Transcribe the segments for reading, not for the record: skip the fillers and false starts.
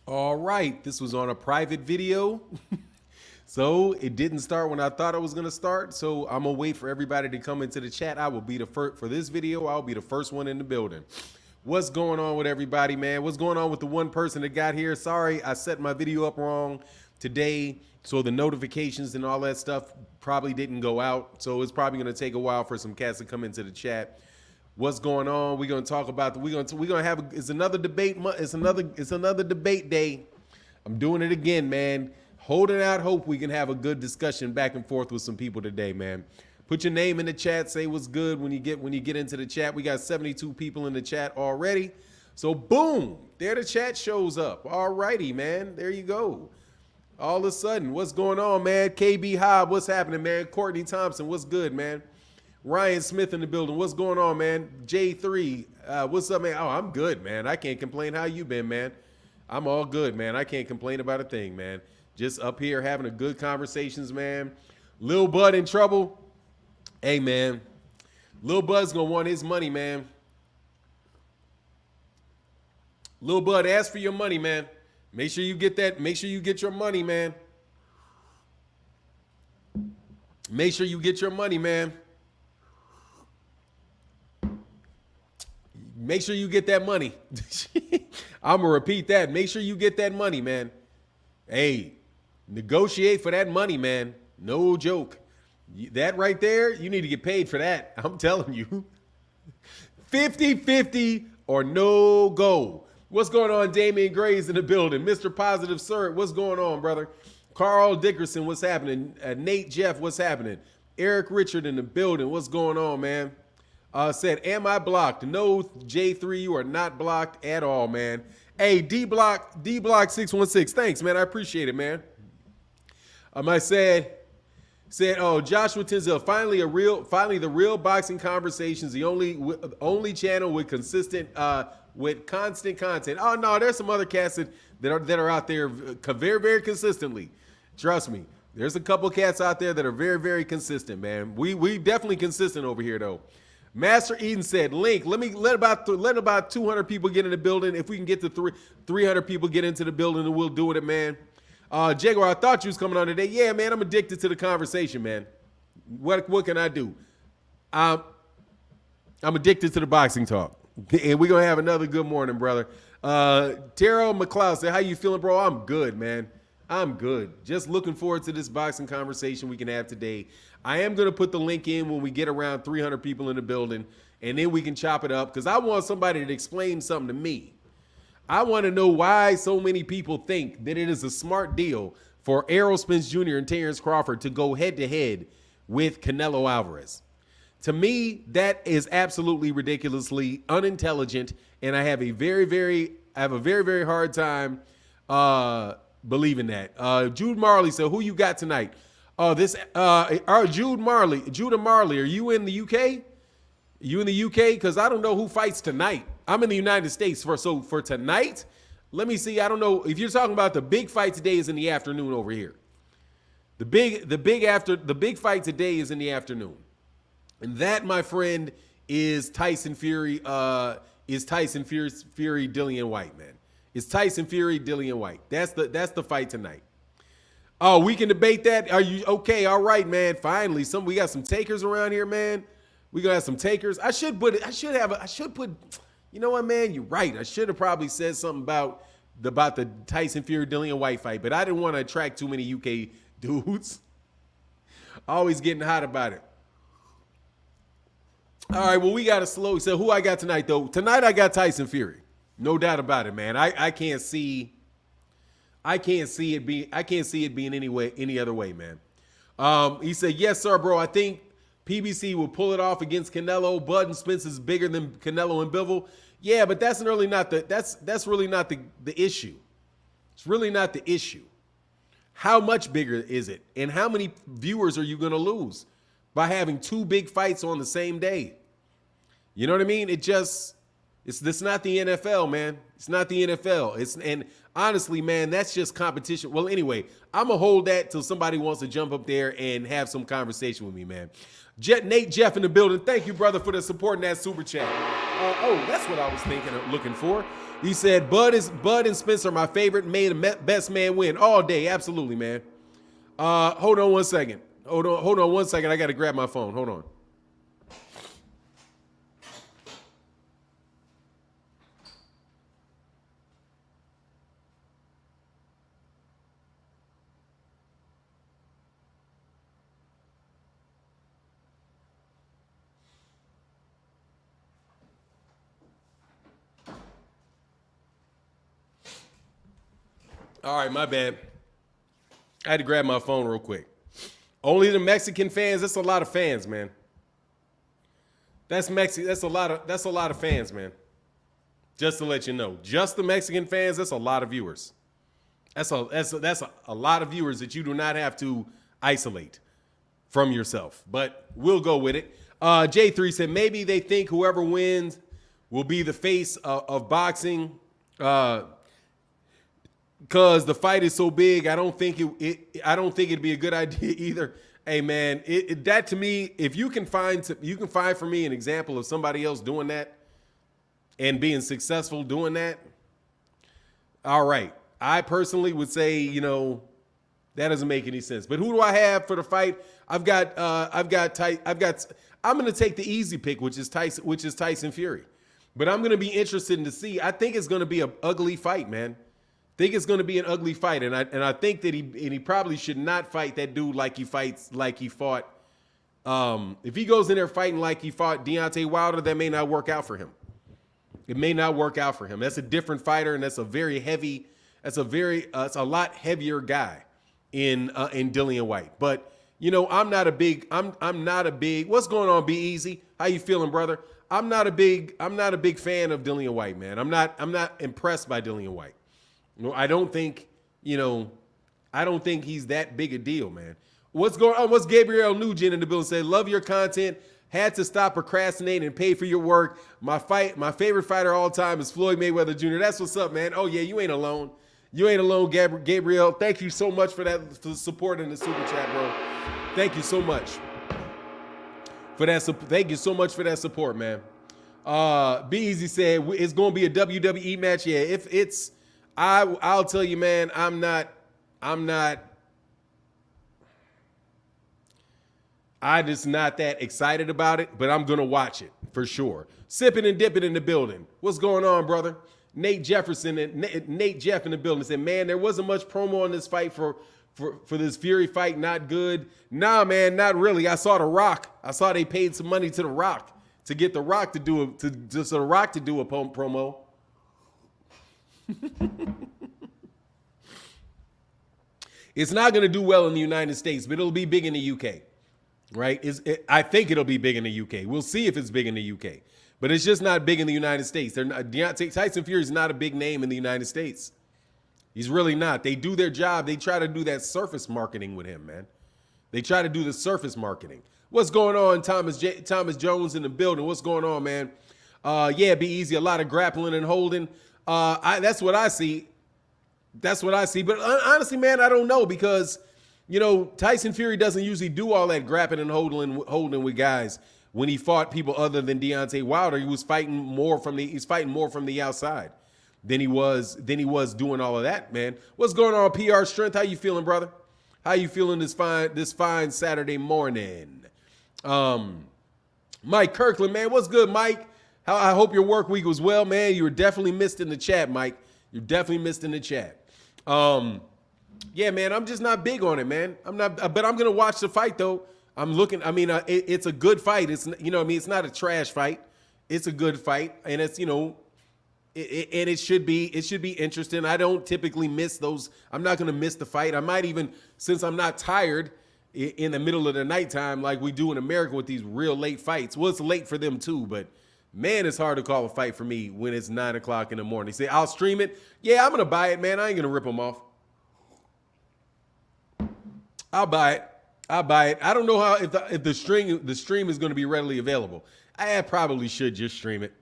All right, this was on a private video. So it didn't start when I thought it was going to start. So I'm going to wait for everybody to come into the chat. I will be the first for this video. I'll be the first one in the building. What's going on with everybody, man? What's going on with the one person that got here? Sorry, I set my video up wrong today. So the notifications and all that stuff probably didn't go out. So it's probably going to take a while for some cats to come into the chat. What's going on? We're going to talk about we're going to have it's another debate. It's another debate day. I'm doing it again, man. Holding out hope we can have a good discussion back and forth with some people today, man. Put your name in the chat. Say what's good when you get into the chat. We got 72 people in the chat already. So boom, there the chat shows up. All righty, man. There you go. All of a sudden, what's going on, man? KB Hobb, what's happening, man? Courtney Thompson, what's good, man? Ryan Smith in the building. What's going on, man? J3, what's up, man? Oh, I'm good, man. I can't complain. How you been, man? I'm all good, man. I can't complain about a thing, man. Just up here having a good conversations, man. Lil Bud in trouble. Hey, man. Lil Bud's going to want his money, man. Lil Bud, ask for your money, man. Make sure you get that. Make sure you get your money, man. Make sure you get your money, man. Make sure you get that money. I'm going to repeat that. Make sure you get that money, man. Hey, negotiate for that money, man. No joke. That right there, you need to get paid for that. I'm telling you. 50-50 or no go. What's going on, Damian Gray's in the building? Mr. Positive Sir, what's going on, brother? Carl Dickerson, what's happening? Nate Jeff, what's happening? Eric Richard in the building. What's going on, man? Said, am I blocked? No, J3, you are not blocked at all, man. Hey, D-Block 616. Thanks, man. I appreciate it, man. I said, oh, Joshua Tinzel, finally the real boxing conversations, the only channel with constant content. Oh no, there's some other cats that are out there very, very consistently. Trust me. There's a couple cats out there that are very, very consistent, man. We definitely consistent over here though. Master Eden said, Link, let about 200 people get in the building. If we can get to 300 people get into the building, then we'll do it, man. Jaguar, I thought you was coming on today. Yeah, man, I'm addicted to the conversation, man. What can I do? I'm addicted to the boxing talk. And we're going to have another good morning, brother. Terrell McLeod said, how you feeling, bro? I'm good, man. I'm good. Just looking forward to this boxing conversation we can have today. I am going to put the link in when we get around 300 people in the building, and then we can chop it up because I want somebody to explain something to me. I want to know why so many people think that it is a smart deal for Errol Spence Jr. and Terrence Crawford to go head-to-head with Canelo Alvarez. To me, that is absolutely ridiculously unintelligent, and I have a very, very hard time believing that. Jude Marley said, who you got tonight? Judah Marley, are you in the UK? You in the UK? Because I don't know who fights tonight. I'm in the United States for tonight. Let me see. I don't know if you're talking about the big fight today is in the afternoon over here. The big fight today is in the afternoon. And that, my friend, is Tyson Fury. Fury, Dillian White, man. It's Tyson Fury, Dillian White. That's the fight tonight. Oh, we can debate that. Are you okay? All right, man. Finally, we got some takers around here, man. We gonna have some takers. You know what, man? You're right. I should have probably said something about the Tyson Fury, Dillian White fight, but I didn't want to attract too many UK dudes. Always getting hot about it. All right, well, we got to slow. So who I got tonight, though? Tonight I got Tyson Fury. No doubt about it, man. I can't see it being any other way, man. He said, yes, sir, bro. I think PBC will pull it off against Canelo. Bud and Spence is bigger than Canelo and Bivol. Yeah, but that's really not the issue. It's really not the issue. How much bigger is it? And how many viewers are you going to lose by having two big fights on the same day? You know what I mean? It's not the NFL, man. It's not the NFL. And honestly, man, that's just competition. Well, anyway, I'm going to hold that till somebody wants to jump up there and have some conversation with me, man. Nate Jeff in the building. Thank you, brother, for the support in that super chat. Oh, that's what I was thinking of looking for. He said, Bud and Spence are my favorite. Made the best man win all day. Absolutely, man. Hold on one second. Hold on one second. I got to grab my phone. Hold on. All right, my bad. I had to grab my phone real quick. Only the Mexican fans. That's a lot of fans, man. That's a lot of fans, man. Just to let you know, just the Mexican fans. That's a lot of viewers. That's a lot of viewers that you do not have to isolate from yourself. But we'll go with it. J3 said maybe they think whoever wins will be the face of boxing. Because the fight is so big, I don't think it'd be a good idea either. Hey man, that to me, if you can find for me an example of somebody else doing that and being successful doing that, all right. I personally would say, that doesn't make any sense. But who do I have for the fight? I'm going to take the easy pick, which is Tyson Fury. But I'm going to be interested to see. I think it's going to be an ugly fight, man. Think it's going to be an ugly fight, and I think that he probably should not fight that dude like he fought. If he goes in there fighting like he fought Deontay Wilder, that may not work out for him. It may not work out for him. That's a different fighter, and it's a lot heavier guy in Dillian White. But I'm not a big. What's going on? Be easy. How you feeling, brother? I'm not a big fan of Dillian White, man. I'm not impressed by Dillian White. I don't think he's that big a deal, man. What's going on? What's Gabriel Nugent in the building say? Love your content. Had to stop procrastinating and pay for your work. My favorite fighter all time is Floyd Mayweather Jr. That's what's up, man. Oh yeah, you ain't alone. You ain't alone, Gabriel. Thank you so much for that, for the support in the super chat, bro. Thank you so much for that. Thank you so much for that support, man. Be Easy said it's going to be a WWE match. Yeah, if it's. I'll tell you, man, I'm just not that excited about it, but I'm going to watch it for sure. Sipping and dipping in the building. What's going on, brother? Nate Jeff in the building said, man, there wasn't much promo on this fight for this Fury fight. Not good. Nah, man, not really. I saw The Rock. I saw they paid some money to The Rock to get The Rock to do a promo. It's not going to do well in the United States, but it'll be big in the UK, right? I think it'll be big in the UK. We'll see if it's big in the UK, but it's just not big in the United States. Tyson Fury is not a big name in the United States. He's really not. They do their job. They try to do that surface marketing with him, man. They try to do the surface marketing. What's going on, Thomas Jones in the building? What's going on, man? Yeah, Be Easy. A lot of grappling and holding. That's what I see. But honestly, man, I don't know because, Tyson Fury doesn't usually do all that grappling and holding with guys. When he fought people other than Deontay Wilder, he's fighting more from the outside than he was doing all of that, man. What's going on, PR Strength? How you feeling, brother? How you feeling this fine Saturday morning? Mike Kirkland, man, what's good, Mike? I hope your work week was well, man. You were definitely missed in the chat, Mike. You're definitely missed in the chat. Yeah, man, I'm just not big on it, man. But I'm gonna watch the fight though. It's a good fight. It's it's not a trash fight. It's a good fight, and it's it should be interesting. I don't typically miss those. I'm not gonna miss the fight. I might even, since I'm not tired in the middle of the nighttime like we do in America with these real late fights. Well, it's late for them too, but. Man, it's hard to call a fight for me when it's 9 o'clock in the morning. Say, I'll stream it. Yeah, I'm going to buy it, man. I ain't going to rip them off. I'll buy it. I don't know if the stream is going to be readily available. I probably should just stream it.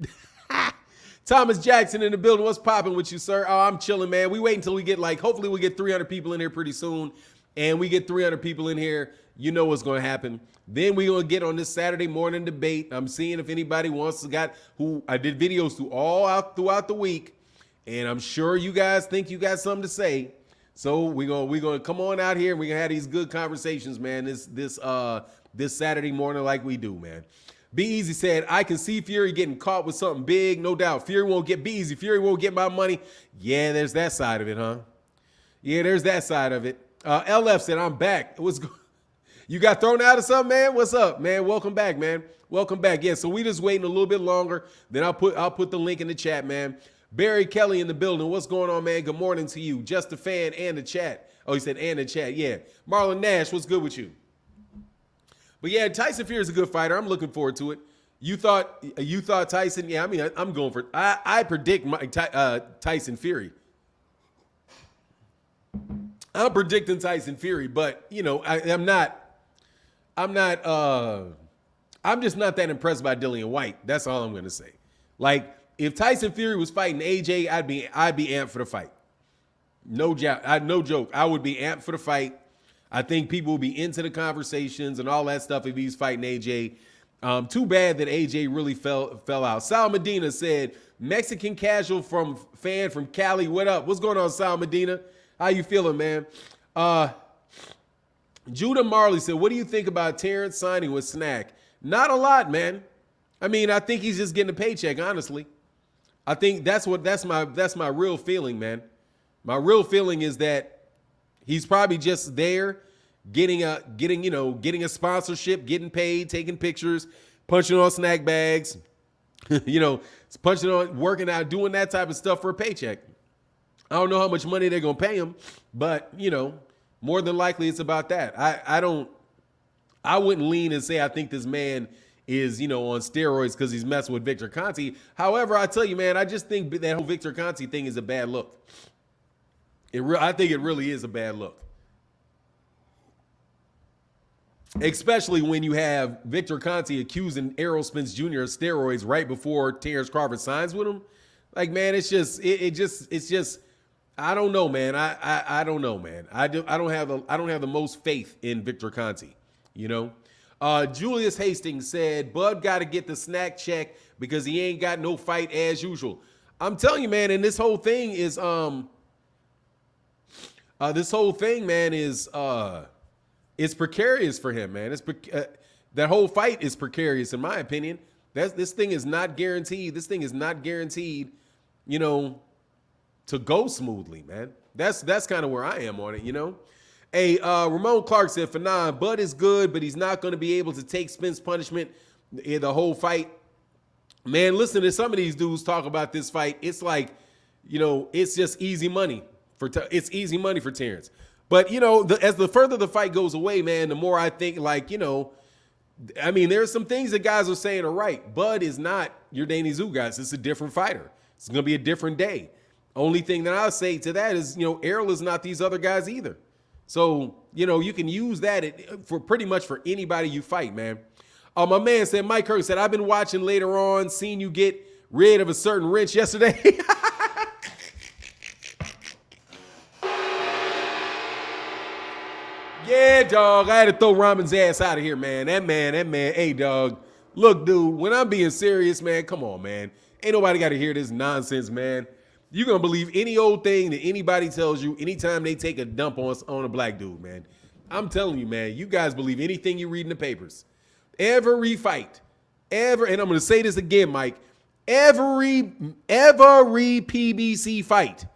Thomas Jackson in the building. What's popping with you, sir? Oh, I'm chilling, man. We wait until we get hopefully we get 300 people in here pretty soon. And we get 300 people in here. You know what's going to happen. Then we're going to get on this Saturday morning debate. I'm seeing if anybody wants to who I did videos throughout the week, and I'm sure you guys think you got something to say. So we're gonna come on out here and we're gonna have these good conversations, man. This Saturday morning, like we do, man. Be Easy said, I can see Fury getting caught with something big, no doubt. Fury won't get my money. Yeah, there's that side of it, huh? Yeah, there's that side of it. LF said, I'm back. You got thrown out of something, man? What's up, man? Welcome back, man. Welcome back. Yeah, so we just waiting a little bit longer. Then I'll put the link in the chat, man. Barry Kelly in the building. What's going on, man? Good morning to you. Just a fan and the chat. Oh, he said and the chat. Yeah. Marlon Nash, what's good with you? But yeah, Tyson Fury is a good fighter. I'm looking forward to it. You thought Tyson? Yeah, I mean, I'm going for it. I predict Tyson Fury. I'm predicting Tyson Fury, but you know, I'm just not that impressed by Dillian White. That's all I'm gonna say. Like, if Tyson Fury was fighting AJ, I'd be amped for the fight. No joke. I would be amped for the fight. I think people will be into the conversations and all that stuff if he's fighting AJ. Too bad that AJ really fell out. Sal Medina said, Mexican casual fan from Cali. What up? What's going on, Sal Medina? How you feeling, man? Judah Marley said, what do you think about Terrence signing with Snack? Not a lot, man. I mean, I think he's just getting a paycheck, honestly. I think that's my real feeling, man. My real feeling is that he's probably just there getting a sponsorship, getting paid, taking pictures, punching on snack bags, punching on, working out, doing that type of stuff for a paycheck. I don't know how much money they're going to pay him, but more than likely it's about that. I wouldn't lean and say I think this man is, on steroids because he's messing with Victor Conte. However, I tell you, man, I just think that whole Victor Conte thing is a bad look. I think it really is a bad look. Especially when you have Victor Conte accusing Errol Spence Jr. of steroids right before Terrence Crawford signs with him. Like, man, it's just I don't know, man. I don't know, man. I don't have the most faith in Victor Conte, Julius Hastings said, Bud got to get the snack check because he ain't got no fight as usual. I'm telling you, man, and this whole thing is it's precarious for him, man. That whole fight is precarious in my opinion. This thing is not guaranteed. This thing is not guaranteed, to go smoothly, man. That's kind of where I am on it, Hey, Ramon Clark said, for now, Bud is good, but he's not going to be able to take Spence punishment in the whole fight. Man, listen to some of these dudes talk about this fight. It's like, it's just easy money it's easy money for Terrence. But, as the further the fight goes away, man, the more I think, like, I mean, there's some things that guys are saying are right. Bud is not Yordenis Ugas. It's a different fighter. It's going to be a different day. Only thing that I'll say to that is, Errol is not these other guys either. So, you can use that for pretty much for anybody you fight, man. My man said, Mike Kirk said, I've been watching later on, seen you get rid of a certain wrench yesterday. Yeah, dog. I had to throw Ramon's ass out of here, man. That man. Hey, dog. Look, dude, when I'm being serious, man, come on, man. Ain't nobody got to hear this nonsense, man. You're going to believe any old thing that anybody tells you anytime they take a dump on a black dude, man. I'm telling you, man, you guys believe anything you read in the papers. Every fight, and I'm going to say this again, Mike, every PBC fight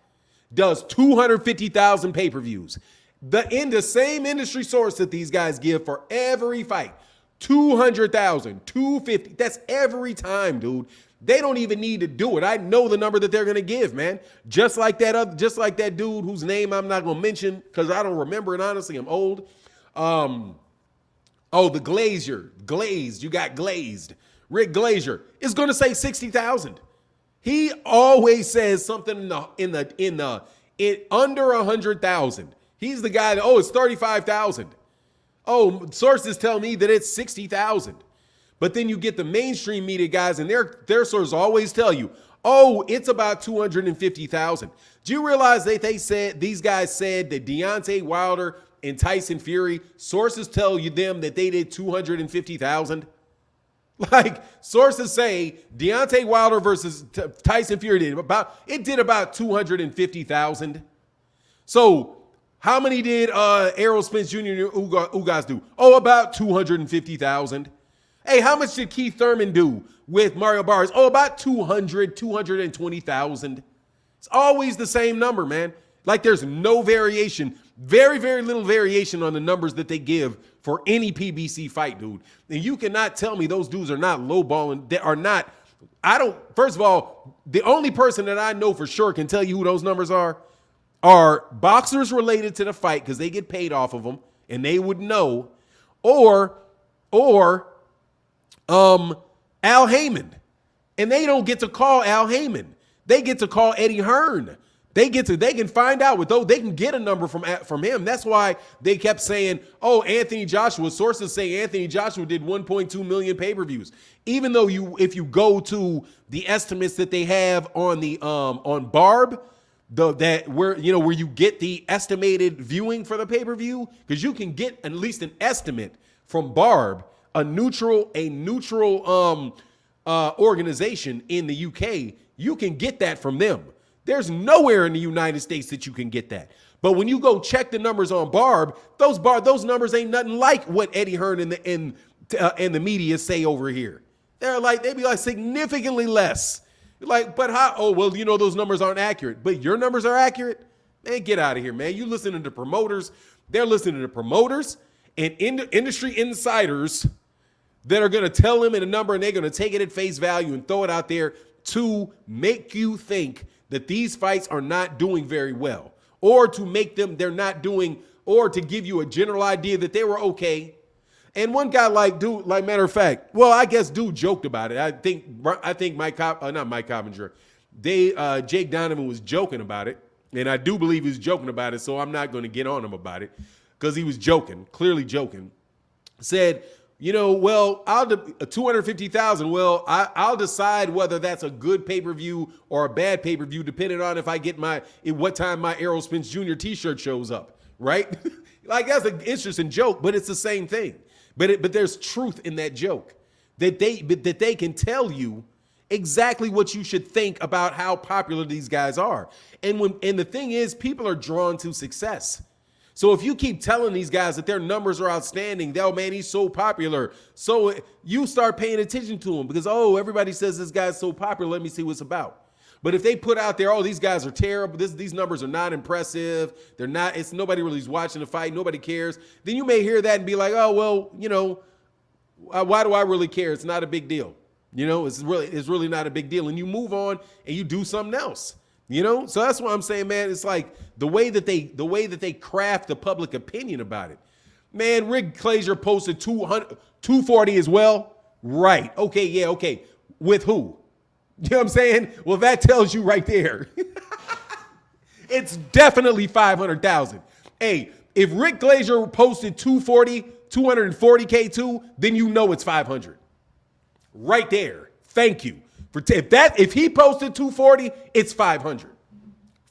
does 250,000 pay-per-views. The same industry source that these guys give for every fight, 200,000, 250. That's every time, dude. They don't even need to do it. I know the number that they're gonna give, man. Just like that dude whose name I'm not gonna mention because I don't remember it. Honestly, I'm old. The Glazed. You got Glazed. Rick Glazier is gonna say 60,000. He always says something in under 100,000. He's the guy that, it's 35,000. Sources tell me that it's 60,000. But then you get the mainstream media guys and their sources always tell you, it's about 250,000. Do you realize that these guys said that Deontay Wilder and Tyson Fury, sources tell you them that they did 250,000. Like, sources say Deontay Wilder versus Tyson Fury did about 250,000. So how many did Errol Spence Jr. and Ugas do? Oh, about 250,000. Hey, how much did Keith Thurman do with Mario Barrios? Oh, about 220,000. It's always the same number, man. Like, there's no variation, very, very little variation on the numbers that they give for any PBC fight, dude. And you cannot tell me those dudes are not lowballing. They are not. First of all, the only person that I know for sure can tell you who those numbers are boxers related to the fight because they get paid off of them and they would know, or Al Heyman. And they don't get to call Al Heyman. They get to call Eddie Hearn. They can find out they can get a number from him. That's why they kept saying, oh, Anthony Joshua. Sources say Anthony Joshua did 1.2 million pay-per-views. Even though if you go to the estimates that they have on the on Barb, where you get the estimated viewing for the pay-per-view, because you can get at least an estimate from Barb, a neutral organization in the UK. You can get that from them. There's nowhere in the United States that you can get that. But when you go check the numbers on Barb, those numbers ain't nothing like what Eddie Hearn and the media say over here. They'd be like significantly less. Like, but how? Oh, well, those numbers aren't accurate. But your numbers are accurate? Man, get out of here, man. You listening to promoters. They're listening to promoters and industry insiders that are going to tell them in a number, and they're going to take it at face value and throw it out there to make you think that these fights are not doing very well, or to make them or to give you a general idea that they were okay. And one guy matter of fact, well, I guess dude joked about it. I think not Mike Coppinger. Jake Donovan was joking about it, and I do believe he was joking about it, so I'm not going to get on him about it because he was joking, clearly joking. Said, well, 250,000. Well, I'll decide whether that's a good pay-per-view or a bad pay-per-view, depending on if I get what time my Errol Spence Jr. T-shirt shows up, right? Like, that's an interesting joke, but it's the same thing. But there's truth in that joke that they can tell you exactly what you should think about how popular these guys are. And the thing is, people are drawn to success. So if you keep telling these guys that their numbers are outstanding, oh man, he's so popular, so you start paying attention to him because, oh, everybody says this guy's so popular, let me see what's about. But if they put out there, oh, these guys are terrible, these numbers are not impressive, it's nobody really is watching the fight, nobody cares, then you may hear that and be like, oh, well, why do I really care? It's not a big deal. It's really not a big deal. And you move on and you do something else. So that's what I'm saying, man. It's like the way that they craft the public opinion about it. Man, Rick Glazer posted 240 as well. Right. Okay. Yeah. Okay. With who? You know what I'm saying? Well, that tells you right there. It's definitely 500,000. Hey, if Rick Glazer posted 240K too, then it's 500. Right there. Thank you. If he posted 240, it's 500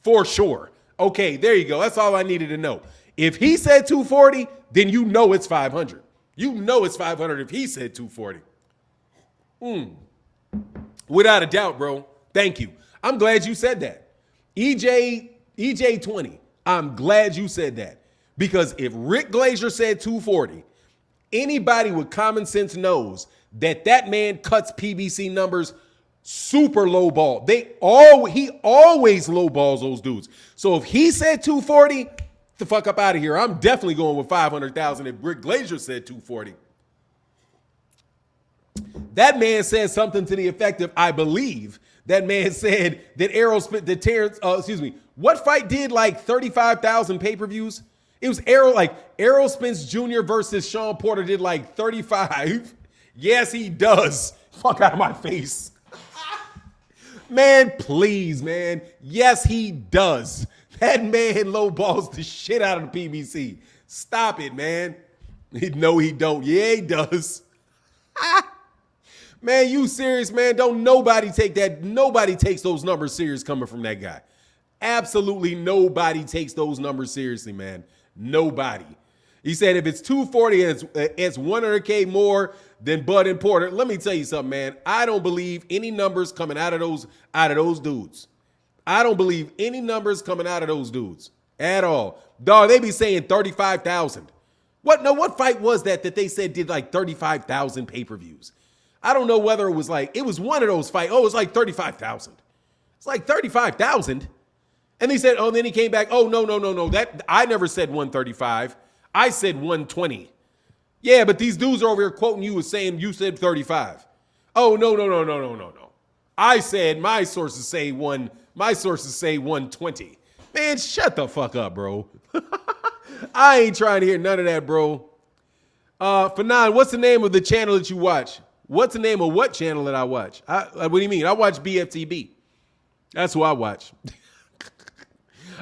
for sure. Okay, there you go. That's all I needed to know. If he said 240, then it's 500. It's 500 if he said 240. Without a doubt, bro. Thank you. I'm glad you said that. EJ20, I'm glad you said that. Because if Rick Glazer said 240, anybody with common sense knows that man cuts PBC numbers super low ball. He always low balls those dudes. So if he said 240, the fuck up out of here. I'm definitely going with 500,000 if Rick Glazer said 240. That man said something to the effect of, I believe that man said that what fight did like 35,000 pay-per-views? It was Errol Spence Jr. versus Sean Porter did like 35. Yes, he does. Fuck out of my face. Man, please, man. Yes, he does. That man lowballs the shit out of the PBC. Stop it, man. No, he don't. Yeah, he does. Man, you serious, man? Don't nobody take that. Nobody takes those numbers serious coming from that guy. Absolutely nobody takes those numbers seriously, man. Nobody. He said if it's 240, it's 100K more than Bud and Porter. Let me tell you something, man. I don't believe any numbers coming out of those dudes. I don't believe any numbers coming out of those dudes at all. Dog, they be saying 35,000. What fight was that they said did like 35,000 pay-per-views? I don't know whether it was one of those fights. Oh, it was like 35,000. It's like 35,000. And they said, oh, and then he came back. Oh, no. That I never said 135. I said 120. Yeah, but these dudes are over here quoting you as saying you said 35. Oh, no. I said my sources say 120. Man, shut the fuck up, bro. I ain't trying to hear none of that, bro. Fanon, what's the name of the channel that you watch? What's the name of what channel that I watch? What do you mean? I watch BFTB. That's who I watch.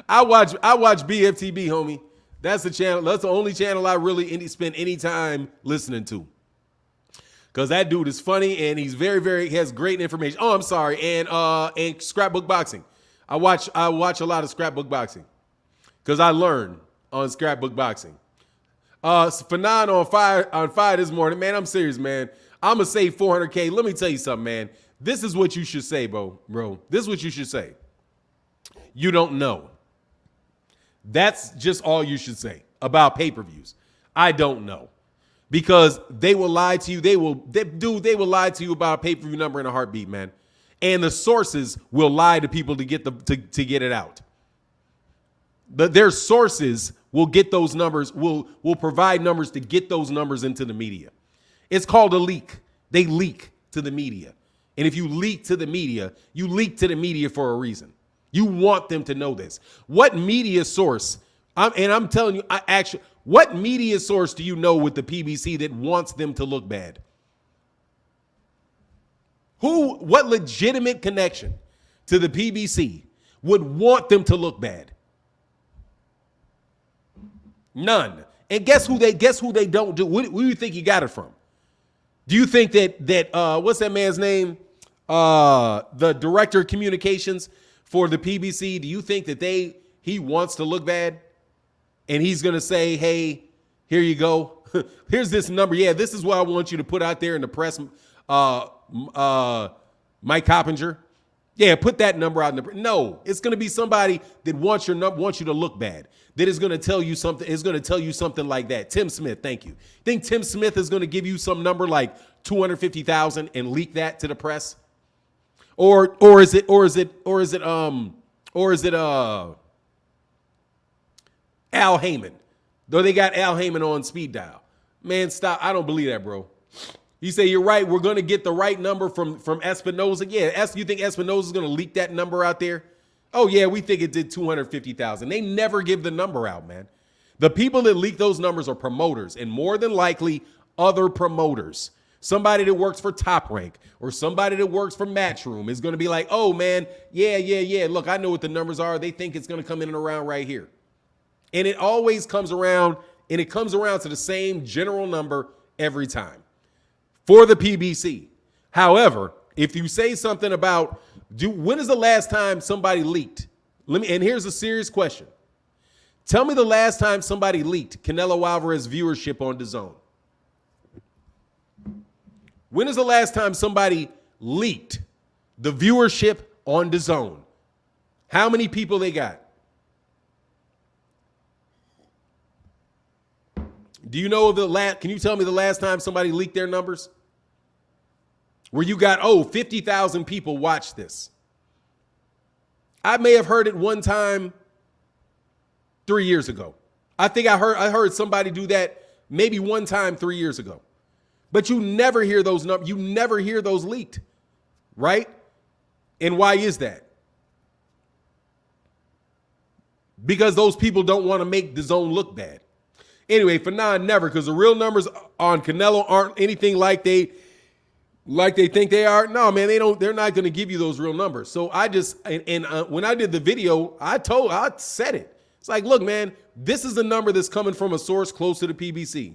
I watch BFTB, homie. That's the channel. That's the only channel I really spend any time listening to. Because that dude is funny and he's he has great information. Oh, I'm sorry. And scrapbook boxing. I watch a lot of scrapbook boxing. Because I learn on scrapbook boxing. Fanon on fire this morning. Man, I'm serious, man. I'm going to say 400K. Let me tell you something, man. This is what you should say, bro. This is what you should say. You don't know. That's just all you should say about pay-per-views. I don't know. Because they will lie to you. They will lie to you about a pay-per-view number in a heartbeat, man. And the sources will lie to people to get it out. But their sources will get those numbers, will provide numbers to get those numbers into the media. It's called a leak. They leak to the media. And if you leak to the media, you leak to the media for a reason. You want them to know this. What media source, I'm telling you, what media source do you know with the PBC that wants them to look bad? What legitimate connection to the PBC would want them to look bad? None. And guess who they don't do? Where do you think you got it from? Do you think that what's that man's name? The director of communications for the PBC, do you think that he wants to look bad? And he's going to say, hey, here you go. Here's this number. Yeah, this is what I want you to put out there in the press. Mike Coppinger. Yeah, put that number out in the No, it's going to be somebody that wants you to look bad. That is going to tell you something. Is going to tell you something like that. Tim Smith, thank you. Think Tim Smith is going to give you some number like 250,000 and leak that to the press? Or is it Al Heyman? Though they got Al Heyman on speed dial. Man, stop. I don't believe that, bro. You say you're right. We're going to get the right number from Espinoza. Yeah, you think Espinoza's going to leak that number out there? Oh, yeah, we think it did 250,000. They never give the number out, man. The people that leak those numbers are promoters, and more than likely other promoters. Somebody that works for Top Rank or somebody that works for Matchroom is going to be like, oh, man, yeah. Look, I know what the numbers are. They think it's going to come in and around right here. And it always comes around, and it comes around to the same general number every time for the PBC. However, if you say something about, when is the last time somebody leaked? And here's a serious question. Tell me the last time somebody leaked Canelo Alvarez viewership on DAZN. When is the last time somebody leaked the viewership on DAZN? How many people they got? Do you know can you tell me the last time somebody leaked their numbers? Where you got, 50,000 people watch this. I may have heard it one time 3 years ago. I think I heard somebody do that maybe one time 3 years ago. But you never hear those numbers. You never hear those leaked, right? And why is that? Because those people don't want to make DAZN look bad. Anyway, for now, never, because the real numbers on Canelo aren't anything like they think they are. No, man, they're not going to give you those real numbers. So I just, when I did the video, I said it. It's like, look, man, this is the number that's coming from a source close to the PBC.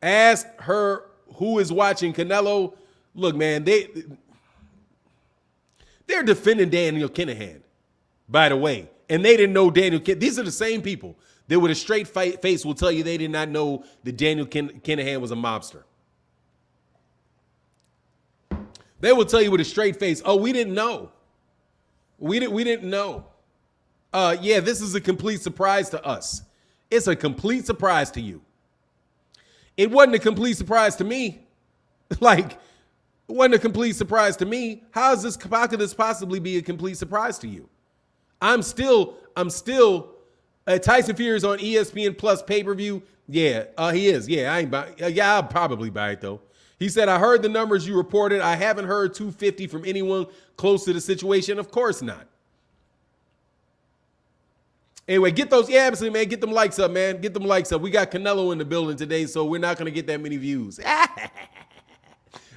Ask her who is watching Canelo. Look, man, they're defending Daniel Kinahan, by the way. And they didn't know Daniel Kinahan. These are the same people They with a straight face will tell you they did not know that Daniel Kinahan was a mobster. They will tell you with a straight face, oh, we didn't know. We didn't know. Yeah, this is a complete surprise to us. It's a complete surprise to you. It wasn't a complete surprise to me. Like, it wasn't a complete surprise to me. How could this possibly be a complete surprise to you? I'm still Tyson Fury's on ESPN Plus pay-per-view. Yeah, he is. Yeah, I'll probably buy it though. He said, I heard the numbers you reported. I haven't heard 250 from anyone close to the situation. Of course not. Anyway, get those, yeah, absolutely, man. Get them likes up, man. Get them likes up. We got Canelo in the building today, so we're not going to get that many views.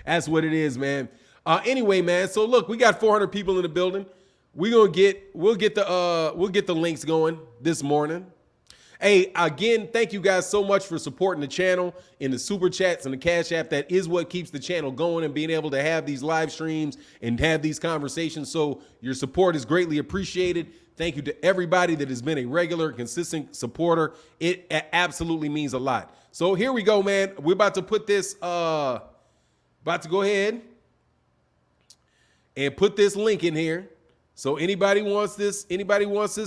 That's what it is, man. Anyway, man, so look, we got 400 people in the building. We'll get the links going this morning. Hey, again, thank you guys so much for supporting the channel in the super chats and the Cash App. That is what keeps the channel going and being able to have these live streams and have these conversations. So your support is greatly appreciated. Thank you to everybody that has been a regular, consistent supporter. It absolutely means a lot. So here we go, man. We're about to put this, about to go ahead and put this link in here. So anybody wants this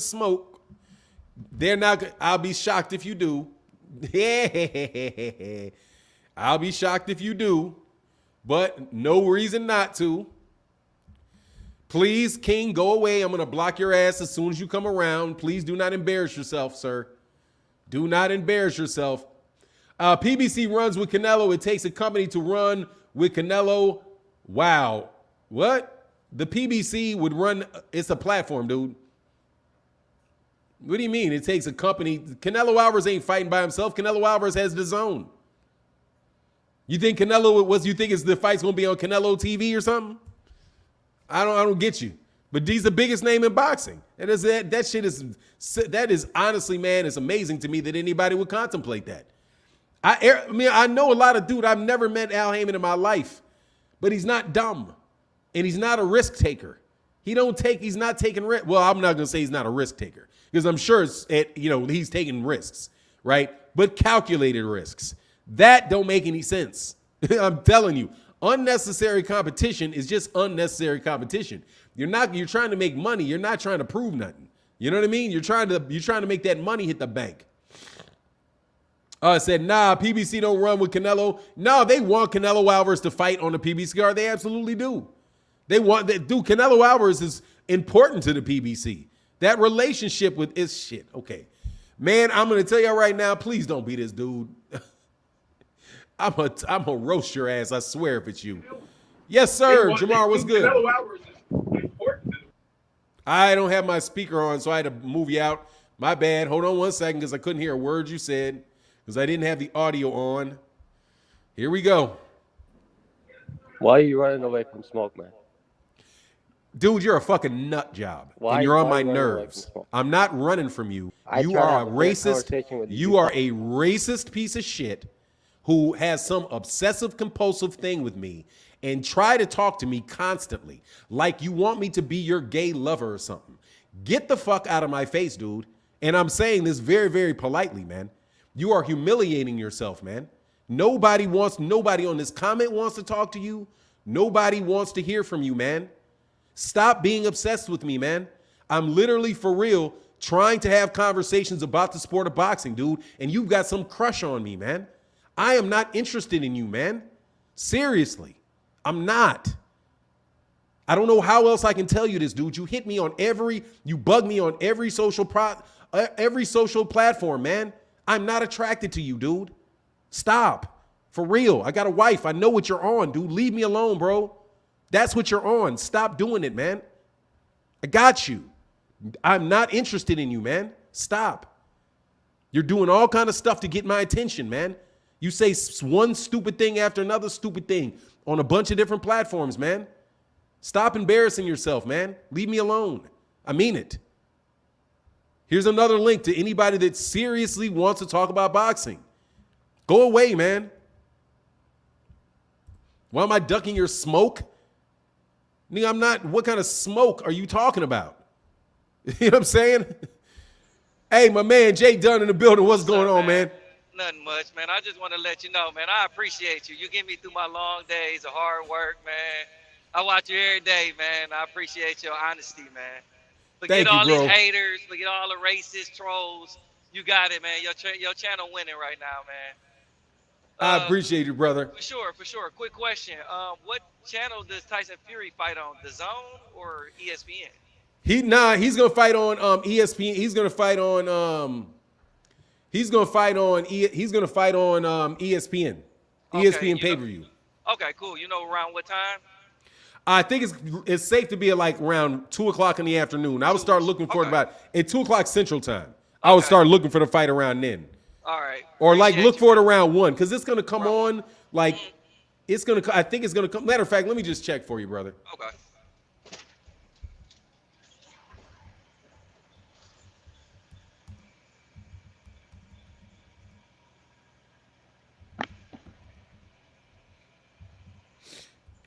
smoke, they're not, I'll be shocked if you do. I'll be shocked if you do, but no reason not to. Please, King, go away. I'm going to block your ass as soon as you come around. Please do not embarrass yourself, sir. Do not embarrass yourself. PBC runs with Canelo. It takes a company to run with Canelo. Wow. What? The PBC would run, it's a platform, dude. What do you mean? It takes a company. Canelo Alvarez ain't fighting by himself. Canelo Alvarez has the zone. You think you think the fight's gonna be on Canelo TV or something? I don't get you. But he's the biggest name in boxing. And that is honestly, man, it's amazing to me that anybody would contemplate that. I know a lot of dude. I've never met Al Heyman in my life, but he's not dumb, and he's not a risk taker. He's not taking risk. Well, I'm not gonna say he's not a risk taker, because I'm sure he's taking risks, right? But calculated risks. That don't make any sense. I'm telling you, unnecessary competition is just unnecessary competition. You're trying to make money. You're not trying to prove nothing. You know what I mean? You're trying to make that money hit the bank. Said, nah, PBC don't run with Canelo. No, they want Canelo Alvarez to fight on the PBC card. They absolutely do. Canelo Alvarez is important to the PBC. That relationship with is shit. Okay. Man, I'm going to tell y'all right now, please don't be this dude. I'm gonna roast your ass, I swear, if it's you. Yes, sir. Jamar, what's good? Canelo Alvarez is important. I don't have my speaker on, so I had to move you out. My bad. Hold on one second, because I couldn't hear a word you said, because I didn't have the audio on. Here we go. Why are you running away from smoke, man? Dude, you're a fucking nut job. And you're on my nerves. I'm not running from you. You are a racist. You are a racist piece of shit who has some obsessive compulsive thing with me and try to talk to me constantly like you want me to be your gay lover or something. Get the fuck out of my face, dude. And I'm saying this very, very politely, man. You are humiliating yourself, man. Nobody on this comment wants to talk to you. Nobody wants to hear from you, man. Stop being obsessed with me, man. I'm literally, for real, trying to have conversations about the sport of boxing, dude, and you've got some crush on me, man. I am not interested in you, man. Seriously, I'm not. I don't know how else I can tell you this, dude. You hit me on you bug me on every social platform, man. I'm not attracted to you, dude. Stop. For real. I got a wife. I know what you're on, dude. Leave me alone, bro. That's what you're on. Stop doing it, man. I got you. I'm not interested in you, man. Stop. You're doing all kind of stuff to get my attention, man. You say one stupid thing after another stupid thing on a bunch of different platforms, man. Stop embarrassing yourself, man. Leave me alone. I mean it. Here's another link to anybody that seriously wants to talk about boxing. Go away, man. Why am I ducking your smoke? Nigga, I'm not. What kind of smoke are you talking about? You know what I'm saying? Hey, my man Jay Dunn in the building. What's going up, on, man? Nothing much, man. I just want to let you know, man, I appreciate you. You get me through my long days of hard work, man. I watch you every day, man. I appreciate your honesty, man. Forget Thank you, all these bro. haters. Forget all the racist trolls. You got it, man. Your channel winning right now, man. I appreciate you, brother. For sure, for sure. Quick question. What channel does Tyson Fury fight on? The Zone or ESPN? He's gonna fight on ESPN. He's gonna fight on ESPN. Okay, ESPN pay-per-view. okay, cool. You know around what time? I think it's safe to be at like around 2:00 in the afternoon. I would start looking for it Okay. about at 2:00 Central Time. I would Okay. start looking for the fight around then. All right. Or like Appreciate look you, for it man. around 1 because it's gonna come Around on like it's gonna. I think it's gonna come. Matter of fact, let me just check for you, brother. Okay.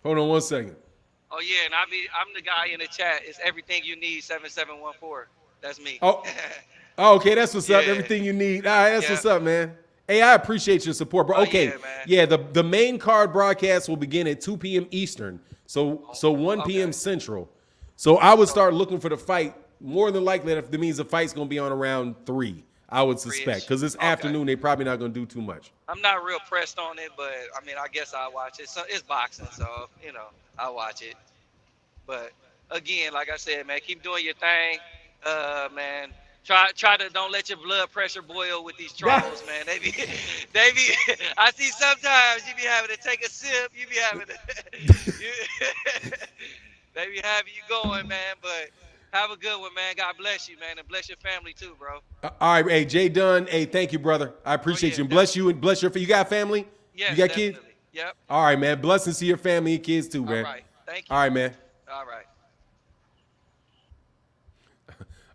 Hold on 1 second. Oh yeah, and I'm the guy in the chat. It's everything you need 7714. That's me. Oh, okay, that's what's up. Yeah. Everything you need. All right, that's Yeah. what's up, man. Hey, I appreciate your support, bro. Oh, Okay, yeah, man. yeah, the main card broadcast will begin at 2 p.m. Eastern, so 1 p.m. Okay. Central. So I would start looking for the fight. More than likely, that means the fight's gonna be on around 3. I would suspect because it's Okay. afternoon. They probably not gonna do too much. I'm not real pressed on it, but I mean, I guess I'll watch it. So it's boxing, so I'll watch it. But again, like I said, man, keep doing your thing. Man, try to don't let your blood pressure boil with these trolls, man. They be. I see sometimes you be having to take a sip. You be having to. They be having you going, man. But have a good one, man. God bless you, man, and bless your family too, bro. All right, hey Jay Dunn. Hey, thank you, brother. I appreciate yeah, you and bless you and bless your. You got family? Yes, You got definitely. kids? Yep. All right, man. Blessings to your family and kids too, man. All right. Thank you. All right, man. All right.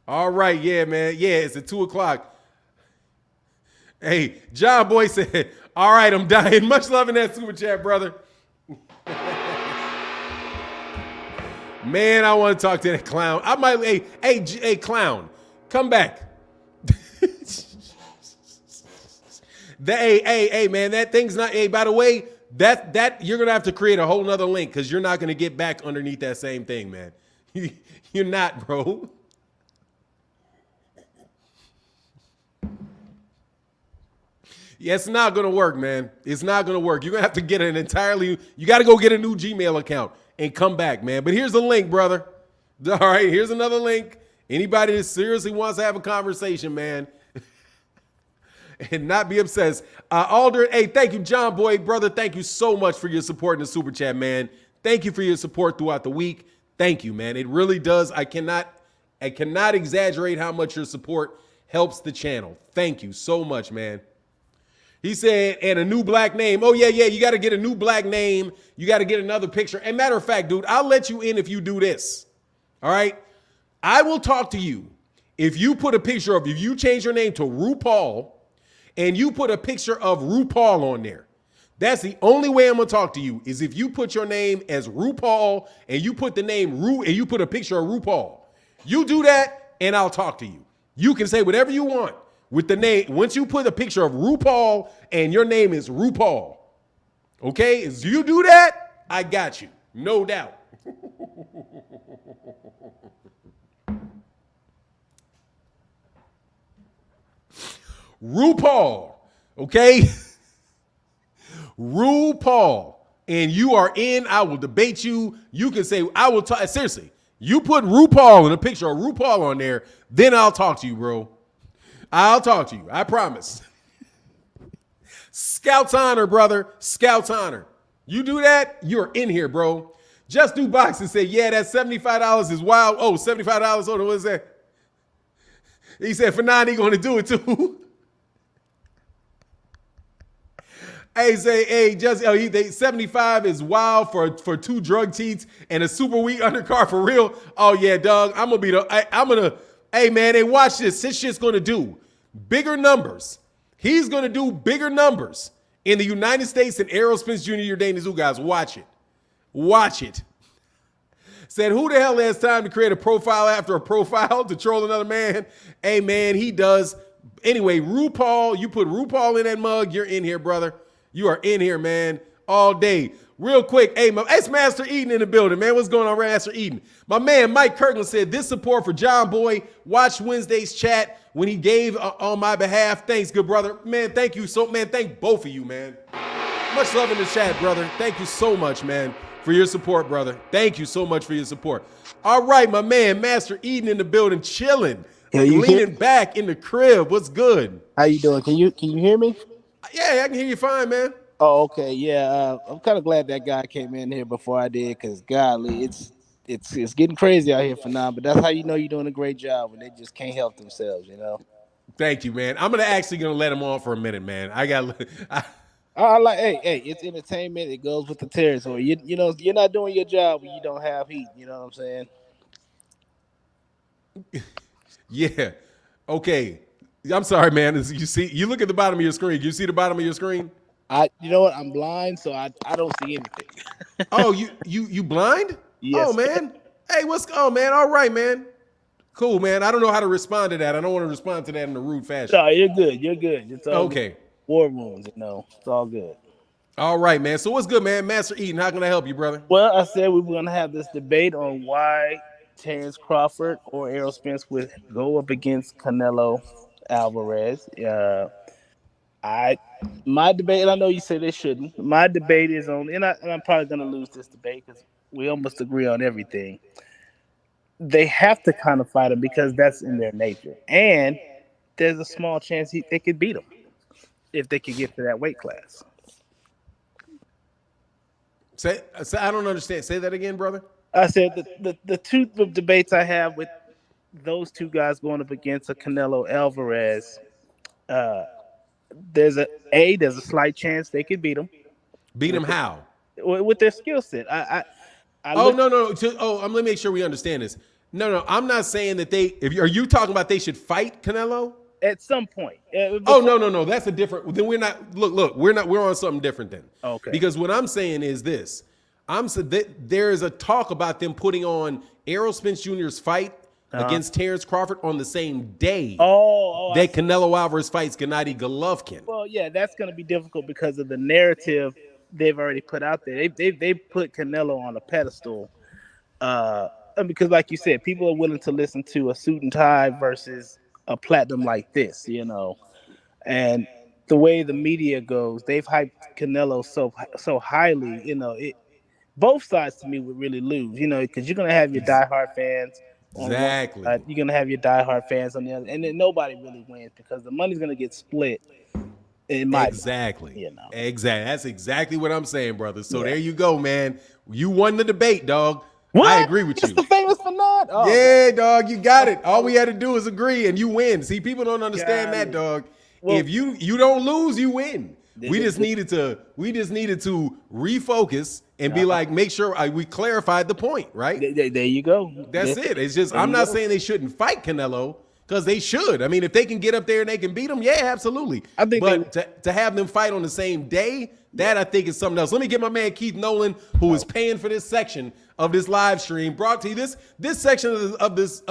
All right, yeah, man. Yeah, it's at 2:00. Hey, John Boy said, all right, I'm dying. Much love in that super chat, brother. Man, I want to talk to that clown. I might, hey, clown, come back. Hey, man, that thing's not, hey, by the way, that you're going to have to create a whole nother link because you're not going to get back underneath that same thing, man. You're not, bro. Yeah, it's not gonna work, man. It's not gonna work. You're gonna have to get an entirely. You got to go get a new Gmail account and come back, man. But here's the link, brother. All right, here's another link. Anybody that seriously wants to have a conversation, man, and not be obsessed. Alder, hey, thank you, John Boy, brother. Thank you so much for your support in the super chat, man. Thank you for your support throughout the week. Thank you, man. It really does. I cannot exaggerate how much your support helps the channel. Thank you so much, man. He said, and a new black name. Oh, yeah. You got to get a new black name. You got to get another picture. And matter of fact, dude, I'll let you in if you do this. All right? I will talk to you if you put a picture of, if you change your name to RuPaul and you put a picture of RuPaul on there. That's the only way I'm going to talk to you is if you put your name as RuPaul and you put the name Ru and you put a picture of RuPaul. You do that and I'll talk to you. You can say whatever you want. With the name, once you put a picture of RuPaul and your name is RuPaul, okay? As you do that, I got you, no doubt. RuPaul, okay? RuPaul, and you are in, I will debate you. You can say, I will talk, seriously, you put RuPaul and a picture of RuPaul on there, then I'll talk to you, bro. I'll talk to you. I promise. Scouts honor, brother. Scouts honor. You do that, you're in here, bro. Just do boxing. Say, yeah, that $75 is wild. Oh, $75. Hold on, what is that? He said, for nine, he going to do it too. Hey, say, hey, just they 75 is wild for 2 drug cheats and a super weak undercard for real. Oh yeah, dog. I'm gonna. Hey man, hey, watch this. This shit's gonna do bigger numbers. He's gonna do bigger numbers in the United States than Errol, Spence Jr., Yordenis, Ugas. Watch it. Watch it. Said, who the hell has time to create a profile after a profile to troll another man? Hey, man, he does. Anyway, RuPaul, you put RuPaul in that mug, you're in here, brother. You are in here, man, all day. Real quick, hey, it's Master Eden in the building, man. What's going on, Master Eden? My man, Mike Kirkland said, this support for John Boy. Watch Wednesday's chat when he gave on my behalf. Thanks, good brother. Man, thank you so, man, thank both of you, man. Much love in the chat, brother. Thank you so much, man, for your support, brother. Thank you so much for your support. All right, my man, Master Eden in the building, chilling, leaning back in the crib. What's good? How you doing? Can you hear me? Yeah, I can hear you fine, man. Oh, okay. Yeah, I'm kind of glad that guy came in here before I did, because golly, it's getting crazy out here for now. But that's how you know you're doing a great job when they just can't help themselves, you know. Thank you, man. I'm gonna let him on for a minute, man. I like, hey, it's entertainment. It goes with the territory. You know, you're not doing your job when you don't have heat. You know what I'm saying? Yeah. Okay. I'm sorry, man. You look at the bottom of your screen. You see the bottom of your screen? You know what? I'm blind, so I don't see anything. Oh, you blind? Yes. Oh, man. Hey, man? All right, man. Cool, man. I don't know how to respond to that. I don't want to respond to that in a rude fashion. No, you're good. You're good. It's all okay. Good. War wounds, you know. It's all good. All right, man. So what's good, man? Master Eden, how can I help you, brother? Well, I said we were going to have this debate on why Terrence Crawford or Errol Spence would go up against Canelo Alvarez. My debate, and I know you say they shouldn't. My debate is on, and I'm probably going to lose this debate because we almost agree on everything. They have to kind of fight him because that's in their nature, and there's a small chance they could beat him if they could get to that weight class. I don't understand. Say that again, brother. I said the two debates I have with those two guys going up against a Canelo Alvarez, there's a slight chance they could beat him. Beat him how? With their skill set. No. Let me make sure we understand this. No, I'm not saying that are you talking about they should fight Canelo? At some point. No. That's a different. Then we're not. Look. We're on something different then. Okay. Because what I'm saying is this. There is a talk about them putting on Errol Spence Jr.'s fight against Terrence Crawford on the same day. That Canelo Alvarez fights Gennady Golovkin. Well, yeah, that's going to be difficult because of the narrative they've already put out there. They put Canelo on a pedestal. Because, like you said, people are willing to listen to a suit and tie versus a platinum like this, you know. And the way the media goes, they've hyped Canelo so highly, you know. Both sides to me would really lose, you know, because you're gonna have your diehard fans. Exactly. You're gonna have your diehard fans on the other, and then nobody really wins because the money's gonna get split. Exactly. You know. Exactly. That's exactly what I'm saying, brother. So there you go, man. You won the debate, dog. What? I agree with you. It's the famous Fanad. Oh, yeah, dog, you got it. All we had to do is agree, and you win. See, people don't understand that, dog. Well, if you don't lose, you win. We just needed to refocus and be like, make sure we clarified the point, right? There you go. That's it. It's just I'm not saying they shouldn't fight Canelo because they should. I mean, if they can get up there and they can beat him, yeah, absolutely. I think, but to have them fight on the same day, that I think is something else. Let me get my man Keith Nolan, who is paying for this section of this live stream. Brought to you this section of this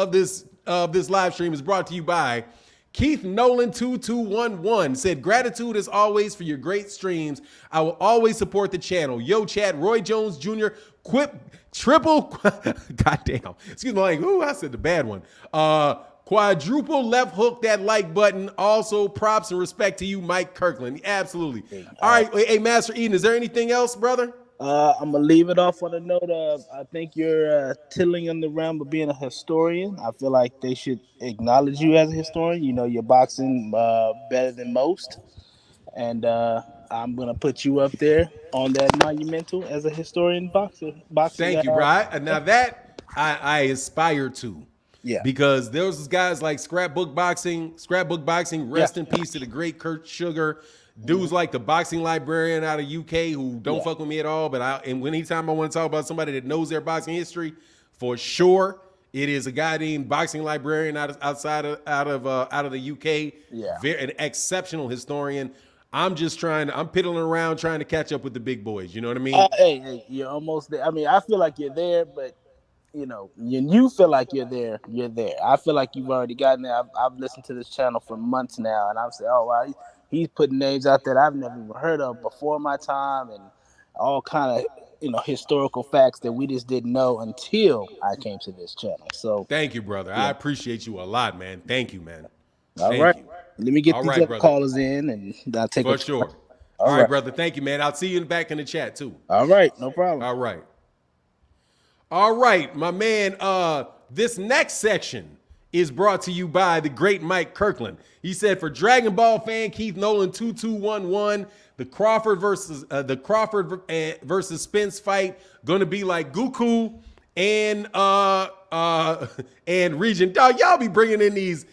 live stream is brought to you by Keith Nolan 2211 said, gratitude as always for your great streams. I will always support the channel. Yo, chat, Roy Jones Jr. Goddamn. Excuse me, ooh, I said the bad one. Quadruple left hook that like button. Also, props and respect to you, Mike Kirkland. Absolutely. All right. Hey, Master Eden, is there anything else, brother? I'm going to leave it off on a note of I think you're tilling in the realm of being a historian. I feel like they should acknowledge you as a historian. You know, you're boxing better than most. And I'm going to put you up there on that monumental as a historian boxing. Thank you, Brian. Now that I aspire to. Yeah. Because there's guys like Scrapbook Boxing, rest in peace to the great Kurt Sugar. Dudes like the boxing librarian out of UK who don't fuck with me at all, but anytime I want to talk about somebody that knows their boxing history, for sure, it is a guy named boxing librarian out of the UK. Yeah, an exceptional historian. I'm piddling around trying to catch up with the big boys. You know what I mean? Hey, you're almost there. I mean, I feel like you're there, but when you feel like you're there, you're there. I feel like you've already gotten there. I've listened to this channel for months now, and I've said, oh wow, he's putting names out there that I've never even heard of before my time, and all kind of historical facts that we just didn't know until I came to this channel. So Thank you, brother. I appreciate you a lot, man. Thank you, man. all Thank right, you. let me get All these right, other brother. callers in, and I'll take For a sure. All All right, right, brother. Thank you, man. I'll see you back in the chat too. All right, no problem. All right. All right, my man. This next section is brought to you by the great Mike Kirkland. He said, for Dragon Ball fan Keith Nolan 2211, the Crawford versus Spence fight gonna be like Goku and Region. Dog, y'all be bringing in these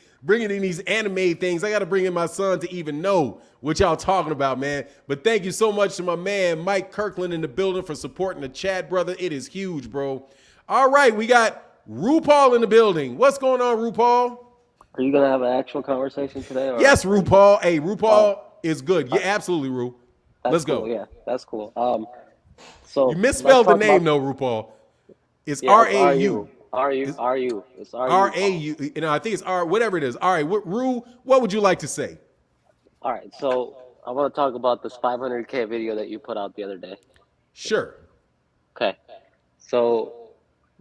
anime things. I got to bring in my son to even know what y'all talking about, man. But thank you so much to my man Mike Kirkland in the building for supporting the chat, brother. It is huge, bro. All right, we got RuPaul in the building. What's going on, RuPaul? Are you gonna have an actual conversation today? Or Yes, RuPaul. Hey, RuPaul is good. Yeah, absolutely, Ru. Let's cool. go. Yeah, that's cool. So You misspelled the name, though, RuPaul. It's R-A-U. R-U. It's R-U. R-A-U. I think it's R, whatever it is. All right, Ru, what would you like to say? All right, so I want to talk about this 500K video that you put out the other day. Sure. Okay. So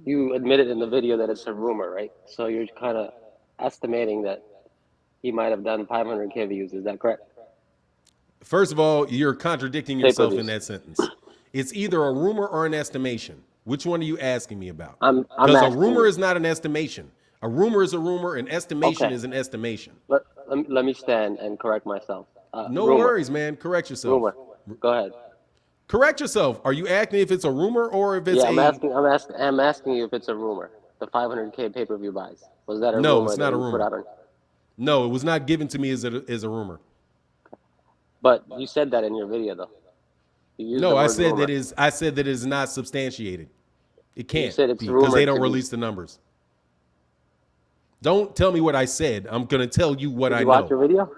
you admitted in the video that it's a rumor, right? So you're kind of estimating that he might have done 500K views. Is that correct? First of all, you're contradicting yourself in Pay-per-views. that sentence. It's either a rumor or an estimation. Which one are you asking me about? I'm Because a asking rumor you. is not an estimation. A rumor is a rumor. An estimation Okay. is an estimation. Let me stand and correct myself. No rumor. worries, man. Correct yourself. Rumor. Go ahead. Correct yourself. Are you asking if it's a rumor or if it's Yeah, I'm asking you if it's a rumor. The 500K pay-per-view buys. Was that a No, rumor? it's not that a you put rumor. out on? No, it was not given to me as a rumor. But you said that in your video, though. You used the No, I word said rumor. that it is not substantiated. It can't said it's because rumored they don't to be. release the numbers. Don't tell me what I said. I'm gonna tell you what Did I you know. watch your video?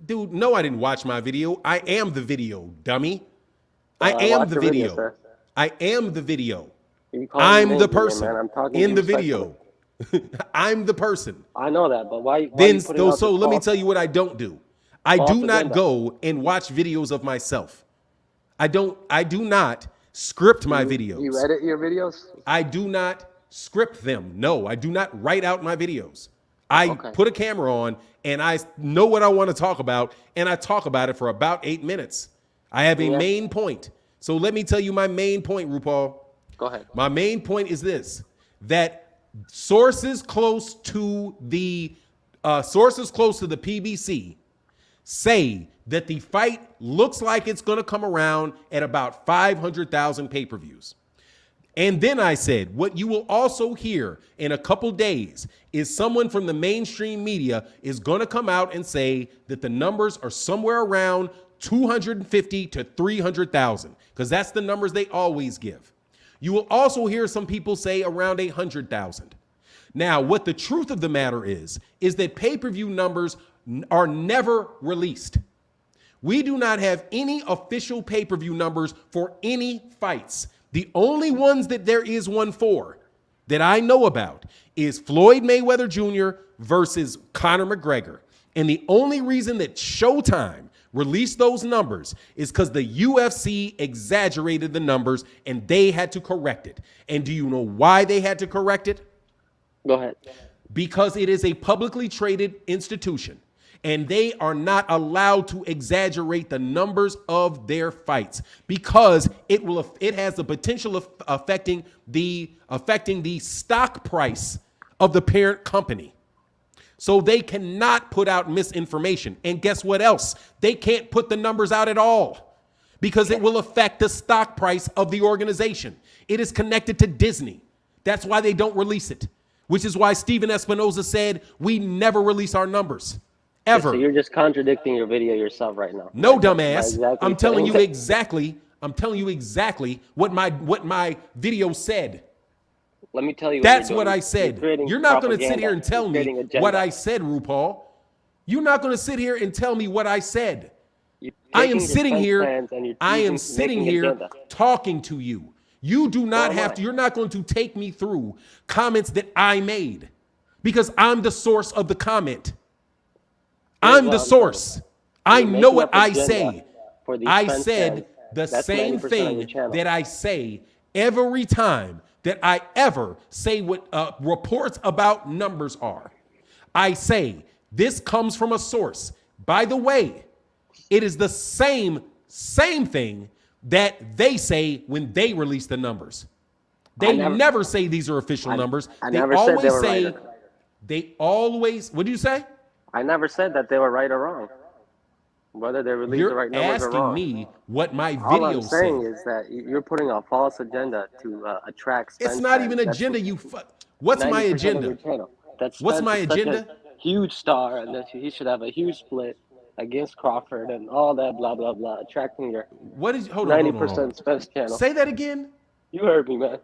Dude, no, I didn't watch my video. I am the video, dummy. I I am watched the your video, video. sir. I am the video. You calling me I'm names the again, person man. I'm talking to in you the respectfully. video. I'm the person. I know that, but why are Then, you putting out so this let me false- tell you what I don't do. I false do not agenda? go and watch videos of myself. I do not script my videos. You edit your videos? I do not script them. No, I do not write out my videos. I Okay. put a camera on and I know what I want to talk about, and I talk about it for about 8 minutes. I have a Yeah. main point. So let me tell you my main point, RuPaul. Go ahead. My main point is this: that sources close to the PBC say that the fight looks like it's going to come around at about 500,000 pay-per-views. And then I said, what you will also hear in a couple days is someone from the mainstream media is going to come out and say that the numbers are somewhere around 250 to 300,000, because that's the numbers they always give. You will also hear some people say around 100,000. Now, what the truth of the matter is that pay-per-view numbers are never released. We do not have any official pay-per-view numbers for any fights. The only ones that there is one for that I know about is Floyd Mayweather Jr. versus Conor McGregor. And the only reason that Showtime released those numbers is because the UFC exaggerated the numbers and they had to correct it. And do you know why they had to correct it? Go ahead. Because it is a publicly traded institution and they are not allowed to exaggerate the numbers of their fights because it has the potential of affecting the stock price of the parent company. So they cannot put out misinformation. And guess what else? They can't put the numbers out at all because it will affect the stock price of the organization. It is connected to Disney. That's why they don't release it, which is why Steven Espinoza said, we never release our numbers, ever. So you're just contradicting your video yourself right now. No, By dumbass. exactly I'm telling saying you that. exactly what my video said. Let me tell you. That's you're what doing. I said. creating You're not going to sit propaganda. here and tell You're me creating agenda. what I said, RuPaul. You're not going to sit here and tell me what I said. You're I taking am your sitting Spence here. fans and you're I am making sitting here agenda. talking to you. You do not am have I? to, you're not going to take me through comments that I made because I'm the source of the comment. Here's I'm what the I'm source. saying. I You're know making what up I agenda say. for these I Spence said fans. the That's same 90% of your thing channel. that I say every time that I ever say what reports about numbers are. I say this comes from a source. By the way, it is the same thing that they say when they release the numbers. They never say these are official numbers. I They never said they always were right say, or wrong. they always, what do you say? I never said that they were right or wrong. Whether they released the You're right numbers or asking wrong. me what my All I'm videos say. saying is that you're putting a false agenda to attract Spence It's not fans. even That's agenda. What's my 90% of your agenda? channel. That What's Spence my is such agenda? a huge star and that he should have a huge split against Crawford and all that blah blah blah, attracting your What is? Hold on, hold on, hold on. 90% Spence channel. Say that again. You heard me, man.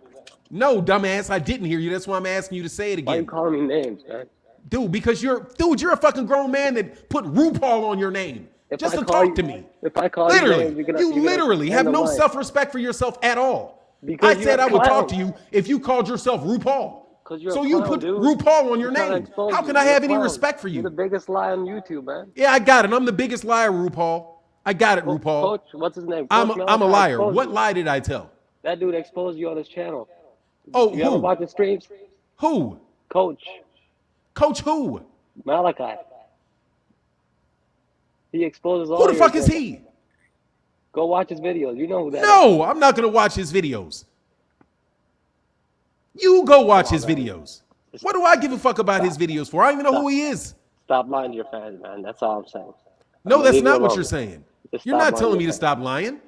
No, dumbass, I didn't hear you. That's why I'm asking you to say it Why you again. calling me names, man? Dude, because you're a fucking grown man that put RuPaul on your name If just I to call talk you- to me. If I call Literally, you names, you you're gonna literally end have the no line. self-respect for yourself at all. Because I you're said a I would talk clown. to you if you called yourself RuPaul. 'Cause you're a So you clown, put dude. RuPaul on your I'm trying to name. expose How you. can I You're a have any clown. respect for You're the you? biggest lie on YouTube, man. Yeah, I got it. I'm the biggest liar, RuPaul. I got it, RuPaul. Coach, what's his name? I'm Coach a Malachi liar. exposed What you. lie did I tell? That dude exposed you on his channel. Oh, You ever who? watch his streams? Who? Coach Coach who? Malachi. He exposes all Who the your fuck is agenda. he? Go watch his videos. You know who that is. No, I'm not going to watch his videos. You go watch his videos. What do I give a fuck about his videos for? I don't even know who he is. Stop lying to your fans, man. That's all I'm saying. No, that's leave you not what alone. you're saying. Just You're stop not lying telling to me your to fans. stop lying.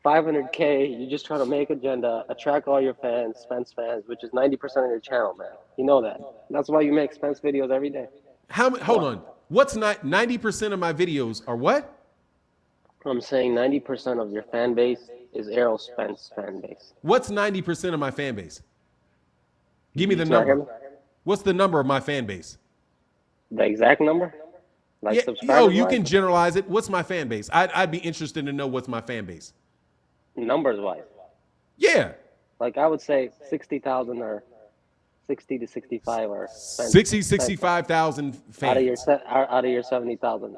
500K, you're just trying to make agenda, attract all your fans, Spence fans, which is 90% of your channel, man. You know that. That's why you make Spence videos every day. Hold on. What's not 90% of my videos are what? I'm saying 90% of your fan base is Errol Spence fan base. What's 90% of my fan base? Give me the You not hear number. me? What's the number of my fan base? The exact number? Like Yeah, subscribers? you wise? can generalize it. What's my fan base? I'd be interested to know what's my fan base. Numbers wise. Yeah. Like I would say 60,000 or 60 to 65 or 65,000 fans. out of your 70,000.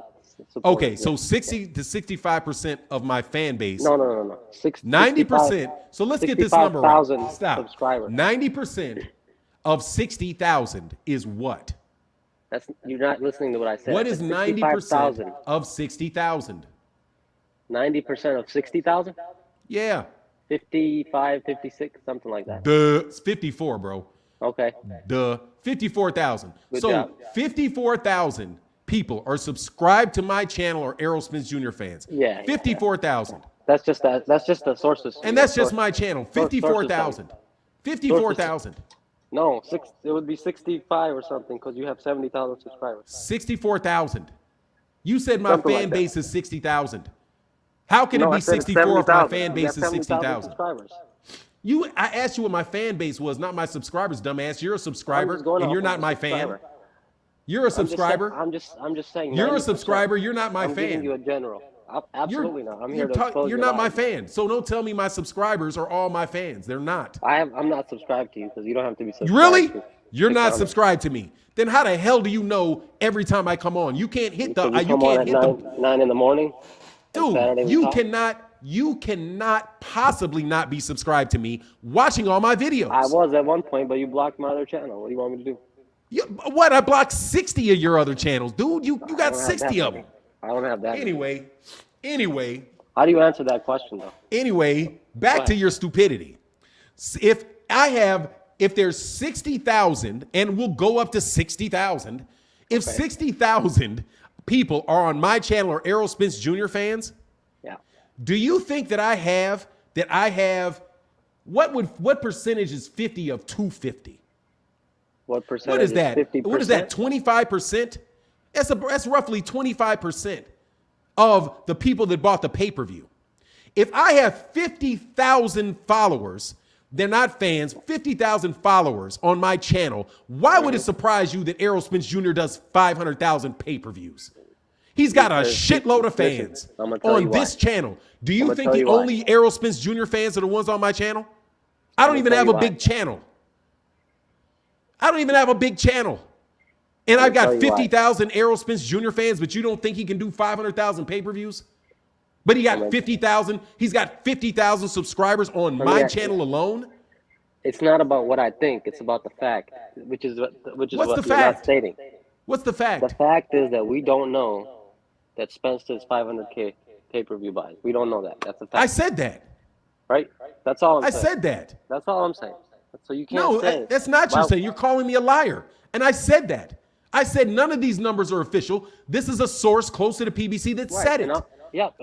Okay, so 60 to 65% of my fan base. No. 90%. So let's get this number right. 65,000 Stop. subscribers. 90% of 60,000 is what? You're not listening to what I said. What I is said 90% 65,000. of 60,000? 90% of 60,000? Yeah. 55, 56, something like that. It's 54, bro. Okay. 54,000. Good So job. 54,000 people are subscribed to my channel or Errol Spence Jr. fans. Yeah. 54,000. That's just the sources. And that's just my channel. 54,000. 54,000. No, it would be 65 or something because you have 70,000 subscribers. 64,000. You said my Something fan like that. base is 60,000. How can No, it I be said it's 64 if my 70,000. fan You base have is 70,000 60,000? subscribers. I asked you what my fan base was, not my subscribers, dumbass. You're a I'm subscriber, just going and off you're of not a my fan. subscriber. You're a subscriber. I'm just saying. You're a 90%. subscriber. You're not my I'm giving fan. you a general. Absolutely not. I'm here to You're expose your not my lies. fan. So don't tell me my subscribers are all my fans. They're not. I'm not subscribed to you because you don't have to be subscribed. Really? to You're not comment. subscribed to me. Then how the hell do you know every time I come on? You can't hit the. Because You come on can't at hit the. 9 in the morning. on Saturday Dude, we you talk? cannot possibly not be subscribed to me watching all my videos. I was at one point, but you blocked my other channel. What do you want me to do? What? I blocked 60 of your other channels, dude. You I got don't have 60 that of many. them. I don't have that. many. Anyway, How do you answer that question though? back to your stupidity. If there's 60,000 and we'll go up to 60,000, if 60,000 people are on my channel or Errol Spence Jr. fans, Yeah. do you think that I have what percentage is 50 of 250? What percentage? What is that? 50%? What is that? 25%? That's roughly 25% of the people that bought the pay-per-view. If I have 50,000 followers, they're not fans, 50,000 followers on my channel, why would it surprise you that Errol Spence Jr. does 500,000 pay-per-views? He's got a shitload of fans I'm gonna tell on you this why. channel. Do you gonna think tell the you why. only Errol Spence Jr. fans are the ones on my channel? I don't even have a big channel. I don't even have a big channel. And I've got 50,000 Errol Spence Jr. fans, but you don't think he can do 500,000 pay-per-views? But he got 50,000. He's got 50,000 subscribers on my channel alone. It's not about what I think. It's about the fact, which is what you're not stating. What's the fact? The fact is that we don't know that Spence does 500K pay-per-view buys. We don't know that. That's a fact. I said that. Right? That's all I'm saying. I said that. That's all I'm saying. So you can't say. No, that's not your saying. You're calling me a liar. And I said that. I said none of these numbers are official. This is a source close to the PBC that said it.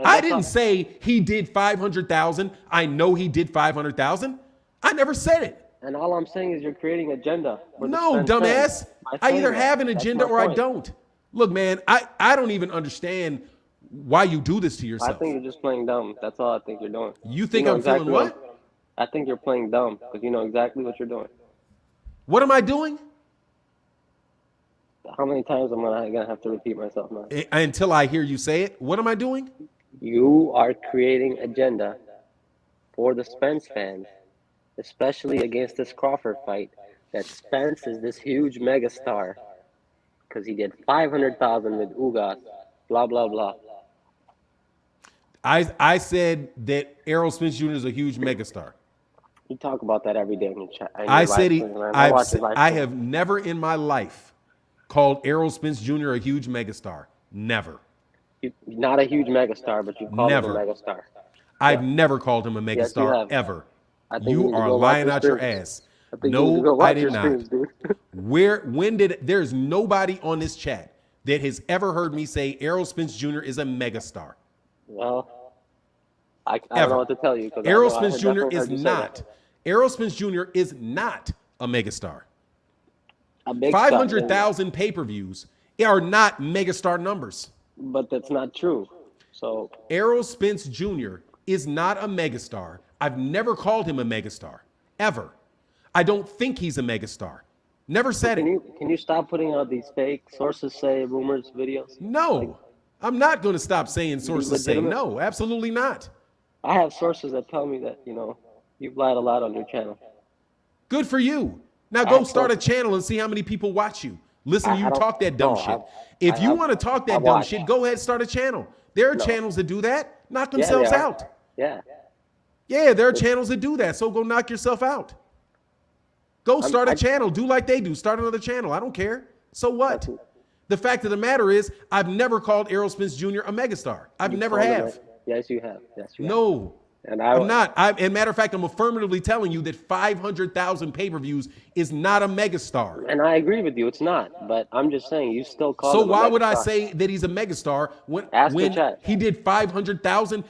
I didn't say he did 500,000. I know he did 500,000. I never said it. And all I'm saying is you're creating agenda. No, dumbass. I either have an agenda or I don't. Look, man, I don't even understand why you do this to yourself. I think you're just playing dumb. That's all I think you're doing. You think I'm feeling what? I think you're playing dumb because you know exactly what you're doing. What am I doing? How many times am I gonna have to repeat myself now? Until I hear you say it. What am I doing? You are creating agenda for the Spence fans, especially against this Crawford fight. That Spence is this huge megastar because he did 500,000 with Ugas, blah blah blah. I said that Errol Spence Jr. is a huge megastar. You talk about that every day in your chat. I said I have never in my life called Errol Spence Jr. a huge megastar. Never. Not a huge megastar, but you call him a megastar. I've never called him a megastar ever. You are lying out your ass. No, I did not. There's nobody on this chat that has ever heard me say Errol Spence Jr. is a megastar. Well, I don't know what to tell you. Errol Spence Jr. is not. Errol Spence Jr. is not a megastar. 500,000 pay-per-views are not megastar numbers. But that's not true. So Errol Spence Jr. is not a megastar. I've never called him a megastar, ever. I don't think he's a megastar. Never said it. Can you stop putting out these fake sources say rumors videos? No. I'm not going to stop saying sources say no. Absolutely not. I have sources that tell me that, you've lied a lot on your channel. Good for you. Now go start a channel and see how many people watch you. Listen to you talk that dumb shit. If you want to talk that dumb shit, go ahead and start a channel. There are channels that do that. Knock themselves out. Yeah. Yeah, there are channels that do that. So go knock yourself out. Go start a channel. Do like they do. Start another channel. I don't care. So what? The fact of the matter is, I've never called Errol Spence Jr. a megastar. I've never have. Yes, you have. Yes, you have. No. And I'm not. And matter of fact, I'm affirmatively telling you that 500,000 pay-per-views is not a megastar. And I agree with you. It's not. But I'm just saying you still call him a megastar. So why would I say that he's a megastar when he did 500,000?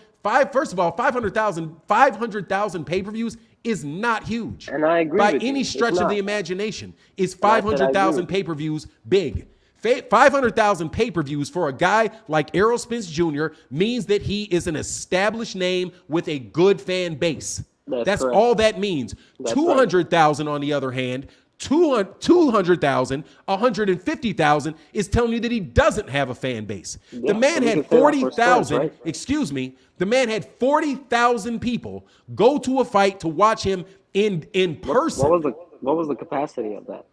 First of all, 500,000 pay-per-views is not huge. And I agree by with any you. stretch of the imagination. Is 500,000 pay-per-views big? 500,000 pay-per-views for a guy like Errol Spence Jr. means that he is an established name with a good fan base. That's all that means. 200,000 on the other hand, 200,000, 150,000 is telling you that he doesn't have a fan base. The man had 40,000, excuse me, the man had 40,000 people go to a fight to watch him in person. What was the capacity of that?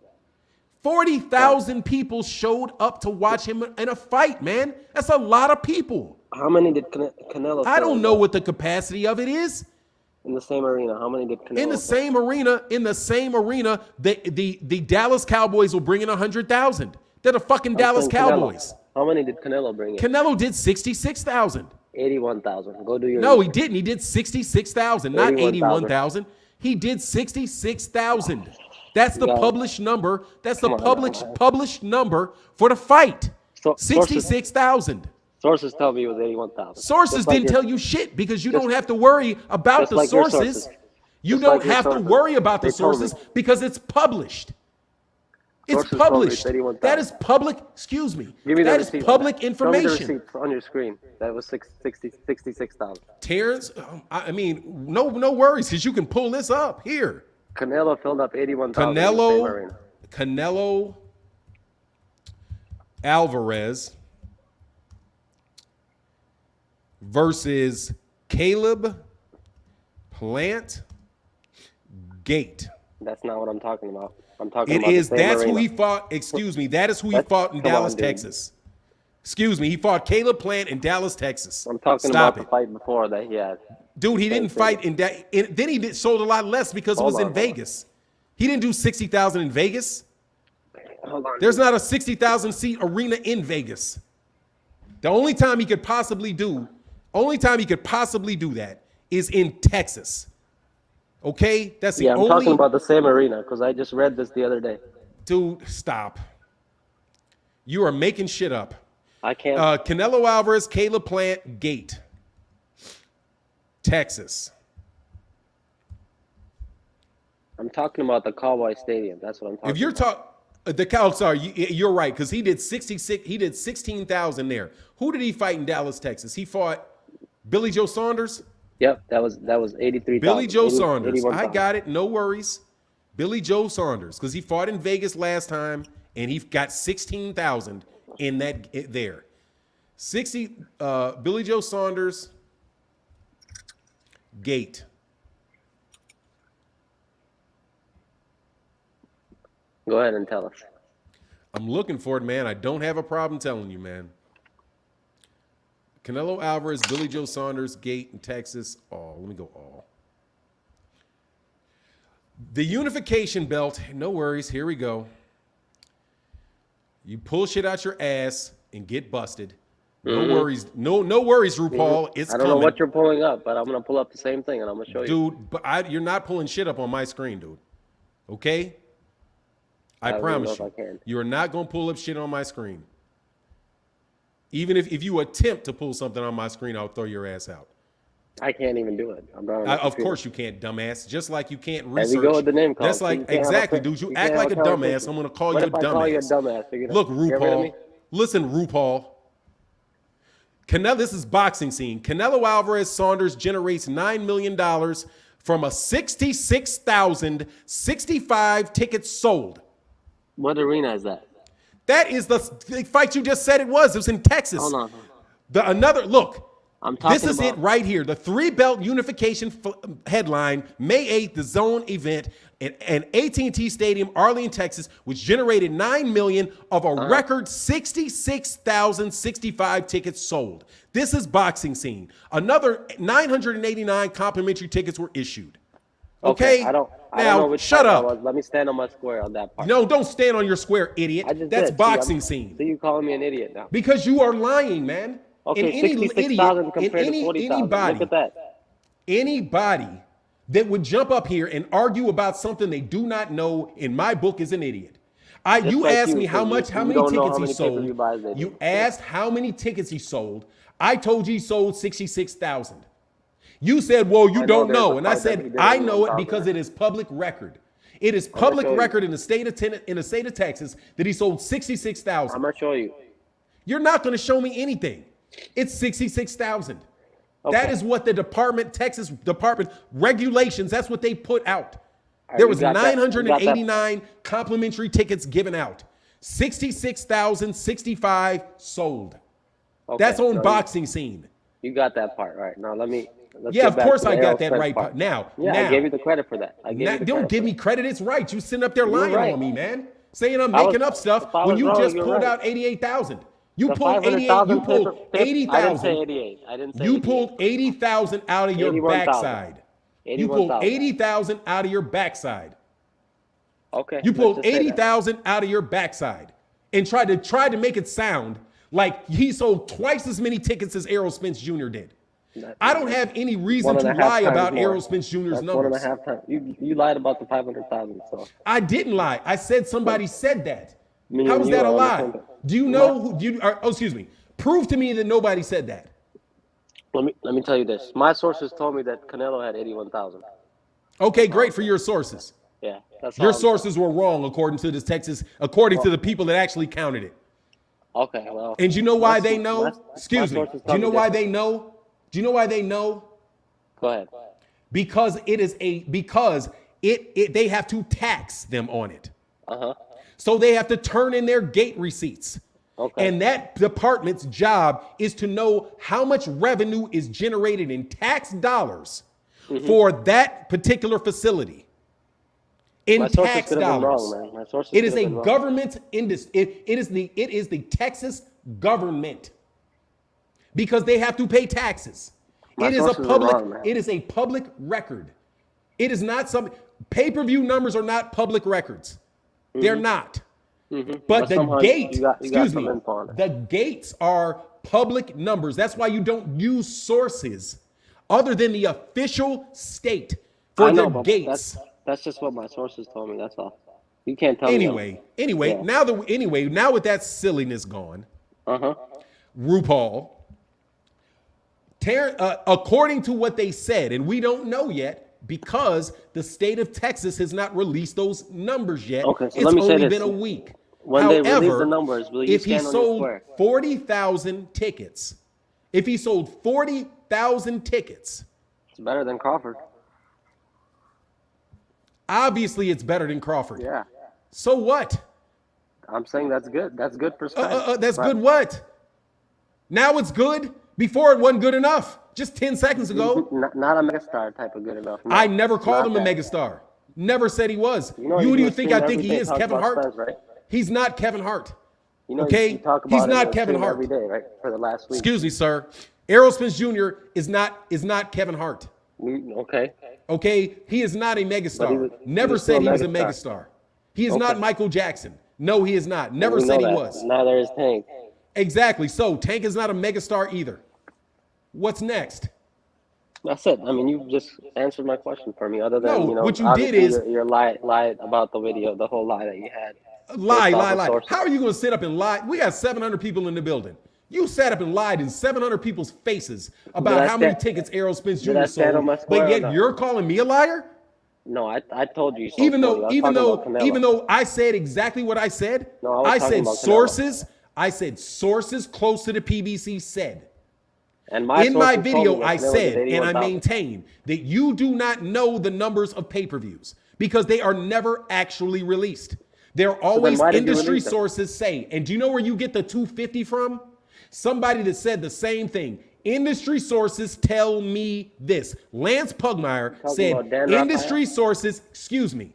40,000 people showed up to watch him in a fight, man. That's a lot of people. How many did Canelo? I don't know what the capacity of it is. In the same arena, how many did Canelo? In the same arena, the Dallas Cowboys will bring in 100,000. They're the fucking Dallas Cowboys. How many did Canelo bring in? Canelo did 66,000. 81,000. Go do your. No, he didn't. He did 66,000, not 81,000. He did 66,000. That's the published number. That's the published number for the fight. 66,000. Sources tell me it was 81,000. Sources didn't tell you shit because you don't have to worry about the sources. You don't have to worry about the sources because it's published. It's published. That is public. Excuse me. That is public information. Show me the receipt on your screen. That was 66,000. Terrence, I mean, no worries because you can pull this up here. Canelo filled up 81,000. Canelo Alvarez versus Caleb Plant Gate. That's not what I'm talking about. I'm talking It about is. the same That's arena. who he fought. Excuse me. That is who he That's- fought in come Dallas, on, dude. Texas. Excuse me. He fought Caleb Plant in Dallas, Texas. I'm talking Stop about it. the fight before that he had. Dude, he didn't Same fight thing. in that. Then he sold a lot less because it Hold was on, in hold on. Vegas. He didn't do 60,000 in Vegas. Hold on. There's not a 60,000 seat arena in Vegas. The only time he could possibly do that is in Texas. Okay? That's the Yeah, I'm only. talking about the same arena because I just read this the other day. Dude, stop. You are making shit up. I can't. Canelo Alvarez, Caleb Plant, Gate. Texas. I'm talking about the Cowboy Stadium. That's what I'm talking If you're about. you're right, because he did 16,000 there. Who did he fight in Dallas, Texas? He fought Billy Joe Saunders. Yep, that was 83,000. Billy Joe Saunders. 81,000. I got it. No worries. Billy Joe Saunders, because he fought in Vegas last time, and he got 16,000 in that there. 60. Billy Joe Saunders. Gate. Go ahead and tell us. I'm looking for it, man. I don't have a problem telling you, man. Canelo Alvarez, Billy Joe Saunders, Gate in Texas. Oh, let me go all. The unification belt. No worries. Here we go. You pull shit out your ass and get busted. No worries. No worries, RuPaul. It's I don't coming. know what you're pulling up, but I'm gonna pull up the same thing and I'm gonna show you. Dude, but you're not pulling shit up on my screen, dude. Okay? I don't promise know you. if I can. You are not going to pull up shit on my screen. Even if you attempt to pull something on my screen, I'll throw your ass out. I can't even do it. I'm not on the Of computer. course you can't, dumbass. Just like you can't There research. we go with the name call. That's So you like, can't have exactly, a- dude. You you act can't like a have a dumbass. conversation. I'm going to call What you a if I call you a dumbass. dumbass? You're gonna Look, get rid of RuPaul. me? Listen, RuPaul. This is boxing scene. Canelo Alvarez Saunders generates $9 million from a 66,065 tickets sold. What arena is that? That is the fight you just said it was. It was in Texas. Hold on. Look. I'm talking This is about, it right here. The 3-belt unification headline, May 8th, the zone event at AT&T Stadium, Arlington, Texas, which generated $9 million of a record 66,065 tickets sold. This is boxing scene. Another 989 complimentary tickets were issued. Okay? I don't know Now, which shut fight that up. was. Let me stand on my square on that part. No, don't stand on your square, idiot. I just That's did. boxing See, scene. So you calling me an idiot now? Because you are lying, man. Okay, And any 66,000 idiot, compared to 40,000. Look at that. anybody that would jump up here and argue about something they do not know, in my book, is an idiot. You like asked you, me how because many you don't know tickets how he many sold. pay-per-view buys they do. You asked how many tickets he sold. I told you he sold 66,000. You said, well, you I know don't there's know. a And I fight that he said, did I on know it 1,000. because it is public record. It is public show you. record in the state of Texas that he sold 66,000. I'm gonna show you. You're not going to show me anything. It's 66,000. That Okay. is what the Texas Department regulations, that's what they put out. right, There you was got that. You got that. 989 complimentary tickets given out. 66,065 sold. Okay, That's on so boxing scene. You got that part right. Now let's Yeah, get of back course to the I Errol got that Spence right. part. Now, I gave you the credit for that. don't give me credit. It's right. You sitting up there lying right. on me, man. Saying I'm I was- making up stuff if I when was you wrong, just you're pulled right. out 88,000. You The pulled 88. 500,000 You pulled I didn't 80,000. say 88. I didn't say You 88. pulled 80,000 out of your 81,000. backside. You pulled 81,000. 80,000 out of your backside. Okay. You let's pulled just say that. 80,000 out of your backside and tried to make it sound like he sold twice as many tickets as Errol Spence Jr. did. I don't have any reason to 1.5 lie times about more. Errol Spence Jr.'s That's numbers. 1.5 times. You lied about the 500,000. So I didn't lie. I said somebody said that. Me How and is you that a are on the lie? same page. Do you know who? Excuse me. Prove to me that nobody said that. let me tell you this. My sources told me that Canelo had 81,000. Okay, great for your sources. Yeah, that's Your all I'm sources were wrong according to the people that actually counted it. saying. Okay, well. And you know why my- they know? my Excuse me. sources Do you tell know me why different. they know? Do you know why they know? Go ahead. Because they have to tax them on it. Uh-huh. So they have to turn in their gate receipts. Okay. And that department's job is to know how much revenue is generated in tax dollars for that particular facility. in My sources tax could have been dollars. wrong, man. My sources It could is have a been wrong. government industry. It is the Texas government because they have to pay taxes. My It is a sources were public. wrong, man. It is a public record. It is not some pay-per-view numbers are not public records. They're not. But the somehow gate, you got excuse some me, info on it. the gates are public numbers. That's why you don't use sources other than the official state for I know, the but gates. that's just what my sources told me. That's all. You can't tell me. Anyway, Yeah. now with that silliness gone, RuPaul, according to what they said, and we don't know yet because the state of Texas has not released those numbers yet. Okay, so it's let me say only this. been a week. When they release However, the numbers, will you if he stand on your sold square? 40,000 tickets, if he sold 40,000 tickets, It's better than Crawford. obviously it's better than Crawford. Yeah. So what? I'm saying that's good. That's good for Spence. That's good what? Now it's good? Before it wasn't good enough. Just 10 seconds ago. Not a megastar type of good enough. No, I never called not him a that. megastar. Never said he was. You know, Who do you do think a I stream think every he day, is? talk Kevin about Hart? Spence, right? He's not Kevin Hart. You know, Okay? you talk about He's it not in a Kevin stream Hart. every day, right? For the last week. Excuse me, sir. Errol Spence Jr. is not Kevin Hart. Okay. Okay? He is not a megastar. But Never was still said he was a megastar. megastar. He is not Michael Jackson. No, he is not. Never We said know he that. was. Neither is Tank. Exactly. So Tank is not a megastar either. What's next? That's it. I mean, you just answered my question for me. Other than No, you know, what you did obviously is- your lie about the video, the whole lie that you had. Lie. Based off of sources. How are you going to sit up and lie? We got 700 people in the building. You sat up and lied in 700 people's faces about Did I how many stand- tickets Errol Spence did I Jr. stand on sold, my square but or yet not? you're calling me a liar? No, I told you. Even though Canelo. even though I said exactly what I said, No, I was I talking said about Canelo. sources. I said sources close to the PBC said. And my In my sources told video, me that I Canelo did said, and I 81,000. maintain that you do not know the numbers of pay-per-views because they are never actually released. They're always why did you industry release them? sources say. And do you know where you get the 250 from? Somebody that said the same thing. Industry sources tell me this. Lance Pugmire Talking said, about Dan industry sources, excuse me,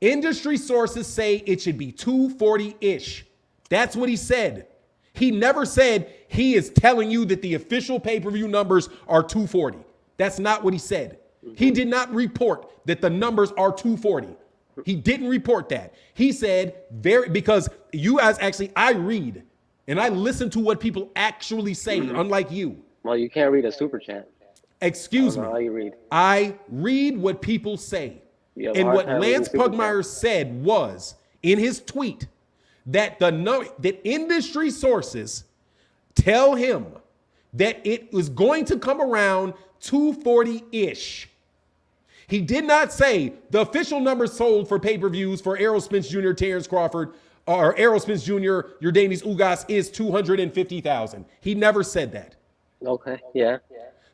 industry sources say it should be 240-ish. That's what he said. He never said he is telling you that the official pay-per-view numbers are 240. That's not what he said. He did not report that the numbers are 240. He didn't report that. He said because you guys actually, I read and I listen to what people actually say, unlike you. Well, you can't read a super chat. Excuse I don't me. know how you read. I read what people say. You have a And hard what time reading Lance super Pugmire chat. said was in his tweet that that industry sources tell him that it was going to come around 240-ish. He did not say the official numbers sold for pay-per-views for Errol Spence Jr., Terrence Crawford, or Errol Spence Jr., Yordenis, Ugas is 250,000. He never said that. Okay. Yeah.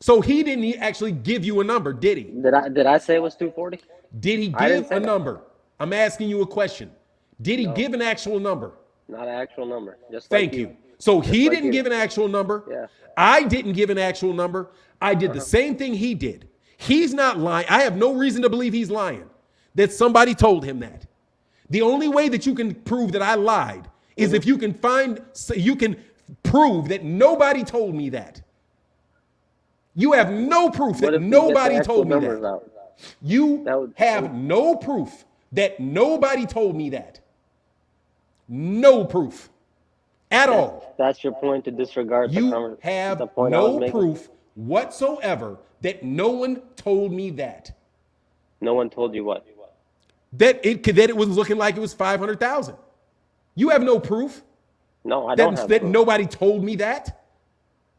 So he didn't actually give you a number, did he? Did I say it was 240? Did he I didn't give say a that. number? I'm asking you a question. Did he give an actual number? Not an actual number. Just Thank like you. So he like didn't you. give an actual number. Yeah. I didn't give an actual number. I did the same thing he did. He's not lying. I have no reason to believe he's lying. That somebody told him that. The only way that you can prove that I lied is if you can prove that nobody told me that. You have no proof What that if we get the nobody actual told me numbers that. out? You That would- have no proof that nobody told me that. No proof at all. That's your point to disregard You the have point I was no making? proof whatsoever that no one told me that. No one told you what? That it was looking like it was 500,000. You have no proof No, I don't have that proof. nobody told me that.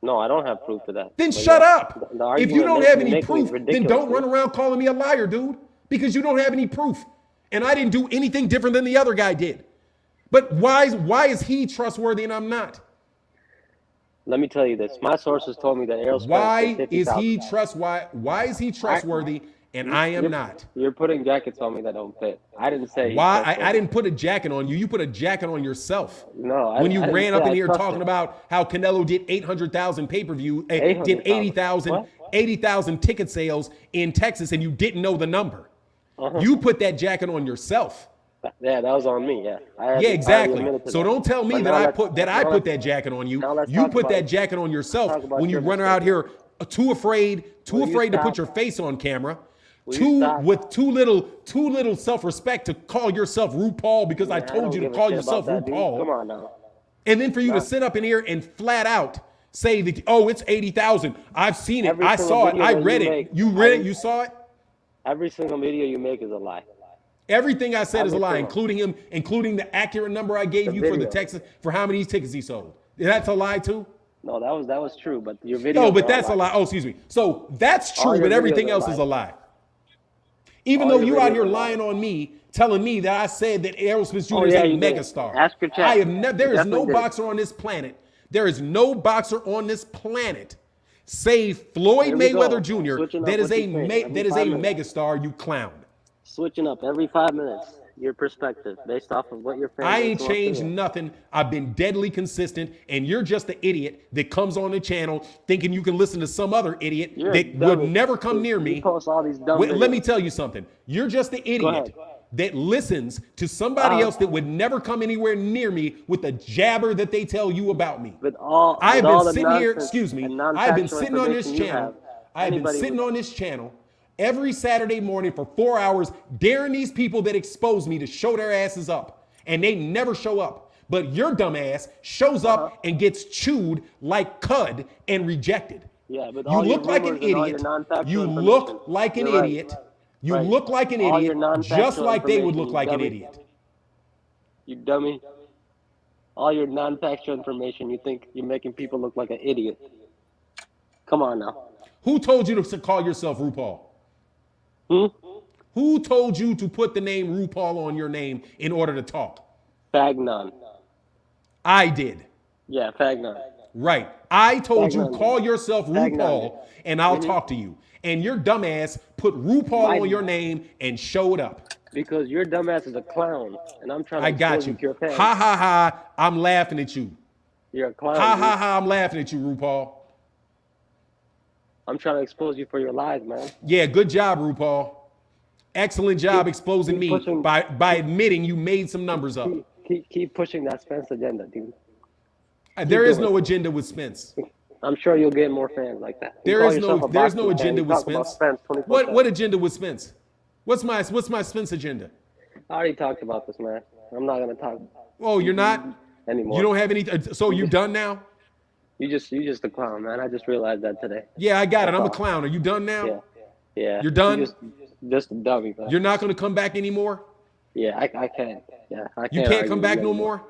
No, I don't have proof of that. Then But shut yeah, up. the If argument you don't makes- have you any make me proof, then ridiculous, don't dude. run around calling me a liar, dude, because you don't have any proof. And I didn't do anything different than the other guy did. But why is he trustworthy and I'm not? Let me tell you this. My sources told me that Errol Spence Why did is he 50,000. why is he trustworthy and I am not? You're putting jackets on me that don't fit. I didn't say. Why I didn't put a jacket on you. You put a jacket on yourself. No, when you I didn't ran say up in I here trust talking him. about how Canelo did 800,000 pay-per-view, did 800,000. 80,000 What? 80,000 ticket sales in Texas and you didn't know the number. Uh-huh. You put that jacket on yourself. Yeah, that was on me. Yeah. Yeah, exactly. To So that. don't tell me But that now I let's- put now let's- that jacket on you. now let's You talk put about- that jacket on yourself talk about when you your run out mistake. here too afraid Will you to put stop? your face on camera. Will you stop? With too little self-respect to call yourself RuPaul because I Man, told don't you to give a call shit yourself about that, dude. RuPaul. Come on now. And then for you to Nah. sit up in here and flat out say that, oh, it's 80,000. I've seen it. Every I single saw it. video I that read you it. make, You read it. You saw it. Every single video you make is a lie. Everything I said is a lie, Everything. including the accurate number I gave you for the video. Texas for how many tickets he sold. That's a lie too. No, that was true, but your video. No, but that's a lie. Oh, excuse me. So that's All true, your but everything videos are else is a lies. lie. Even All though your you out videos here are lying lies. on me, telling me that I said that Errol Spence Jr. Oh, is yeah, a you did. megastar. Ask your chat. I have never. There You is no definitely did. boxer on this planet. There is no boxer on this planet, save Floyd Here we go. Mayweather Jr. Switching up That is what a you say every 5 minutes. megastar. You clown. Switching up every 5 minutes. Your perspective based off of what your fans. I ain't wants to changed hear. nothing. I've been deadly consistent, and you're just the idiot that comes on the channel thinking you can listen to some other idiot You're a that would dummy. never come near You me. post all these dumb Wait, let videos. me tell you something. You're just the idiot ahead. that listens to somebody Uh-huh. else that would never come anywhere near me with the jabber that they tell you about me. With all, I have with all been the sitting here, nonsense excuse me, and I've been non-factual sitting on this information you channel. have, I've been anybody sitting would- on this channel every Saturday morning for 4 hours, daring these people that expose me to show their asses up. And they never show up. But your dumb ass shows up and gets chewed like cud and rejected. Yeah, but You all your look like an rumors and all your idiot. non-factual You information. look like an You're right. idiot. You Right. look like an All your idiot, non-factual just like they would information, look you like an dummy. idiot. You dummy. All your non-factual information, you think you're making people look like an idiot. Come on now. Who told you to call yourself RuPaul? Hmm? Who told you to put the name RuPaul on your name in order to talk? Fagnon. I did. Yeah, Fagnon. Right. I told you Fagnon. call yourself RuPaul Fagnon. and I'll talk to you. And your dumbass put RuPaul on your name and showed up. Because your dumbass is a clown, and I'm trying to I got expose you. to your fans. Ha ha ha. I'm laughing at you. You're a clown. Ha dude. ha ha. I'm laughing at you, RuPaul. I'm trying to expose you for your lies, man. Yeah, good job, RuPaul. Excellent job exposing keep me pushing- by admitting you made some numbers up. Keep pushing that Spence agenda, dude. There is doing no agenda with Spence. I'm sure you'll get more fans like that. You There call is yourself no a there's no boxing fan, agenda you with talk about Spence. 24/7. What agenda with Spence? What's my Spence agenda? I already talked about this, man. I'm not gonna talk Oh, you're not? anymore. You don't have any so you done now? You just a clown, man. I just realized that today. Yeah, I got it. I'm a That's all. clown. Are you done now? Yeah, yeah. You're done? Just a dummy, man. You're not going to come back anymore? Yeah, I can't. Yeah, I can't. You can't argue come with back you no anymore. more?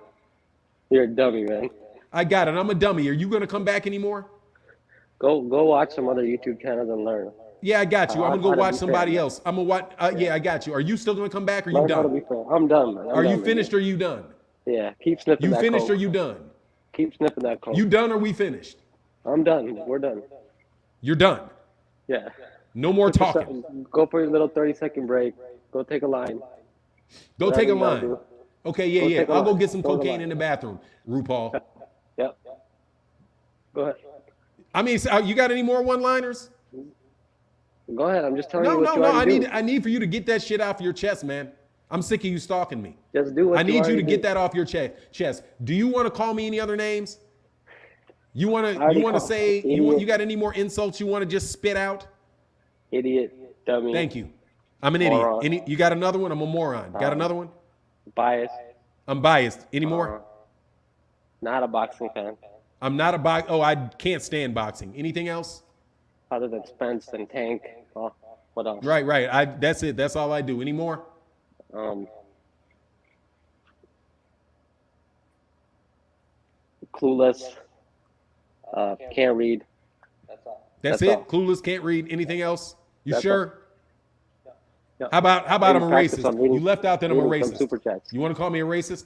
You're a dummy, man. I got it. I'm a dummy. Are you going to come back anymore? Go watch some other YouTube channels and learn. Yeah, I got you. I'm going to go How to watch be somebody fair. else. I'm going to watch. Yeah, I got you. Are you still going to come back or you Learn how to be done? fair. I'm done, man. Are you finished or you done? Yeah, keep sniffing You that finished coke. or you done? Keep sniffing that coke. You done or we finished? I'm done. We're done. You're done. Yeah. No more talking. Go for your little 30-second break. Go take a line. Go Whatever take a you gotta line. do. Okay, yeah, Go yeah. take a I'll go line. get some Go to cocaine line. in the bathroom, RuPaul. Yep. Go ahead. I mean, you got any more one-liners? Go ahead. I'm just telling you No, what no, you no. already do. I need for you to get that shit off your chest, man. I'm sick of you stalking me. Just do what I need you to already get do. that off your chest. Do you want to call me any other names? You want I to already you want to called say idiot. you got any more insults you want to just spit out? Idiot. Dummy. Thank you. I'm an idiot. Moron. You got another one? I'm a moron. Got another one? Bias. I'm biased. Any more? Not a boxing fan. I'm not a Oh, I can't stand boxing. Anything else? Other than Spence and Tank. Oh, what else? Right. That's it. That's all I do. Any more? Clueless. Can't read. That's That's it. all. Clueless, can't read. Anything else? You That's sure? Yeah. How about I'm a Practice on racist? reading- You left out that I'm a reading some racist. super chats. You want to call me a racist?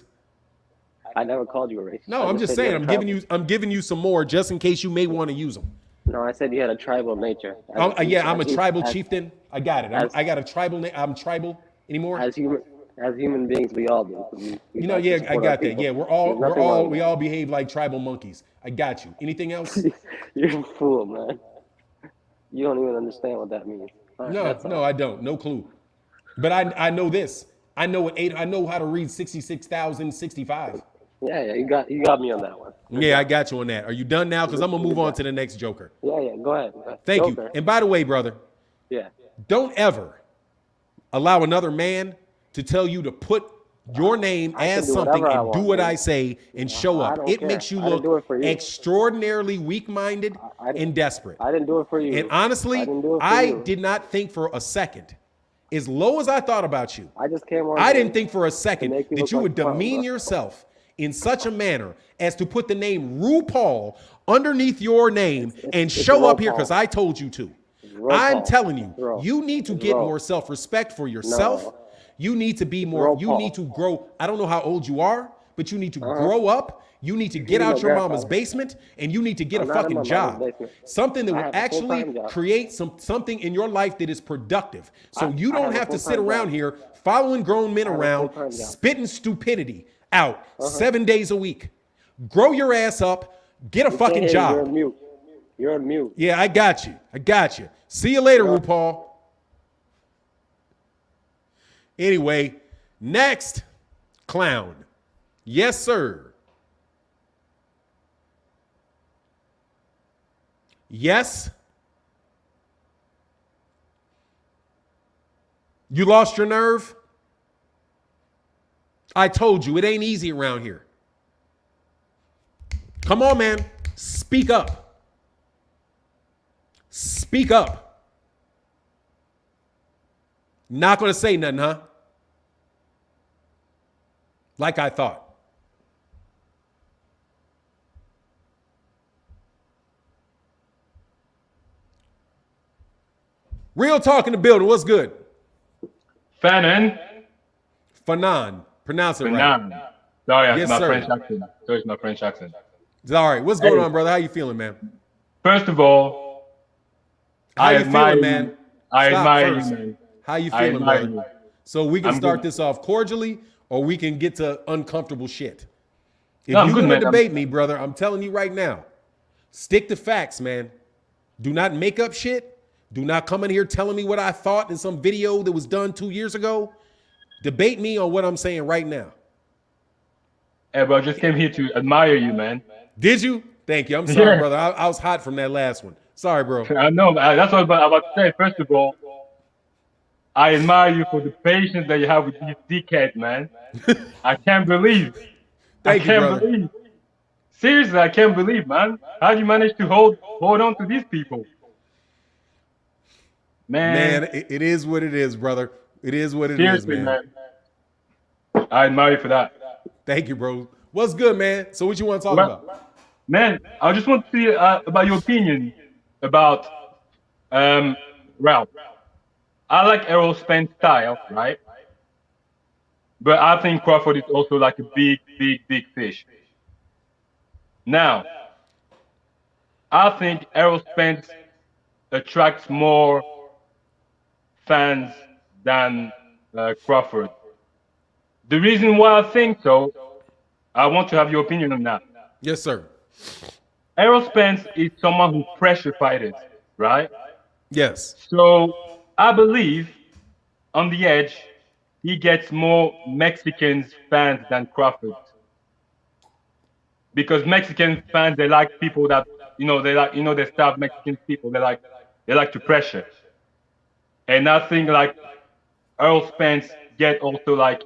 I never called you a racist. No, I I'm just said you saying. had a I'm giving you some more just in case you may want to use them. No, I said you had a tribal nature. Yeah, I'm a As- tribal as- chieftain. I got it. I got a tribal. I'm tribal anymore. As human beings, we all do. We Yeah, like to I support got our that. people. Yeah, There's nothing wrong with we all behave like tribal monkeys. I got you. Anything else? that. You're a fool, man. You don't even understand what that means. All right, No, that's all. no, I don't. No clue. But I know this. I know what eight. I know how to read 66,065. Yeah, you got me on that one. Good Yeah, I job. on that. Are you done now? Because I'm gonna move Good on job. to the next Joker. Yeah, go ahead. Thank you. Joker. And by the way, brother, Yeah. don't ever allow another man to tell you to put your name I can as do something whatever I and do want, what man. I say and show I up. don't It care. makes you I didn't do look it for you. extraordinarily weak-minded and desperate. I didn't do it for you. And I honestly, didn't do it for I you. did not think for a second, as low as I thought about you, I just came on. I here didn't think for a to second make you that look you like would a clown, demean bro. yourself in such a manner as to put the name RuPaul underneath your name and it's show up here RuPaul. because I told you to. RuPaul. I'm telling you, Ro. you need to It's get Ro. more self-respect for yourself. No. You need to be more, you RuPaul. need to grow. I don't know how old you are, but you need to grow up. You need to get You're out my your mama's grandfather. basement and you need to get I'm a not in fucking my mama's job. basement. Something that I will have a actually full-time job. create something in your life that is productive. So you I don't have a have to sit full-time around job. here following grown men I have a around, full-time job. spitting stupidity out 7 days a week. Grow your ass up, get a fucking Hey, job. You're on mute. You're on mute. Yeah, I got you. I got you. See you later, RuPaul. Anyway, next clown. Yes, sir. Yes. You lost your nerve? I told you, it ain't easy around here. Come on, man. Speak up. Speak up. Not going to say nothing, huh? Like I thought. Real talk in the building. What's good? Fanon. Fanon. Pronounce it right. Fanon. Sorry, Yes, it's my sir. French accent. Sorry, it's my French accent. All right. What's going Hey. on, brother? How you feeling, man? First of all, How I you admire feeling, you. man? I Stop admire first. you, man. How you I feeling, admire brother? you. So we can I'm start good. this off cordially, or we can get to uncomfortable shit. If No, I'm you're good, gonna man. debate me, brother, I'm telling you right now, stick to facts, man. Do not make up shit. Do not come in here telling me what I thought in some video that was done 2 years ago. Debate me on what I'm saying right now. Hey, bro, I just came here to admire you, man. Did you? Thank you. I'm sorry, Yeah. brother. I was hot from that last one. Sorry, bro. I know, man. That's what I'm about to say. First of all, I admire you for the patience that you have with these dickheads, man. I can't believe. Thank I you, can't brother. believe. Seriously, I can't believe, man. How do you manage to hold on to these people? Man, it is what it is, brother. It is what it is, Seriously, man. I admire you for that. Thank you, bro. What's good, man? So what you want to talk about? Man, I just want to see about your opinion about Ralph. I like Errol Spence style, right? But I think Crawford is also like a big, big, big fish. Now, I think Errol Spence attracts more fans than Crawford. The reason why I think so, I want to have your opinion on that. Yes, sir. Errol Spence is someone who pressure fighters, right? Yes. So I believe on the edge, he gets more Mexican fans than Crawford. Because Mexican fans, they like people that, they like, they start Mexican people, they like to pressure. And I think like Errol Spence get also like,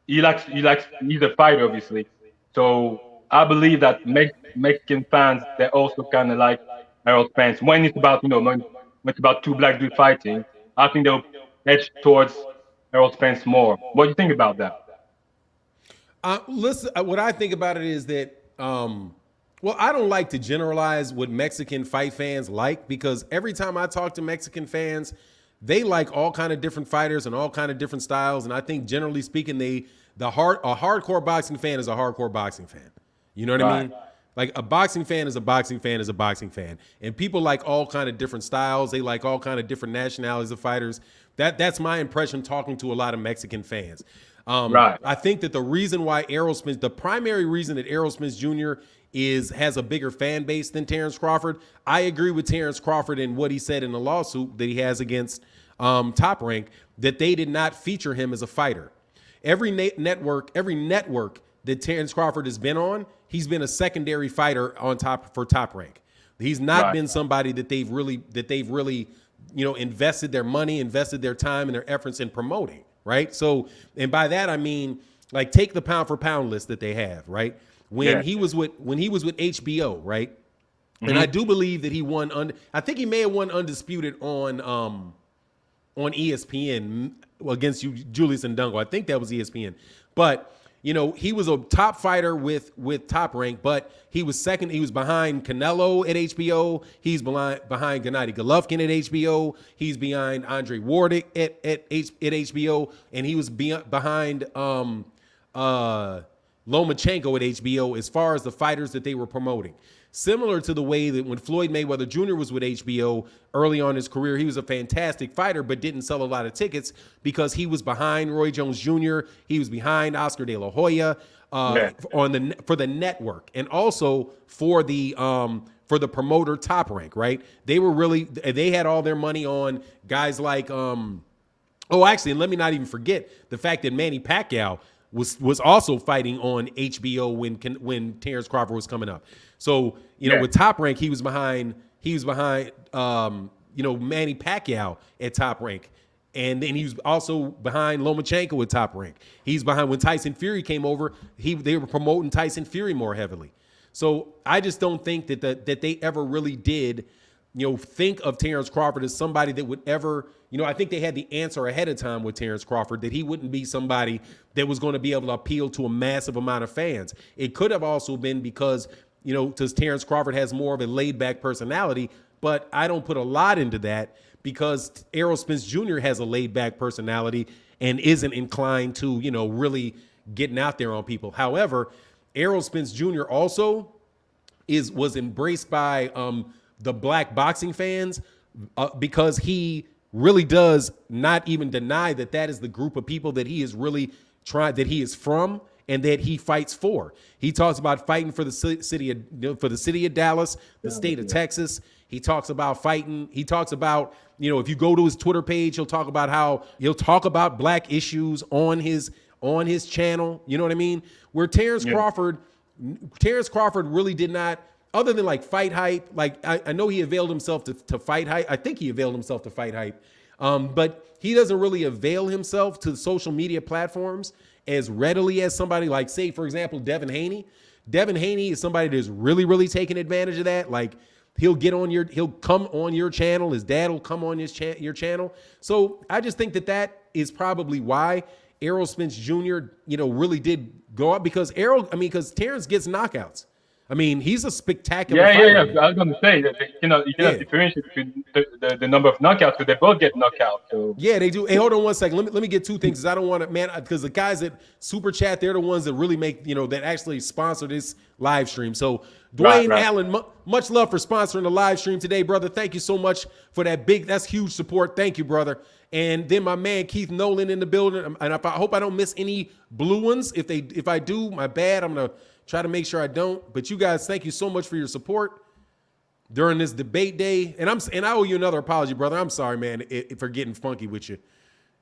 he's a fighter, obviously. So I believe that Mexican fans, they also kind of like Errol Spence. When it's about, when it's about two black dudes fighting, I think they'll edge towards Errol Spence more. What do you think about that? Listen, what I think about it is that, well, I don't like to generalize what Mexican fight fans like, because every time I talk to Mexican fans, they like all kind of different fighters and all kind of different styles. And I think generally speaking, a hardcore boxing fan is a hardcore boxing fan. You know what I mean? Like a boxing fan is a boxing fan is a boxing fan. And people like all kind of different styles. They like all kind of different nationalities of fighters. That's my impression talking to a lot of Mexican fans. I think that the primary reason that Errol Spence Jr. has a bigger fan base than Terrence Crawford. I agree with Terrence Crawford in what he said in the lawsuit that he has against Top Rank, that they did not feature him as a fighter. Every network that Terrence Crawford has been on, he's been a secondary fighter on Top Rank. He's not been somebody that they've really, invested their money, invested their time and their efforts in promoting, right? So, and by that I mean, like, take the pound for pound list that they have, right? When he was with HBO, right? Mm-hmm. And I do believe that he won. I think he may have won Undisputed on ESPN against Julius Ndungu. I think that was ESPN. But, he was a top fighter with Top Rank, but he was second. He was behind Canelo at HBO. He's behind Gennady Golovkin at HBO. He's behind Andre Ward at HBO. And he was behind Lomachenko at HBO as far as the fighters that they were promoting. Similar to the way that when Floyd Mayweather Jr. was with HBO early on in his career, he was a fantastic fighter, but didn't sell a lot of tickets because he was behind Roy Jones Jr. He was behind Oscar De La Hoya for the network, and also for the promoter Top Rank. Right? They had all their money on guys like actually, and let me not even forget the fact that Manny Pacquiao was also fighting on HBO when Terrence Crawford was coming up. So, with Top Rank, he was behind Manny Pacquiao at Top Rank. And then he was also behind Lomachenko at Top Rank. He's behind when Tyson Fury came over, they were promoting Tyson Fury more heavily. So I just don't think that they ever really did, think of Terrence Crawford as somebody that would ever, I think they had the answer ahead of time with Terrence Crawford that he wouldn't be somebody that was going to be able to appeal to a massive amount of fans. It could have also been because, Terrence Crawford has more of a laid-back personality, but I don't put a lot into that because Errol Spence Jr. has a laid-back personality and isn't inclined to, really getting out there on people. However, Errol Spence Jr. also was embraced by the black boxing fans because he really does not even deny that is the group of people that he is really that he is from and that he fights for. He talks about fighting for the city of Dallas, the state of Texas. He talks about fighting. He talks about, if you go to his Twitter page, he'll talk about black issues on his channel. You know what I mean? Where Terrence Crawford really did not, other than like fight hype. Like I know he availed himself to fight hype. I think he availed himself to fight hype. But he doesn't really avail himself to social media platforms as readily as somebody like, say, for example, Devin Haney. Devin Haney is somebody that's really, really taking advantage of that. Like he'll come on your channel. His dad will come on your channel. So I just think that is probably why Errol Spence Jr., really did go up because Terrence gets knockouts. I mean, he's a spectacular fighter. Yeah. I was going to say that you cannot differentiate between the number of knockouts because they both get knocked out. So. Yeah, they do. Hey, hold on one second. Let me get two things because I don't want to, man, because the guys that Super Chat, they're the ones that really make, that actually sponsor this live stream. So Dwayne Allen, much love for sponsoring the live stream today, brother. Thank you so much for that's huge support. Thank you, brother. And then my man Keith Nolan in the building. And I hope I don't miss any blue ones. If I do, my bad. I'm gonna try to make sure I don't. But you guys, thank you so much for your support during this debate day. And I owe you another apology, brother. I'm sorry, man, for getting funky with you.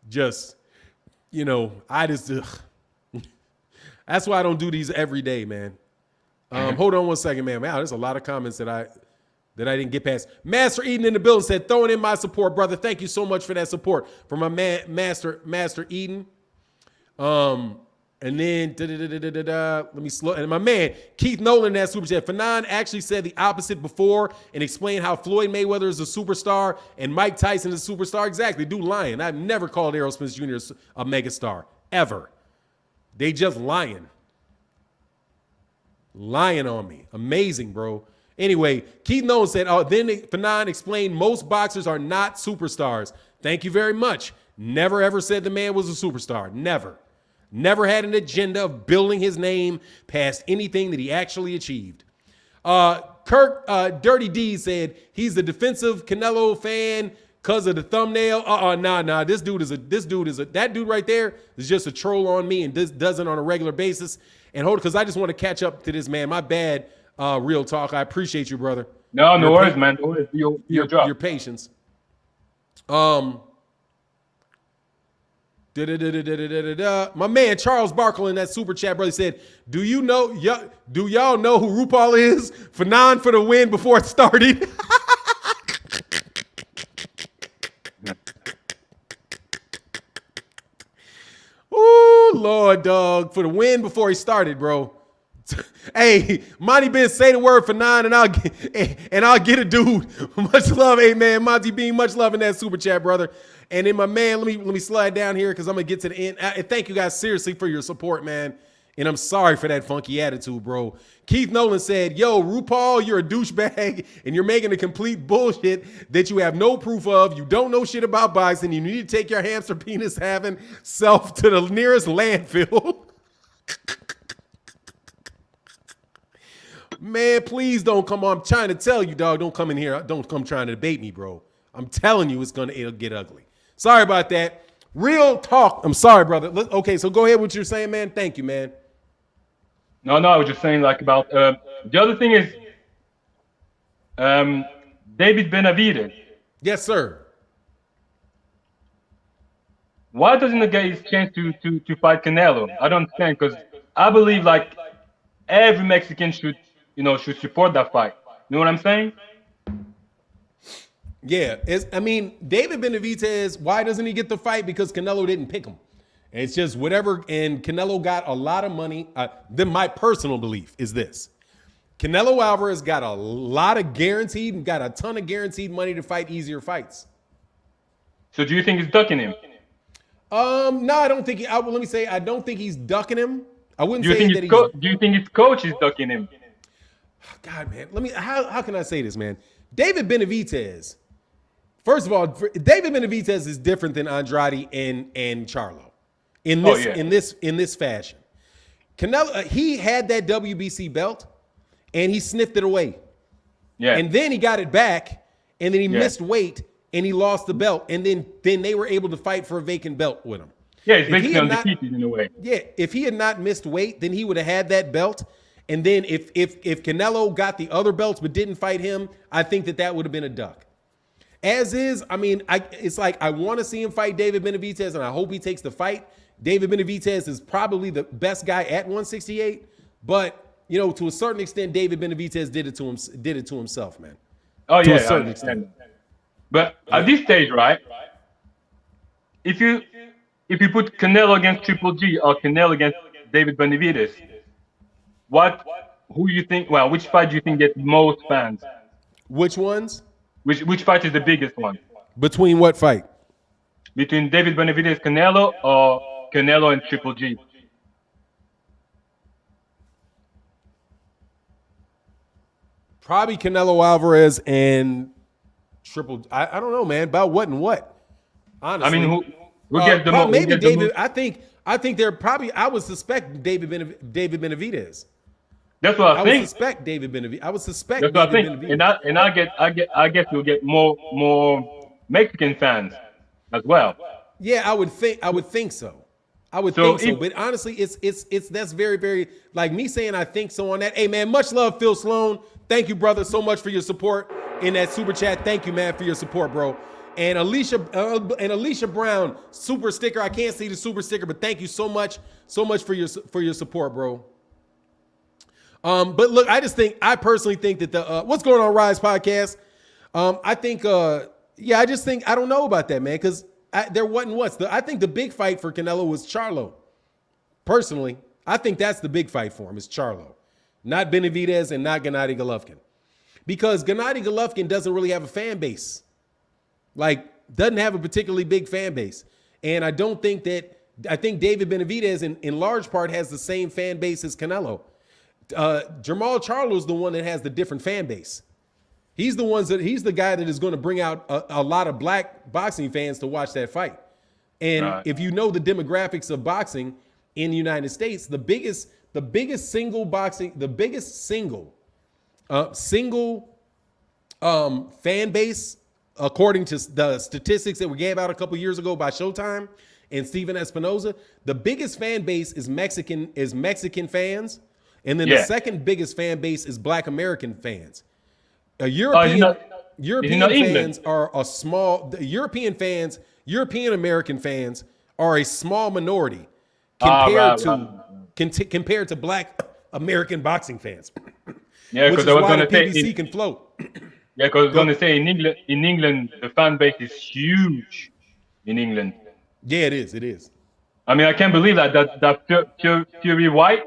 Just, that's why I don't do these every day, man. Hold on one second, man. Wow, there's a lot of comments that I didn't get past. Master Eden in the building said, throwing in my support, brother. Thank you so much for that support from my man, Master Eden. And then, let me slow. And my man, Keith Nolan, that super chat. Fanon actually said the opposite before and explained how Floyd Mayweather is a superstar and Mike Tyson is a superstar. Exactly. Dude lying. I've never called Errol Spence Jr. a megastar. Ever. They just lying. Lying on me. Amazing, bro. Anyway, Keith Nolan said, then Fanon explained most boxers are not superstars. Thank you very much. Never ever said the man was a superstar. Never. Never had an agenda of building his name past anything that he actually achieved. Dirty D said he's a defensive Canelo fan because of the thumbnail. Nah. That dude right there is just a troll on me and does it on a regular basis. And because I just want to catch up to this man. My bad, Real Talk. I appreciate you, brother. No worries, man. No worries. Your job. Your patience. My man Charles Barkle in that super chat, brother, said, do y'all know who RuPaul is? Fanon for the win before it started. Ooh, Lord, dog, for the win before he started, bro. Hey, Monty Ben, say the word for 9, and I'll get a dude. Much love, hey man, Monty Bean. Much love in that super chat, brother. And then my man, let me slide down here because I'm gonna get to the end. And thank you guys seriously for your support, man. And I'm sorry for that funky attitude, bro. Keith Nolan said, "Yo, RuPaul, you're a douchebag, and you're making a complete bullshit that you have no proof of. You don't know shit about boxing. You need to take your hamster penis having self to the nearest landfill." Man, please don't come on. I'm trying to tell you, dog, don't come in here. Don't come trying to debate me, bro. I'm telling you it'll get ugly. Sorry about that. Real talk. I'm sorry, brother. Okay, so go ahead with what you're saying, man. Thank you, man. No, I was just saying like about the other thing is David Benavidez. Yes, sir. Why doesn't he get his chance to fight Canelo? I don't understand, because I believe like every Mexican should support that fight. You know what I'm saying? Yeah, David Benavidez, why doesn't he get the fight? Because Canelo didn't pick him. It's just whatever, and Canelo got a lot of money. Then my personal belief is this. Canelo Alvarez got a ton of guaranteed money to fight easier fights. So do you think he's ducking him? No, I don't think let me say, I don't think he's ducking him. I wouldn't say that do you think his coach is ducking him? God, man, how can I say this, man? David Benavidez, first of all, David Benavidez is different than Andrade and Charlo in this fashion. Canelo, he had that WBC belt and he sniffed it away. Yeah. And then he got it back and then he missed weight and he lost the belt, and then they were able to fight for a vacant belt with him. Yeah, he's basically undefeated in a way. Yeah, if he had not missed weight, then he would have had that belt. And then if Canelo got the other belts but didn't fight him, I think that would have been a duck. As is, it's like I want to see him fight David Benavidez, and I hope he takes the fight. David Benavidez is probably the best guy at 168, but to a certain extent, David Benavidez did it to himself, man. Oh yeah, to a certain extent. But at this stage, right? If you put Canelo against Triple G or Canelo against David Benavidez, who you think? Well, which fight do you think gets most fans? Which ones? Which fight is the biggest one? Between what fight? Between David Benavidez, Canelo, or Canelo and Triple G? Probably Canelo Alvarez and Triple. I don't know, man. About what and what? Honestly, I mean, who gets the most? Maybe David. I think they're probably. I would suspect David Benavidez. That's what I think. I would suspect David Benavidez. I would suspect. That's what I think. Benavidez. I guess you'll get more Mexican fans as well. Yeah, I would think so. I would think so. But honestly, it's that's very, very, like me saying I think so on that. Hey man, much love, Phil Sloan. Thank you, brother, so much for your support in that super chat. Thank you, man, for your support, bro. And Alicia Brown, super sticker. I can't see the super sticker, but thank you so much for your support, bro. But look, I personally think that the what's going on, Rise podcast. I just think I don't know about that, man, because there wasn't I think the big fight for Canelo was Charlo. Personally, I think that's the big fight for him is Charlo, not Benavidez and not Gennady Golovkin, because Gennady Golovkin doesn't really have a fan base. Like, doesn't have a particularly big fan base. And I think David Benavidez in large part has the same fan base as Canelo. Jamal Charlo is the one that has the different fan base. He's the guy that is going to bring out a lot of black boxing fans to watch that fight. And if you know the demographics of boxing in the United States, the biggest single fan base, according to the statistics that we gave out a couple years ago by Showtime and Steven Espinoza, the biggest fan base is Mexican fans, and then the second biggest fan base is Black American fans. European fans are a small. European American fans are a small minority Right, compared to black American boxing fans, yeah, which because I is was why the gonna say PBC can float. yeah, because I was Go. gonna say in England, the fan base is huge in England. Yeah, it is. It is. I mean, I can't believe that Fury White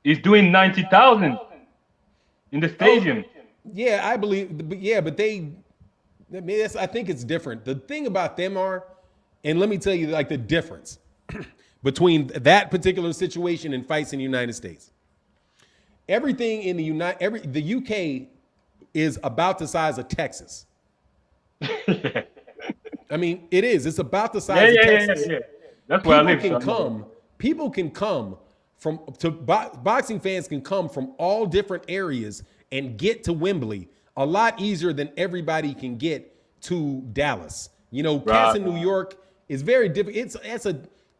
is doing 90,000 in the Oh, stadium. yeah, I believe. But yeah, but they. I mean, I think it's different. The thing about them are, and let me tell you, like the difference between that particular situation and fights in the United States. Everything in the UK is about the size of Texas. Yeah, I mean, it is. It's about the yeah, size of yeah, yeah, Texas. yeah. That's where I People live, so can I know. come. People can come boxing fans can come from all different areas and get to Wembley a lot easier than everybody can get to Dallas. You know, cats Right. in New York is very difficult.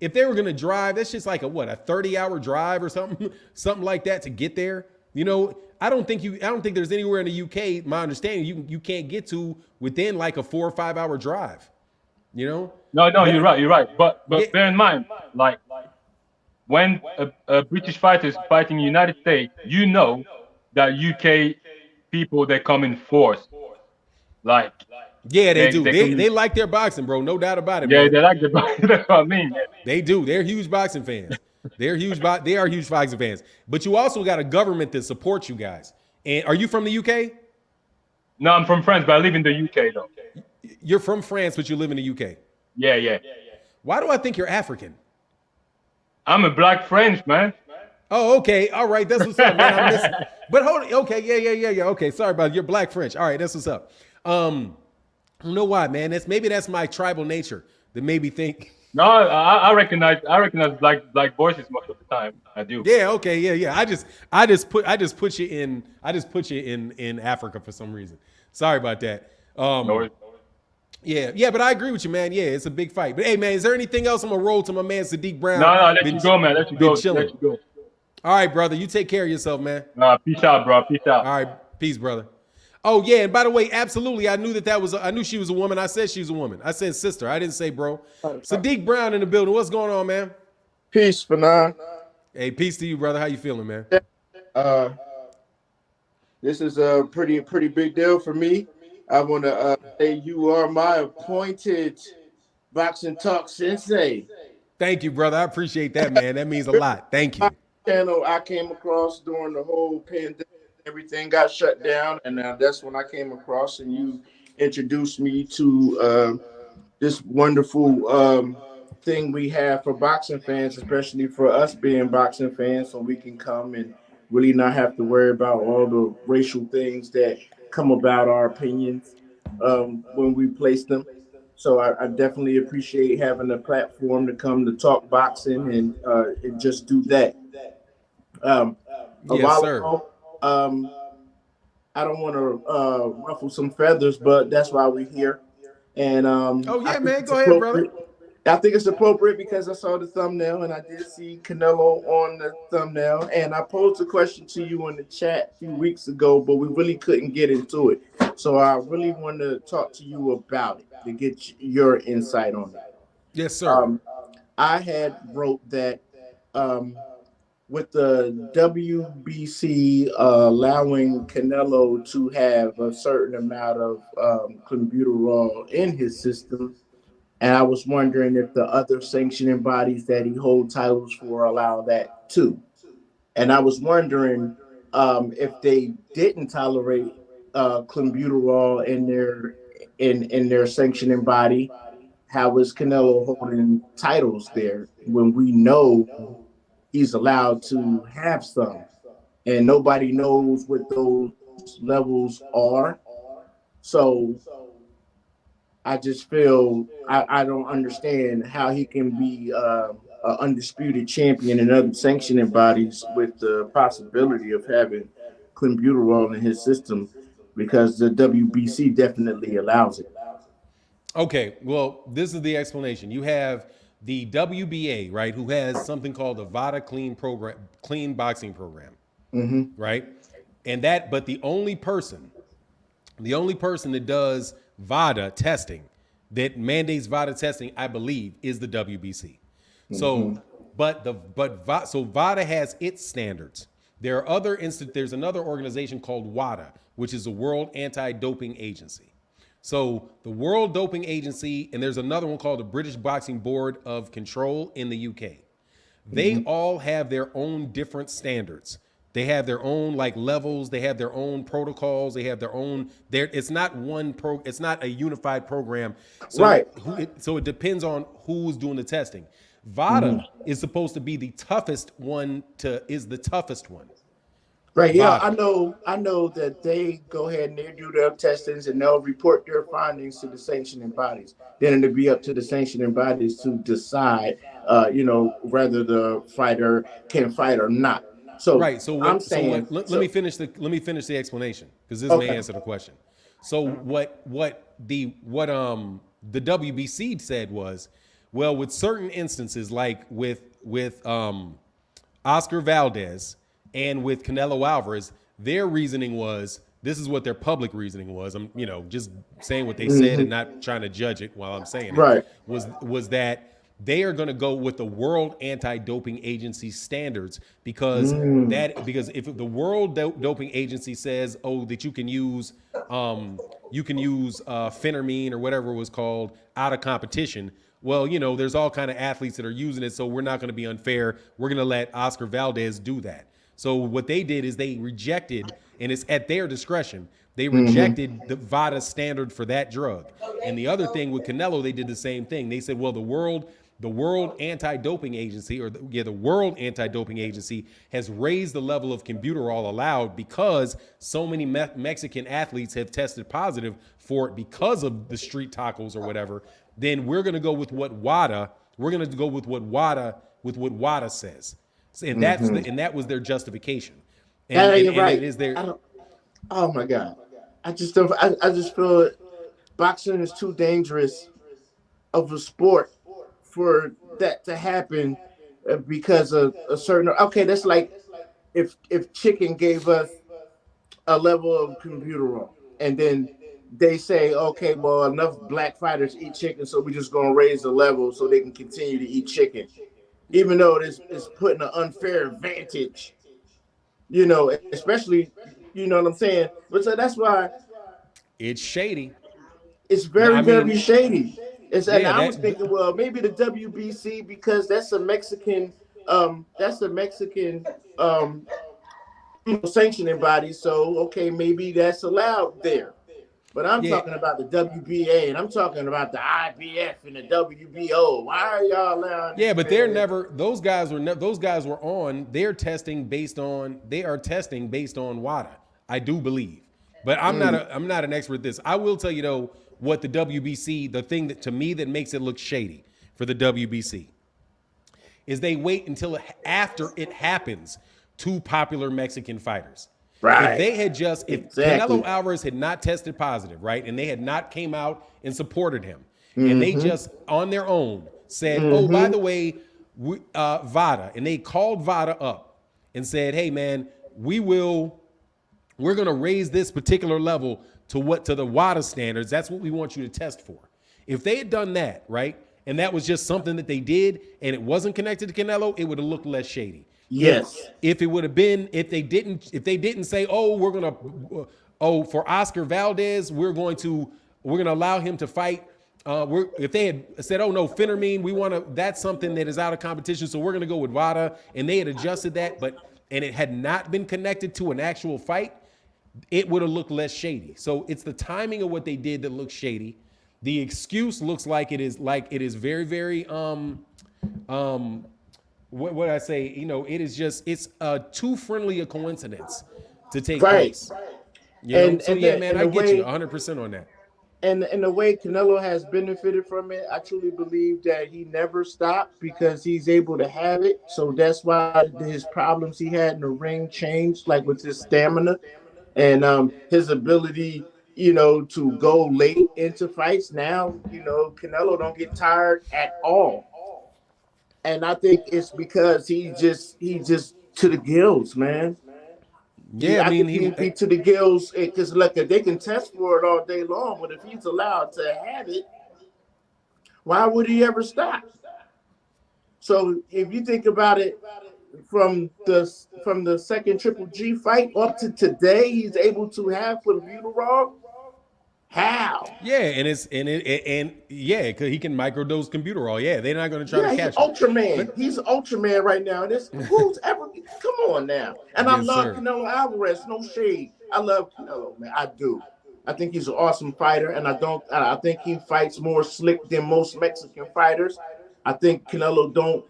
If they were gonna drive, that's just like a 30-hour drive or something, something like that to get there. You know, I don't think there's anywhere in the UK, my understanding, you can't get to within like a 4 or 5 hour drive. You know? No, But you're right, you're right. But yeah, bear in mind, like when a British fighter is fighting in the United States, you know that UK people they come in force. Like yeah, they do. they They come in, they like their boxing, bro. No doubt about it, yeah, man. they like the that's what I mean. Yeah. They do. They're huge boxing fans. They are huge boxing fans. But you also got a government that supports you guys. And are you from the UK? No, I'm from France, but I live in the UK though. You're from France, but you live in the UK. Yeah, yeah. Why do I think you're African? I'm a black French man. Oh, okay. All right. That's what's up, man. I missed. But hold on. Okay. Yeah. Okay. Sorry about it. You're black French. All right. That's what's up. I don't know why, man. That's my tribal nature that made me think. No, I recognize black voices most of the time. I do. Yeah. Okay. Yeah. I just put you in Africa for some reason. Sorry about that. No worries. Yeah. But I agree with you, man. Yeah, it's a big fight. But hey, man, is there anything else? I'm gonna roll to my man Sadiq Brown. No, let you go, man. Let you been go. chilling. Let you go. All right, brother. You take care of yourself, man. Peace out, bro. Peace out. All right. Peace, brother. Oh, yeah. And by the way, absolutely. I knew she was a woman. I said she's a woman. I said sister. I didn't say bro. Sadiq Brown in the building. What's going on, man? Peace, Fanon. Hey, peace to you, brother. How you feeling, man? This is a pretty big deal for me. I want to say you are my appointed boxing talk sensei. Thank you, brother. I appreciate that, man. That means a lot. Thank you. Channel I came across during the whole pandemic. Everything got shut down, and that's when I came across, and you introduced me to this wonderful thing we have for boxing fans, especially for us being boxing fans, so we can come and really not have to worry about all the racial things that come about our opinions when we place them. So I definitely appreciate having a platform to come to talk boxing and just do that. A Yes, while sir. ago, I don't want to ruffle some feathers, but that's why we're here. And Oh, I yeah, think man. it's Go ahead, brother. appropriate. I think it's appropriate because I saw the thumbnail and I did see Canelo on the thumbnail. And I posed a question to you in the chat a few weeks ago, but we really couldn't get into it. So I really want to talk to you about it to get your insight on it. Yes, sir. I had wrote that with the WBC allowing Canelo to have a certain amount of clenbuterol in his system, and I was wondering if the other sanctioning bodies that he holds titles for allow that too. And I was wondering if they didn't tolerate clenbuterol in their sanctioning body, how is Canelo holding titles there when we know he's allowed to have some, and nobody knows what those levels are. So I just feel I don't understand how he can be an undisputed champion in other sanctioning bodies with the possibility of having clenbuterol in his system, because the WBC definitely allows it. Okay, well, this is the explanation. You have the WBA, right, who has something called the VADA clean boxing program, right? And but the only person that does VADA testing that mandates VADA testing, I believe, is the WBC. So, Mm-hmm. so VADA has its standards. There are there's another organization called WADA, which is the World Anti-Doping Agency. So the World Doping Agency, and there's another one called the British Boxing Board of Control in the UK. They Mm-hmm. all have their own different standards. They have their own like levels. They have their own protocols. They have their own. It's not It's not a unified program. So Right. so it depends on who's doing the testing. Mm-hmm. VADA is supposed to be the toughest one. Is the toughest one. Right. Yeah, VADA. I know that they go ahead and they do their testings and they'll report their findings to the sanctioning bodies. Then it'll be up to the sanctioning bodies to decide, whether the fighter can fight or not. So Right. So I'm what? So saying, what? Let so me finish the explanation because this may okay. answer the question. So what the WBC said was, well, with certain instances like with Oscar Valdez and with Canelo Alvarez, their reasoning was this is what their public reasoning was. I'm just saying what they said and Hmm. not trying to judge it while I'm saying it. Right. Was that they are going to go with the World Anti-Doping Agency standards Mm. because if the World Doping Agency says, oh, that you can use phentermine or whatever it was called out of competition. Well, there's all kind of athletes that are using it, so we're not going to be unfair. We're going to let Oscar Valdez do that. So what they did is they rejected, and it's at their discretion, they Hmm. rejected the VADA standard for that drug. And the other thing with Canelo, they did the same thing. They said, well, the World Anti-Doping Agency, the World Anti-Doping Agency has raised the level of Albuterol allowed because so many Mexican athletes have tested positive for it because of the street tacos or whatever. Then we're going to go with what WADA. We're going to go with what WADA says, and Hmm. that was their justification, and That and you're and it right. is their. I don't. Oh my God. I just don't. I just feel boxing is too dangerous of a sport for that to happen because of a certain. Okay, that's like if chicken gave us a level of computer on, and then they say, okay, well, enough black fighters eat chicken, so we're just gonna raise the level so they can continue to eat chicken, even though it's putting an unfair advantage, especially, you know what I'm saying. But so that's why It's shady. it's No, very, I mean, very shady. And yeah, I was thinking, well, maybe the WBC because that's a Mexican um, sanctioning body. So okay, maybe that's allowed there. But I'm yeah, talking about the WBA and I'm talking about the IBF and the WBO. Why are y'all allowing yeah, these but they're men? never. Those guys were on. They're testing based on. They are testing based on WADA. I do believe, but Mm, I'm not an expert at this. I will tell you though what the WBC. The thing that to me that makes it look shady for the WBC is they wait until after it happens to popular Mexican fighters. right. If Canelo Exactly. Alvarez had not tested positive, right, and they had not came out and supported him, and they Mm-hmm. just on their own said, "Oh, by Mm-hmm. the way, VADA," and they called VADA up and said, "Hey, man, we're going to raise this particular level to the WADA standards. That's what we want you to test for." If they had done that, right, and that was just something that they did, and it wasn't connected to Canelo, it would have looked less shady. If Yes. if it would have been if they didn't say, oh, we're gonna for Oscar Valdez we're gonna allow him to fight. If they had said, oh no, phentermine, that's something that is out of competition, so we're gonna go with WADA, and they had adjusted that, and it had not been connected to an actual fight, it would have looked less shady. So it's the timing of what they did that looks shady. The excuse looks like it is very, very um what I say, it's too friendly a coincidence to take Right. place. And So yeah, man, I get you 100% on that. and the way Canelo has benefited from it, I truly believe that he never stopped because he's able to have it. So that's why his problems he had in the ring changed, like with his stamina and his ability, to go late into fights. Now, Canelo don't get tired at all, and I think it's because he just to the gills, man. Yeah, I I mean, think he'd be to the gills because look, they can test for it all day long, but if he's allowed to have it, Why would he ever stop? So if you think about it, from the second Triple G fight up to today, he's able to have clenbuterol. How? Yeah, and yeah, cause he can microdose computerol. Yeah, they're not gonna try to Yeah, he's catch him. Ultraman. But He's Ultraman right now. This who's ever come on now. And I yes, love sir. Canelo Alvarez. No shade. I love Canelo, man. I do. I think he's an awesome fighter, and I think he fights more slick than most Mexican fighters. I think Canelo don't,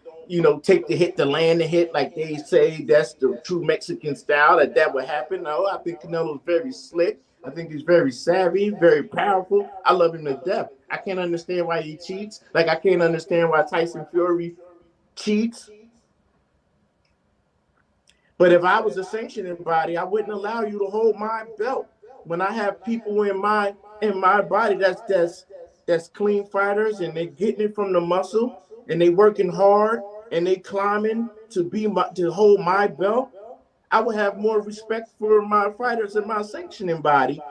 take the hit to land the hit like they say that's the true Mexican style, that would happen. No, I think Canelo's very slick. I think he's very savvy, very powerful. I love him to death. I can't understand why he cheats. Like I can't understand why Tyson Fury cheats. But if I was a sanctioning body, I wouldn't allow you to hold my belt. When I have people in my body that's clean fighters and they getting it from the muscle and they working hard and they climbing to hold my belt, I would have more respect for my fighters in my sanctioning body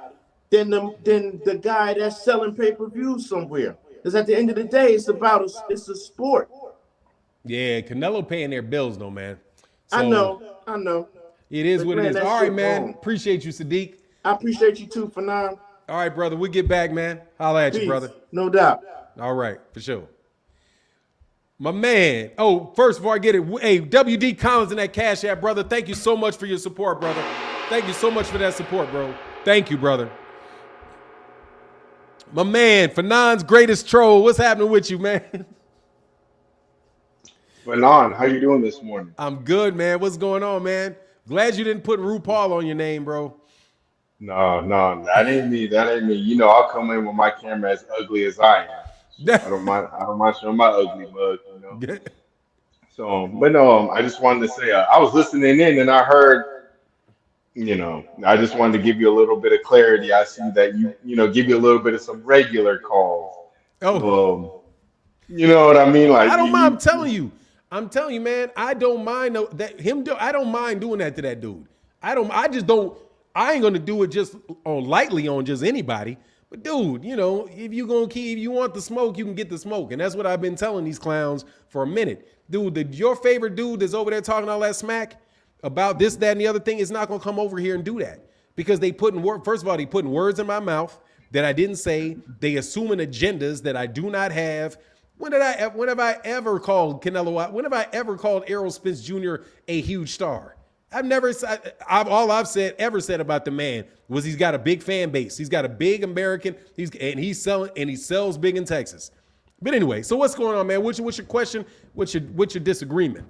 than the guy that's selling pay-per-views somewhere. Because at the end of the day, it's a sport. Yeah, Canelo paying their bills though, man. I So know. it is But what it man, is. that All right, shit man. wrong. Appreciate you, Sadiq. I appreciate you too, Fanan. All right, brother. We get back, man. Holla at you, Peace. brother. No doubt. All right, for sure. My man. Oh, first, before I get it, hey, WD Collins in that Cash App, brother. Thank you so much for your support, brother. Thank you so much for that support, bro. Thank you, brother. My man, Fanon's greatest troll. What's happening with you, man? Fanon, how you doing this morning? I'm good, man. What's going on, man? Glad you didn't put RuPaul on your name, bro. No, that ain't me. That ain't me. I'll come in with my camera as ugly as I am. So I don't mind. I don't mind showing my ugly mug. So, but no, I just wanted to say I was listening in and I heard. I just wanted to give you a little bit of clarity. I see that give you a little bit of some regular calls. Oh, You know what I mean? Like I don't mind. you, I'm telling you, man. I don't mind I don't mind doing that to that dude. I just don't. I ain't gonna do it just lightly on just anybody. But dude, if you want the smoke, you can get the smoke, and that's what I've been telling these clowns for a minute, dude. Your favorite dude that's over there talking all that smack about this, that, and the other thing is not gonna come over here and do that because they first of all, they putting words in my mouth that I didn't say. They assuming agendas that I do not have. When have I ever called Canelo? When have I ever called Errol Spence Jr. a huge star? All I've ever said about the man was he's got a big fan base. He's got a big American. He sells big in Texas. But anyway, so what's going on, man? What's your question? What's your disagreement?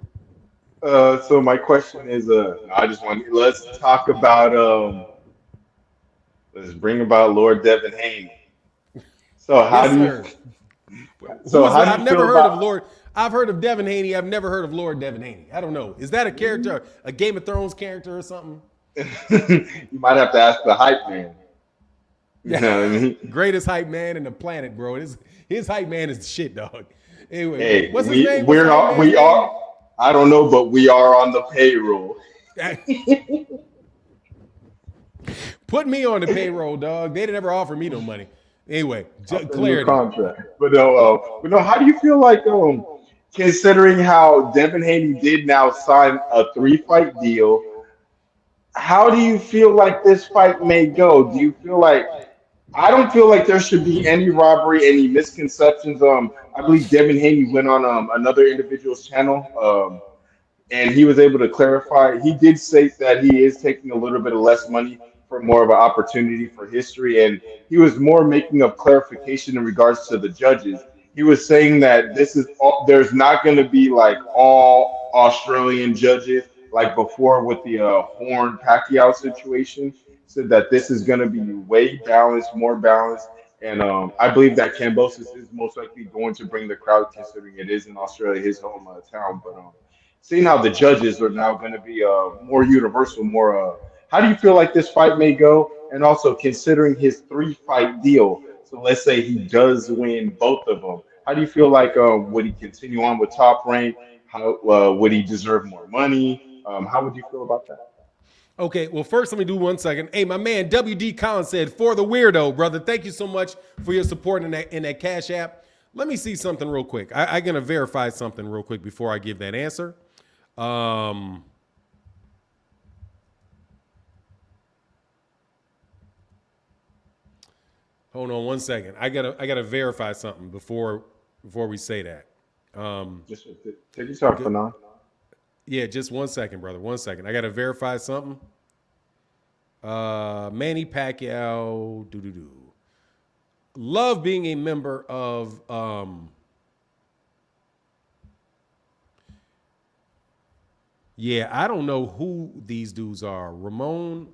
So my question is, let's talk about let's bring about Lord Devin Haney. So how Yes, do sir. you so how do I've you never feel heard of about Lord. I've heard of Devin Haney. I've never heard of Lord Devin Haney. I don't know. Is that a character, a Game of Thrones character or something? you might have to ask the hype man. You know what I mean? Greatest hype man in the planet, bro. His hype man is the shit, dog. Anyway, Hey, what's his name? we're all, we are I don't know, but we are on the payroll. Put me on the payroll, dog. They didn't ever offer me no money. Anyway, New clarity. contract. But no, how do you feel like considering how Devin Haney did now sign a 3-fight deal? How do you feel like this fight may go? Do you feel like I don't feel like there should be any robbery, any misconceptions. I believe Devin Haney went on another individual's channel, and he was able to clarify. He did say that he is taking a little bit of less money for more of an opportunity for history, and he was more making a clarification in regards to the judges. He was saying that there's not going to be like all Australian judges like before with the Horn Pacquiao situation. Said that this is going to be way balanced, more balanced, and I believe that Cambosis is most likely going to bring the crowd, considering it is in Australia, his home town. But seeing how the judges are now going to be more universal, more. How do you feel like this fight may go? And also considering his 3-fight deal. So let's say he does win both of them. How do you feel like would he continue on with Top Rank? How would he deserve more money? How would you feel about that? Okay, well, first let me do 1 second. Hey, my man WD Collins said, "For the weirdo, brother." Thank you so much for your support in that Cash App. Let me see something real quick. I'm gonna verify something real quick before I give that answer. Hold on one second. I gotta verify something before we say that. Just take your time for now. Yeah, just 1 second, brother. 1 second. I gotta verify something. Manny Pacquiao. Love being a member of. Yeah, I don't know who these dudes are. Ramon.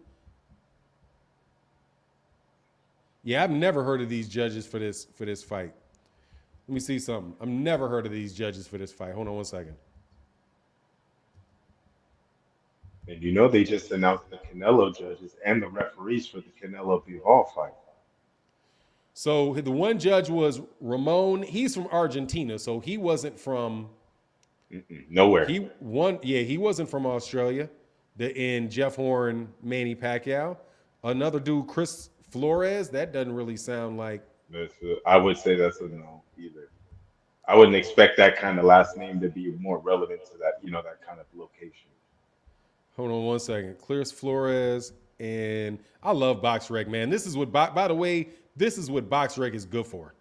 Yeah, I've never heard of these judges for this fight. Let me see something. I've never heard of these judges for this fight. Hold on 1 second. And you know they just announced the Canelo judges and the referees for the Canelo Bivol fight. So the one judge was Ramon. He's from Argentina, so he wasn't from Nowhere. He won. Yeah, he wasn't from Australia. In Jeff Horn, Manny Pacquiao. Another dude, Chris Flores. That doesn't really sound like. I would say that's a no either. I wouldn't expect that kind of last name to be more relevant to that, that kind of location. Hold on 1 second. Chris Flores, and I love BoxRec, man. This is what, by the way, this is what BoxRec is good for.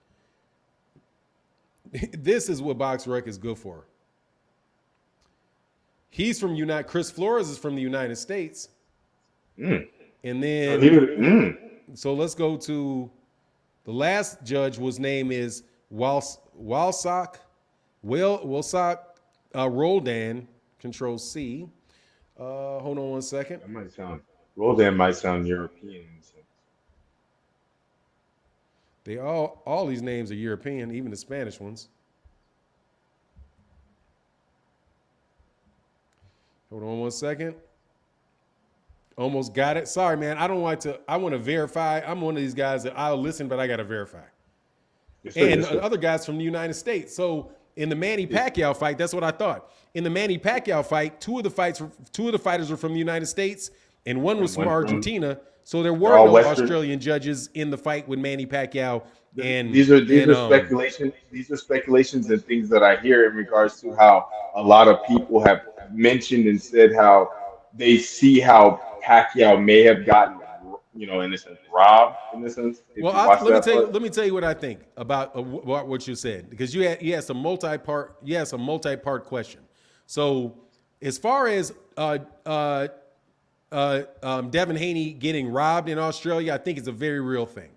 This is what BoxRec is good for. He's from Chris Flores is from the United States. And then, so let's go to the last judge whose name is Walsak Roldan, Control C. Hold on 1 second. That Roldan might sound European. They all these names are European, even the Spanish ones. Hold on 1 second. Almost got it. Sorry, man. I want to verify. I'm one of these guys that I'll listen, but I got to verify. And other guys from the United States. So in the Manny Pacquiao fight, that's what I thought. In the Manny Pacquiao fight, two of the fighters were from the United States, and one was from Argentina. So there were no Australian judges in the fight with Manny Pacquiao. And these are speculations. These are speculations and things that I hear in regards to how a lot of people have mentioned and said how they see how Pacquiao may have gotten, in a sense, robbed in a sense. Well, let me tell you what I think about what you said, because you had some multi-part question. So as far as Devin Haney getting robbed in Australia, I think it's a very real thing.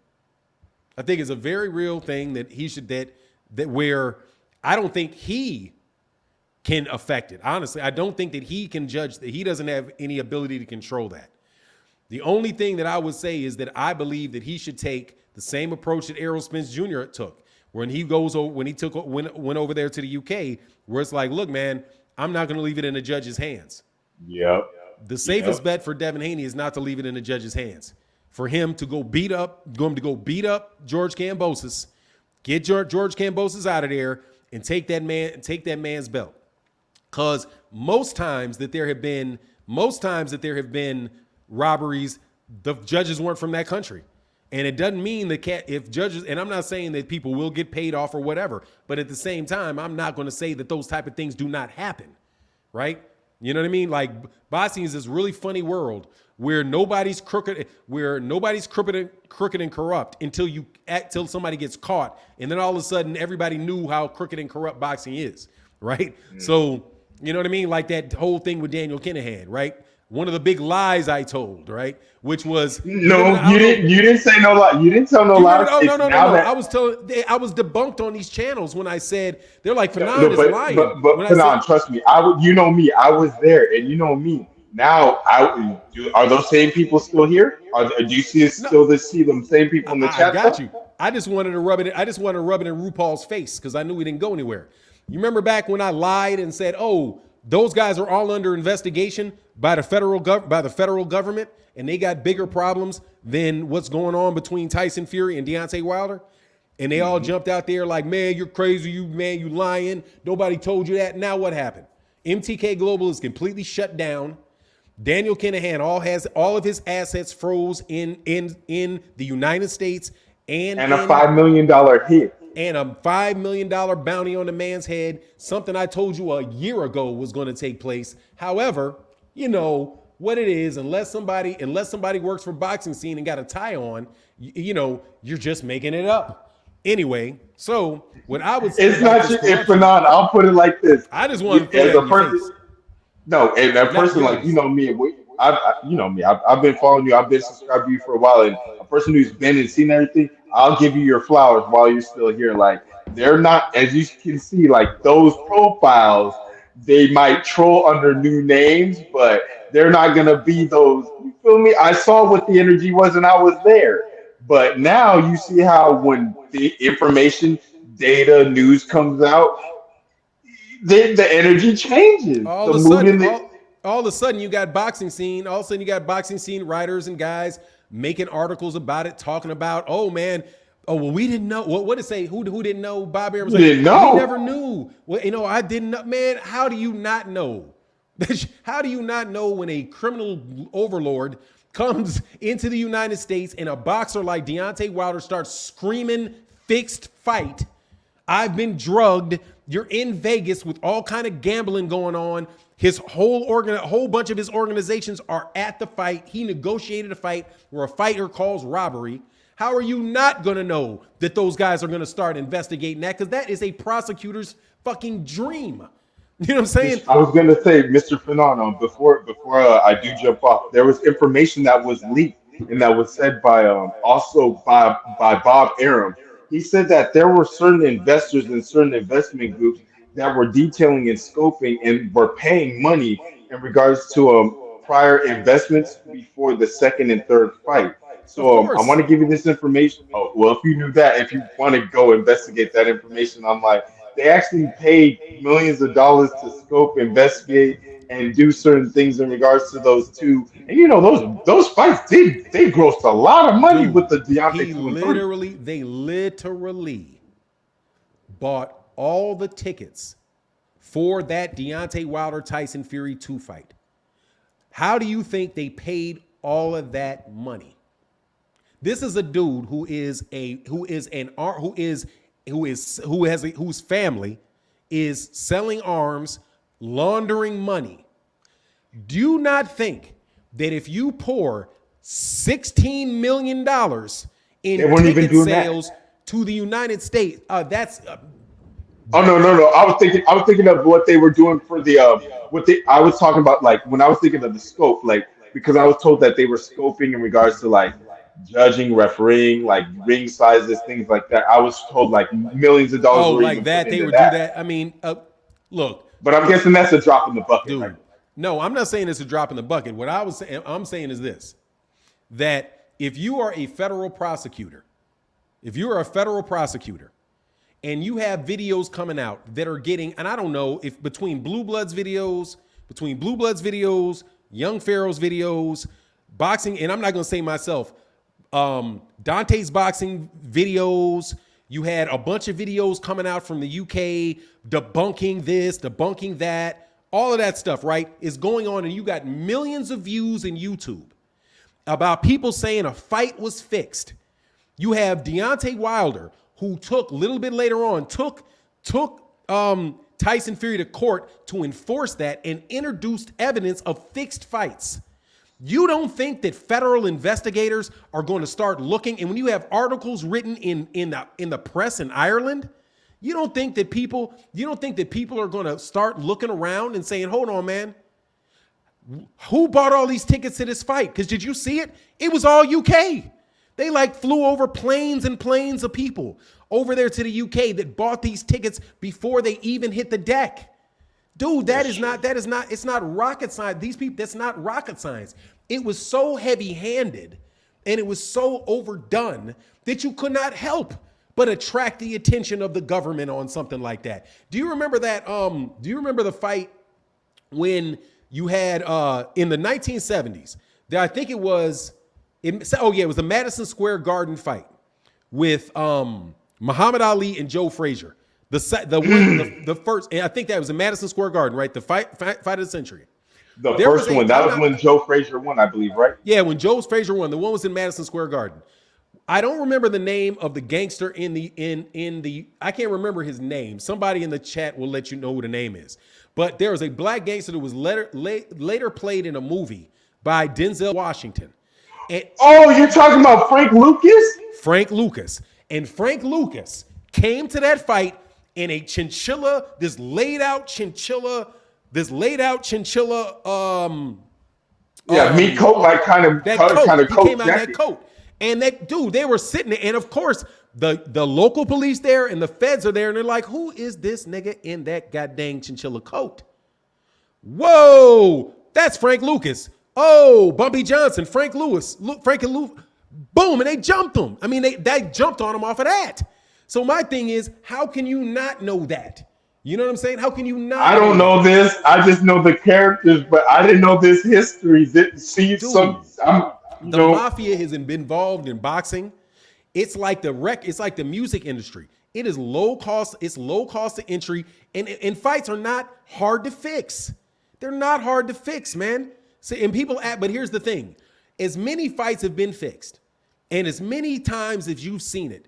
I think it's a very real thing that he should that where I don't think he can affect it. Honestly, I don't think that he can judge that. He doesn't have any ability to control that. The only thing that I would say is that I believe that he should take the same approach that Errol Spence Jr. took when he went over there to the UK, where it's like, look, man, I'm not going to leave it in the judge's hands. Yep. The safest bet for Devin Haney is not to leave it in the judge's hands. For him to go beat up George Kambosos, get George Kambosos out of there, and take that man's belt. Because most times that there have been robberies, the judges weren't from that country. And it doesn't mean that if judges, and I'm not saying that people will get paid off or whatever, but at the same time, I'm not going to say that those type of things do not happen, right? You know what I mean? Like, boxing is this really funny world where nobody's crooked and corrupt until somebody gets caught, and then all of a sudden everybody knew how crooked and corrupt boxing is, right? So, you know what I mean? Like that whole thing with Daniel Kinahan, right? One of the big lies I told, right? Which was you didn't say no lie. You didn't tell no lies. No. I was debunked on these channels when I said they're like Fanon is lying. But Fanon, trust me, you know me. I was there, and you know me. Now, are those same people still here? Do you see them same people in the chat? I got you. I just wanted to rub it in RuPaul's face because I knew we didn't go anywhere. You remember back when I lied and said, "Oh, those guys are all under investigation by the federal government, and they got bigger problems than what's going on between Tyson Fury and Deontay Wilder." And they all jumped out there like, "Man, you're crazy, you lying. Nobody told you that." Now what happened? MTK Global is completely shut down. Daniel Kinahan has all of his assets froze in the United States and a $5 million hit. and a $5 million bounty on the man's head, something I told you a year ago was going to take place. However, you know what it is, unless somebody works for boxing scene and got a tie on, you know, you're just making it up. Anyway, so what I would say It's not your if not. I'll put it like this. I just want to throw As that a in your person, face. no, and that Not person, like, yours. you know me, you know me. I've been following you. I've been subscribed to you for a while, and a person who's been and seen everything, I'll give you your flowers while you're still here. Like, they're not, as you can see, like those profiles, they might troll under new names, but they're not gonna be those. You feel me? I saw what the energy was, and I was there. But now you see how when the information, data, news comes out, the energy changes. All The of a mood sudden, in the all of a sudden, you got boxing scene. All of a sudden, you got boxing scene writers and guys making articles about it, talking about, oh man, oh well, we didn't know. What did it say? Who didn't know? Bob Arum was you like, didn't we know. never knew. Well, you know, I didn't know. Man, how do you not know? How do you not know when a criminal overlord comes into the United States and a boxer like Deontay Wilder starts screaming fixed fight? I've been drugged. You're in Vegas with all kind of gambling going on. His whole bunch of his organizations are at the fight. He negotiated a fight where a fighter calls robbery. How are you not going to know that those guys are going to start investigating that? Because that is a prosecutor's fucking dream. You know what I'm saying? I was gonna say, Mr. Fernando, before I do jump off, there was information that was leaked and that was said by also by Bob Arum. He said that there were certain investors and certain investment groups that were detailing and scoping and were paying money in regards to prior investments before the second and third fight. Of So I course. want to give you this information. Oh, well, if you knew that, if you want to go investigate that information, I'm like, they actually paid millions of dollars to scope, investigate, and do certain things in regards to those two. And you know, those fights did they grossed a lot of money with Dude, the Deontay 2 and 3. they literally bought all the tickets for that Deontay Wilder Tyson Fury 2 fight. How do you think they paid all of that money? This is a dude whose family is selling arms, laundering money. Do you not think that if you pour $16 million They in weren't even ticket doing sales that. to the United States, that's Oh no, no, no! I was thinking of what they were doing for the what they. I was talking about like when I was thinking of the scope, like because I was told that they were scoping in regards to like judging, refereeing, like ring sizes, things like that. I was told like millions of dollars oh were like even put that they into would do that. that. I mean, look, But I'm guessing that's a drop in the bucket, right? dude. No, I'm not saying it's a drop in the bucket. What I'm saying is this: that if you are a federal prosecutor, and you have videos coming out that are getting, and I don't know if between Blue Bloods videos, Young Pharaoh's videos, boxing, and I'm not going to say myself, Dante's boxing videos, you had a bunch of videos coming out from the UK debunking this, debunking that, all of that stuff, right, is going on, and you got millions of views in YouTube about people saying a fight was fixed. You have Deontay Wilder, who took a little bit later on, took Tyson Fury to court to enforce that and introduced evidence of fixed fights. You don't think that federal investigators are going to start looking, and when you have articles written in the press in Ireland, you don't think that people are going to start looking around and saying, hold on, man, who bought all these tickets to this fight? Because did you see it? It was all UK. They like flew over planes and planes of people over there to the UK that bought these tickets before they even hit the deck. Dude, it's not rocket science. These people, that's not rocket science. It was so heavy-handed and it was so overdone that you could not help but attract the attention of the government on something like that. Do you remember that? Do you remember the fight when you had in the 1970s? I think it was. It was the Madison Square Garden fight with Muhammad Ali and Joe Frazier. The first, and I think that was in Madison Square Garden, right? The fight of the century. The first one, that was when Joe Frazier won, I believe, right? Yeah, when Joe Frazier won. The one was in Madison Square Garden. I don't remember the name of the gangster in the I can't remember his name. Somebody in the chat will let you know who the name is. But there was a black gangster that was later played in a movie by Denzel Washington. And Oh, you're talking about Frank Lucas? Frank Lucas. And Frank Lucas came to that fight in a chinchilla, this laid out chinchilla, Meat coat, like kind of he coat came out in that jacket. coat. And that dude, they were sitting there, and of course, the local police there and the feds are there, and they're like, who is this nigga in that goddamn chinchilla coat? Whoa, that's Frank Lucas. Oh, Bumpy Johnson, Frank Lewis, Frank and Lou, boom, and they jumped him. I mean, they jumped on him off of that. So my thing is, how can you not know that? You know what I'm saying? How can you not? I don't know this. I just know the characters, but I didn't know this history. The mafia has been involved in boxing. It's like the music industry. It is low cost. It's low cost of entry, and fights are not hard to fix. They're not hard to fix, man. See, and but here's the thing: as many fights have been fixed, and as many times as you've seen it,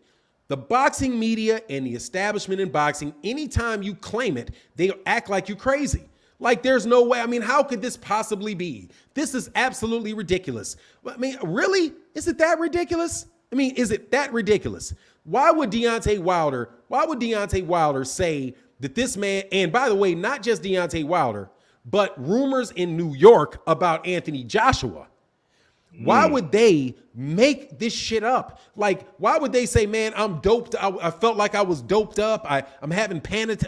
the boxing media and the establishment in boxing, anytime you claim it, they act like you're crazy. Like there's no way. I mean, how could this possibly be? This is absolutely ridiculous. I mean, really? Is it that ridiculous? I mean, is it that ridiculous? Why would Deontay Wilder say that this man, and by the way, not just Deontay Wilder, but rumors in New York about Anthony Joshua? Why would they make this shit up? Like, why would they say, man, I'm doped. I felt like I was doped up. I'm having panic.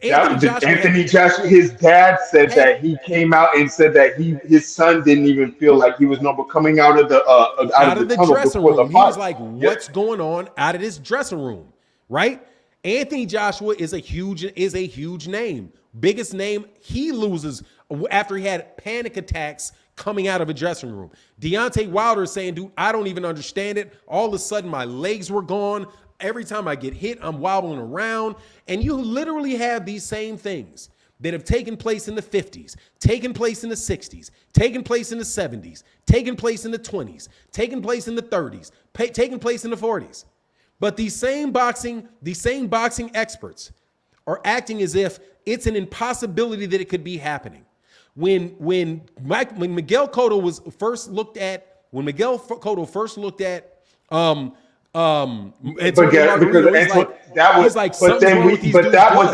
Anthony Joshua, his dad said that he came out and said that his son didn't even feel like he was normal coming out of the tunnel dressing before room. the He fight. was like, what's going on out of this dressing room? Right? Anthony Joshua is a huge name. Biggest name. He loses after he had panic attacks coming out of a dressing room. Deontay Wilder is saying, dude, I don't even understand it. All of a sudden, my legs were gone. Every time I get hit, I'm wobbling around. And you literally have these same things that have taken place in the 50s, taken place in the 60s, taken place in the 70s, taken place in the 20s, taken place in the 30s, taken place in the 40s. But these same boxing experts are acting as if it's an impossibility that it could be happening. When Miguel Cotto first looked at was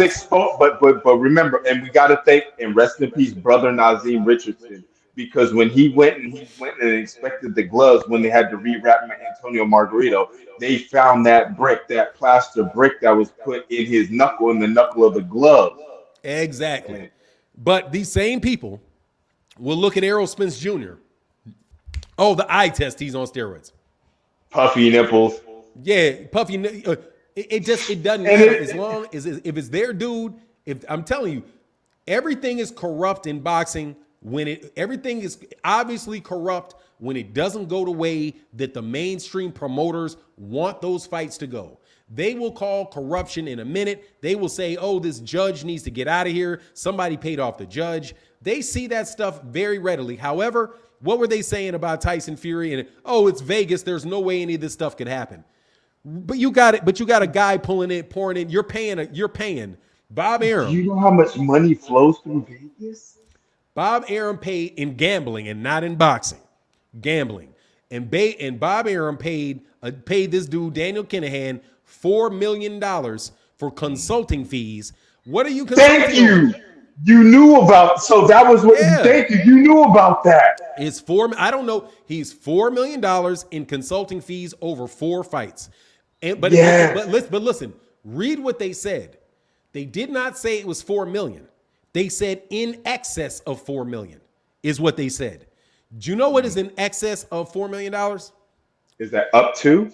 exposed. But remember, and we got to thank and rest in peace, brother Nazim Richardson, because when he went and inspected the gloves when they had to rewrap Antonio Margarito, they found that plaster brick that was put in his knuckle, in the knuckle of the glove. Exactly. But these same people will look at Errol Spence Jr. Oh, the eye test. He's on steroids. Puffy nipples. Yeah, puffy. It doesn't matter as long as if it's their dude. If I'm telling you, everything is corrupt in boxing. Everything is obviously corrupt when it doesn't go the way that the mainstream promoters want those fights to go. They will call corruption in a minute. They will say, oh, this judge needs to get out of here. Somebody paid off the judge. They see that stuff very readily. However, what were they saying about Tyson Fury? And oh, it's Vegas. There's no way any of this stuff could happen. But you got it. But you got a guy pouring in. You're paying Bob Arum. Do you know how much money flows through Vegas? Bob Arum paid in gambling and not in boxing. Gambling. And Bob Arum paid this dude, Daniel Kinahan, $4 million for consulting fees. What are you consulting? Thank you. You knew about, so that was what. Yeah. Thank you. You knew about that. It's I don't know. He's $4 million in consulting fees over 4 fights. But listen, read what they said. They did not say it was $4 million. They said in excess of $4 million is what they said. Do you know what is in excess of $4 million? Is that up to?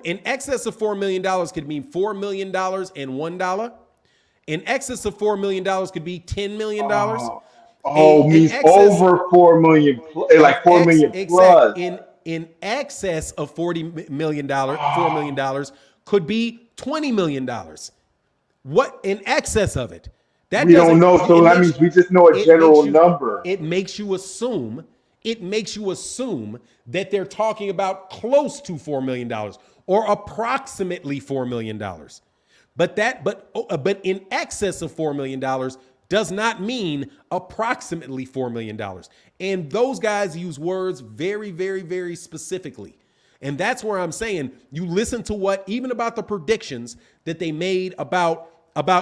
In excess of $4 million could mean $4 million and $1. In excess of $4 million could be $10 million. Means over $4 million, like $4 million plus. In excess of $40 million, $4 million could be $20 million. What in excess of it? We don't know, so that means we just know a general number. It makes you assume it makes you assume that they're talking about close to $4 million or approximately $4 million. But in excess of $4 million does not mean approximately $4 million. And those guys use words very, very, very specifically. And that's where I'm saying you listen to what, even about the predictions that they made about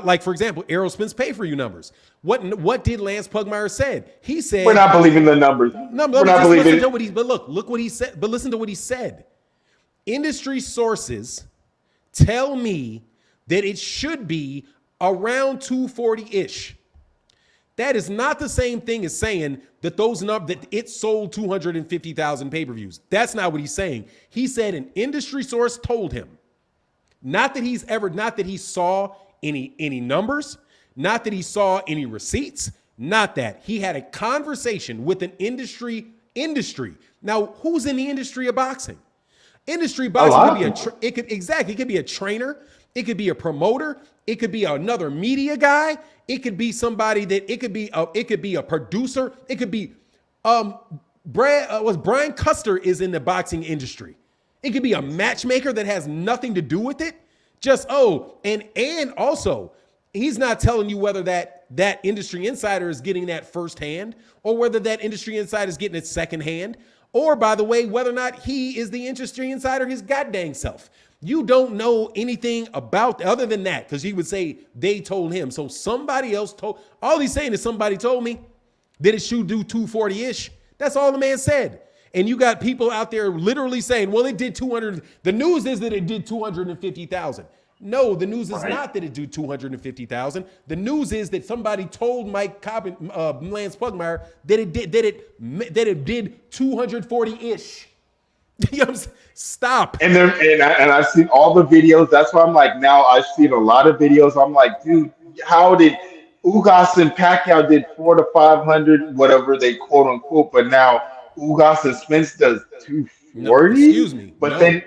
like, for example, Errol Spence pay-per-view numbers. What did Lance Pugmire said? He said, We're not believing the numbers. No, We're not just believing listen it. to what he, but look what he said. But listen to what he said. Industry sources tell me that it should be around 240-ish. That is not the same thing as saying that that it sold 250,000 pay-per-views. That's not what he's saying. He said an industry source told him. Not that he saw any numbers, not that he saw any receipts, not that. He had a conversation with an industry. Now, who's in the industry of boxing? Industry boxing it could be a trainer, it could be a promoter, it could be another media guy, it could be somebody that it could be a producer, it could be Brian Custer is in the boxing industry. It could be a matchmaker that has nothing to do with it. And also, he's not telling you whether that industry insider is getting that firsthand or whether that industry insider is getting it secondhand, or, by the way, whether or not he is the industry insider his goddamn self. You don't know anything about other than that, because he would say they told him. So somebody else told. All he's saying is somebody told me that it should do 240-ish. That's all the man said. And you got people out there literally saying, well, it did 200. The news is that it did 250,000. No, the news is not that it did 250,000. The news is that somebody told Mike Cobb, Lance Pugmire that it did 240-ish. You know what I'm saying? Stop. And I've seen all the videos. That's why I'm like, now I've seen a lot of videos. I'm like, dude, how did Ugas and Pacquiao did 400 to 500, whatever they quote unquote, but now Ugas and Spence does 240. No, excuse me. But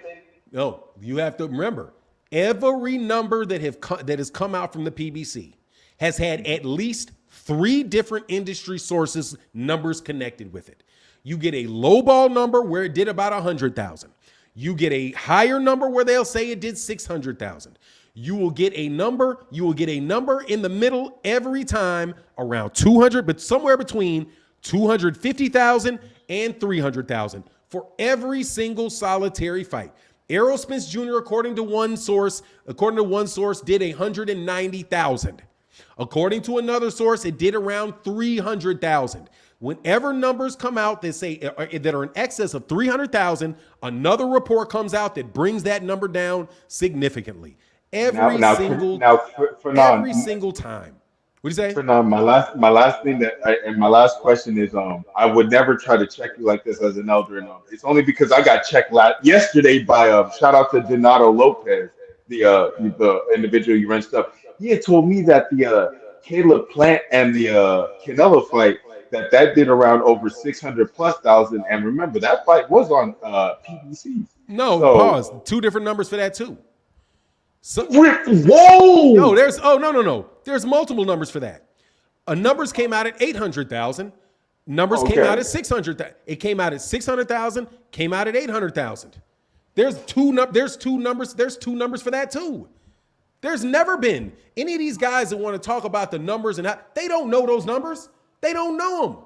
no, you have to remember, every number that has come out from the PBC has had at least 3 different industry sources numbers connected with it. You get a lowball number where it did about 100,000. You get a higher number where they'll say it did 600,000. You will get a number in the middle every time around 200, but somewhere between 250,000 and 300,000 for every single solitary fight. Errol Spence Jr., according to one source, did 190,000. According to another source, it did around 300,000. Whenever numbers come out that say that are in excess of 300,000, another report comes out that brings that number down significantly. Every single time. What do you say? Fernand, my last thing and my last question is, I would never try to check you like this as an elder, and it's only because I got checked yesterday by shout out to Donato Lopez, the individual you wrenched up. He had told me that the Caleb Plant and the Canelo fight that did around over 600 plus thousand, and remember that fight was on PBC. No, pause. 2 different numbers for that too. Whoa! No, no. There's multiple numbers for that. Numbers came out at 800,000. Numbers came out at 600,000. It came out at 600,000. Came out at 800,000. There's two numbers for that too. There's never been any of these guys that want to talk about the numbers and they don't know those numbers. They don't know them.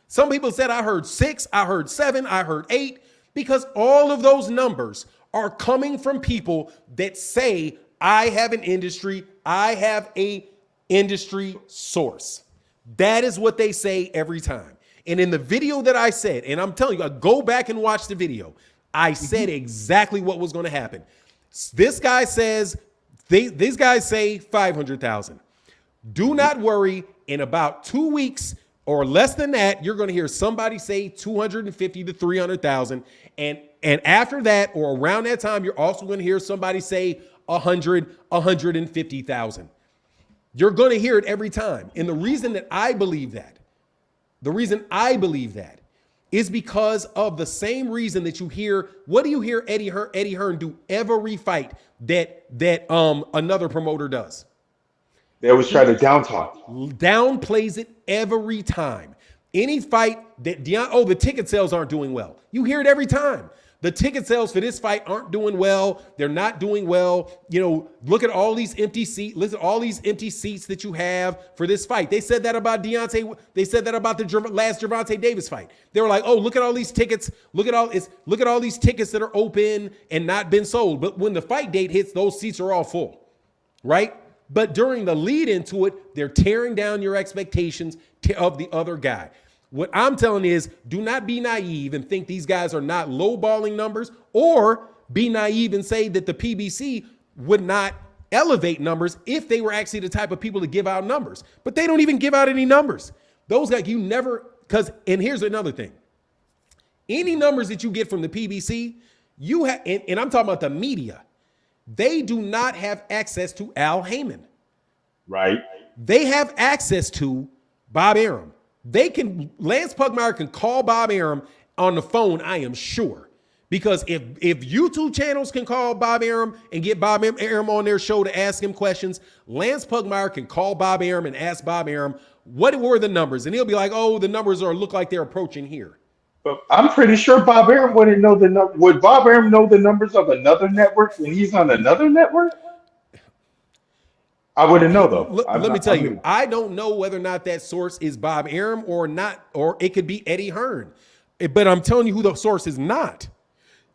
Some people said, I heard 6, I heard 7, I heard 8, because all of those numbers are coming from people that say, I have an industry source. That is what they say every time. And in the video that I said, and I'm telling you, go back and watch the video. I said exactly what was going to happen. This guy says, these guys say 500,000. Do not worry. In about 2 weeks or less than that, you're going to hear somebody say 250 to 300,000. And after that, or around that time, you're also going to hear somebody say 150,000. You're going to hear it every time. And the reason I believe that is because of the same reason that you hear. What do you hear Eddie Hearn do every fight that another promoter does? They always try to down talk. Downplays it every time. Any fight that the ticket sales aren't doing well. You hear it every time. The ticket sales for this fight aren't doing well. They're not doing well. Look at all these empty seats. Listen, all these empty seats that you have for this fight. They said that about Deontay. They said that about the last Gervonta Davis fight. They were like, "Oh, look at all these tickets. Look at all these tickets that are open and not been sold." But when the fight date hits, those seats are all full, right? But during the lead into it, they're tearing down your expectations of the other guy. What I'm telling you is, do not be naive and think these guys are not lowballing numbers, or be naive and say that the PBC would not elevate numbers if they were actually the type of people to give out numbers. But they don't even give out any numbers. Those guys, and here's another thing. Any numbers that you get from the PBC, and I'm talking about the media, they do not have access to Al Heyman. Right. They have access to Bob Arum. Lance Pugmire can call Bob Arum on the phone, I am sure. Because if YouTube channels can call Bob Arum and get Bob Arum on their show to ask him questions, Lance Pugmire can call Bob Arum and ask Bob Arum, what were the numbers? And he'll be like, oh, the numbers look like they're approaching here. But I'm pretty sure Bob Arum wouldn't know the number. Would Bob Arum know the numbers of another network when he's on another network? I wouldn't know though. Let me tell you, I don't know whether or not that source is Bob Arum or not, or it could be Eddie Hearn. But I'm telling you who the source is not.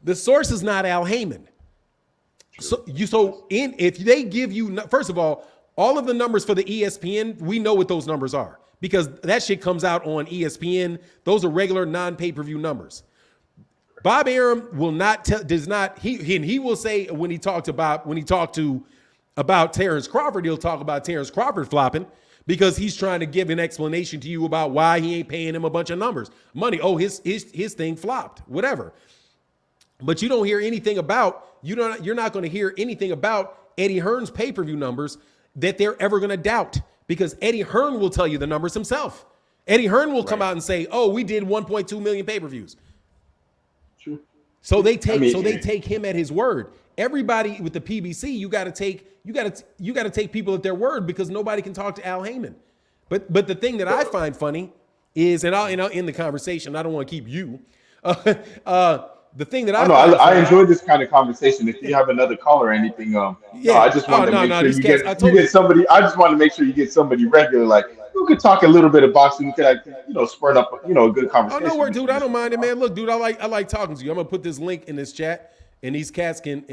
The source is not Al Heyman. If they give you, first of all of the numbers for the ESPN, we know what those numbers are because that shit comes out on ESPN. Those are regular non-pay-per-view numbers. Bob Arum he will say when he talked about Terrence Crawford, he'll talk about Terrence Crawford flopping because he's trying to give an explanation to you about why he ain't paying him a bunch of money. Oh, his thing flopped, whatever. But you don't hear anything about, you're not going to hear anything about Eddie Hearn's pay-per-view numbers that they're ever going to doubt, because Eddie Hearn will tell you the numbers himself. Eddie Hearn will come out and say, oh, we did 1.2 million pay-per-views. True. So they take him at his word. Everybody with the PBC, you got to take people at their word because nobody can talk to Al Heyman. But the thing that I find funny is, and I'll end the conversation. I don't want to keep you. The thing that I enjoy this kind of conversation. If you have another call or anything, I just wanted to make sure you get somebody. I just want to make sure you get somebody regular, like who could talk a little bit of boxing, who could spur up a good conversation. Oh no, dude, I don't mind it, man. Look, dude, I like talking to you. I'm gonna put this link in this chat. And these cats can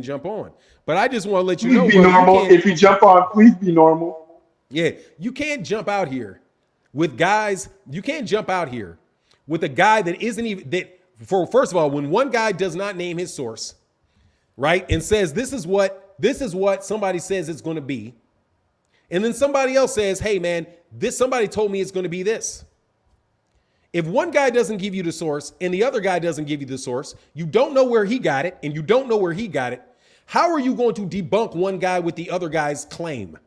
jump on. But I just want to let you know. Please be normal. If you jump on, please be normal. Yeah, you can't jump out here with guys. You can't jump out here with a guy that isn't even that. First of all, when one guy does not name his source, right, and says this is what somebody says it's going to be, and then somebody else says, hey man, somebody told me it's going to be this. If one guy doesn't give you the source and the other guy doesn't give you the source, you don't know where he got it and you don't know where he got it. How are you going to debunk one guy with the other guy's claim?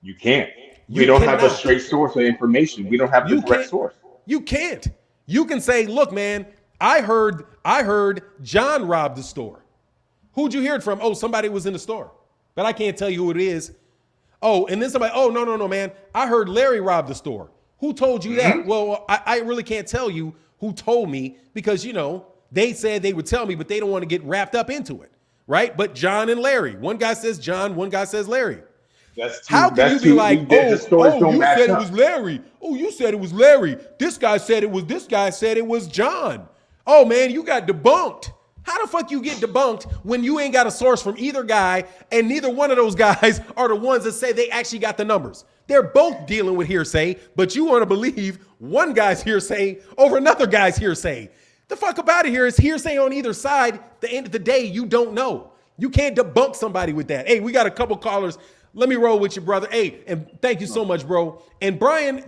You can't. We don't have a straight source of information. We don't have the direct source. You can't. You can say, look, man, I heard John robbed the store. Who'd you hear it from? Oh, somebody was in the store. But I can't tell you who it is. Oh, and then somebody, oh, no, man. I heard Larry robbed the store. Who told you that? Well, I really can't tell you who told me because, they said they would tell me, but they don't want to get wrapped up into it, right? But John and Larry. One guy says John, one guy says Larry. How can you be like, you said it was Larry. Oh, you said it was Larry. This guy said it was John. Oh, man, you got debunked. How the fuck you get debunked when you ain't got a source from either guy and neither one of those guys are the ones that say they actually got the numbers? They're both dealing with hearsay, but you want to believe one guy's hearsay over another guy's hearsay. The fuck up out of here is hearsay on either side. At the end of the day, you don't know. You can't debunk somebody with that. Hey, we got a couple callers. Let me roll with you, brother. Hey, and thank you so much, bro. And Brian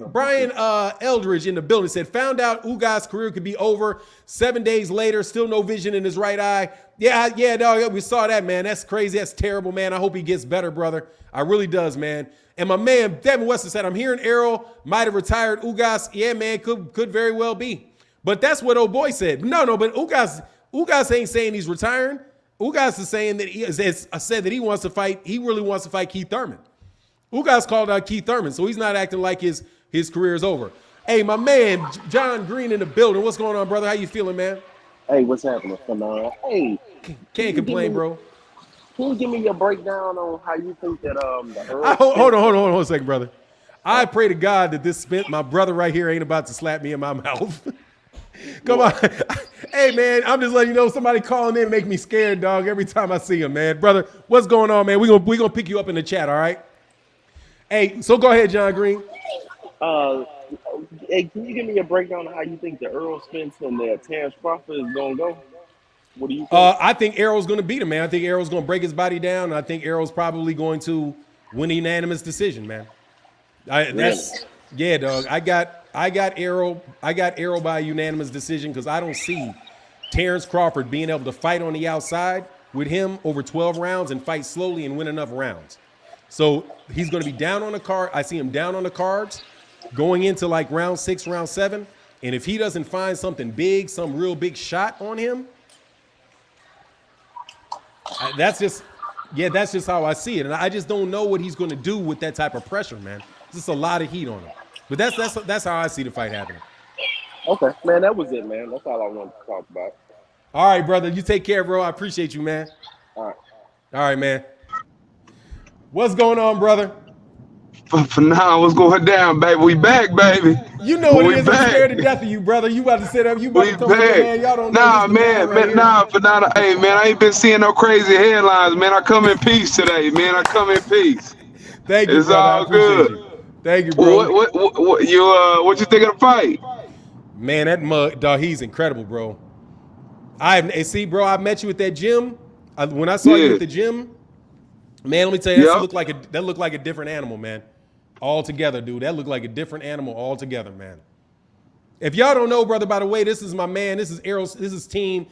Eldridge in the building said, found out Ugas' career could be over 7 days later, still no vision in his right eye. Yeah, no, we saw that, man. That's crazy. That's terrible, man. I hope he gets better, brother. I really does, man. And my man, Devin Weston said, I'm hearing Errol might have retired Ugas. Yeah, man, could very well be. But that's what old boy said. No, but Ugas ain't saying he's retiring. Ugas is saying that said that he wants to fight. He really wants to fight Keith Thurman. Ugas called out Keith Thurman, so he's not acting like his career is over. Hey, my man, John Green in the building. What's going on, brother? How you feeling, man? Hey, what's happening, Fernando? Hey, can Can't you give complain, me bro. can you give me your breakdown on how you think that the Earl Hold Spence? on, a second, brother. I pray to God that this my brother right here ain't about to slap me in my mouth. Come on. Hey, man, I'm just letting you know somebody calling in make me scared, dog, every time I see him, man. Brother, what's going on, man? We gonna pick you up in the chat, all right? Hey, so go ahead, John Green. Uh, hey, can you give me a breakdown on how you think the Earl Spence and the Terrence Crawford is gonna go? What do you think? I think Errol's going to beat him, man. I think Errol's going to break his body down. And I think Errol's probably going to win a unanimous decision, man. Really? Yeah, dog. I got Errol by a unanimous decision because I don't see Terrence Crawford being able to fight on the outside with him over 12 rounds and fight slowly and win enough rounds. So he's going to be down on the card. I see him down on the cards going into like round 6, round 7. And if he doesn't find something big, some real big shot on him, that's just how I see it. And I just don't know what he's going to do with that type of pressure, man. It's just a lot of heat on him. But that's how I see the fight happening. Okay, man, that was it, man. That's all I wanted to talk about. All right, brother. You take care, bro. I appreciate you, man. All right. All right, man. What's going on, brother? For now, what's going down, baby? We back, baby. You know what We it is. back. I'm scared to death of you, brother. You about to sit up. You about We to come in here, man. Y'all don't know Nah, this man right here. nah, Fernando. Hey, man, I ain't been seeing no crazy headlines, man. I come in peace today, man. I come in peace. Thank you, It's brother. I all appreciate good. you. Thank you, bro. What you think of the fight? Man, that mug, dog, he's incredible, bro. See, bro, I met you at that gym. When I saw you at the gym, man, let me tell you, that looked like a different animal, man. Altogether, dude. That looked like a different animal altogether, man. If y'all don't know, brother, by the way, this is my man. This is Errol. This team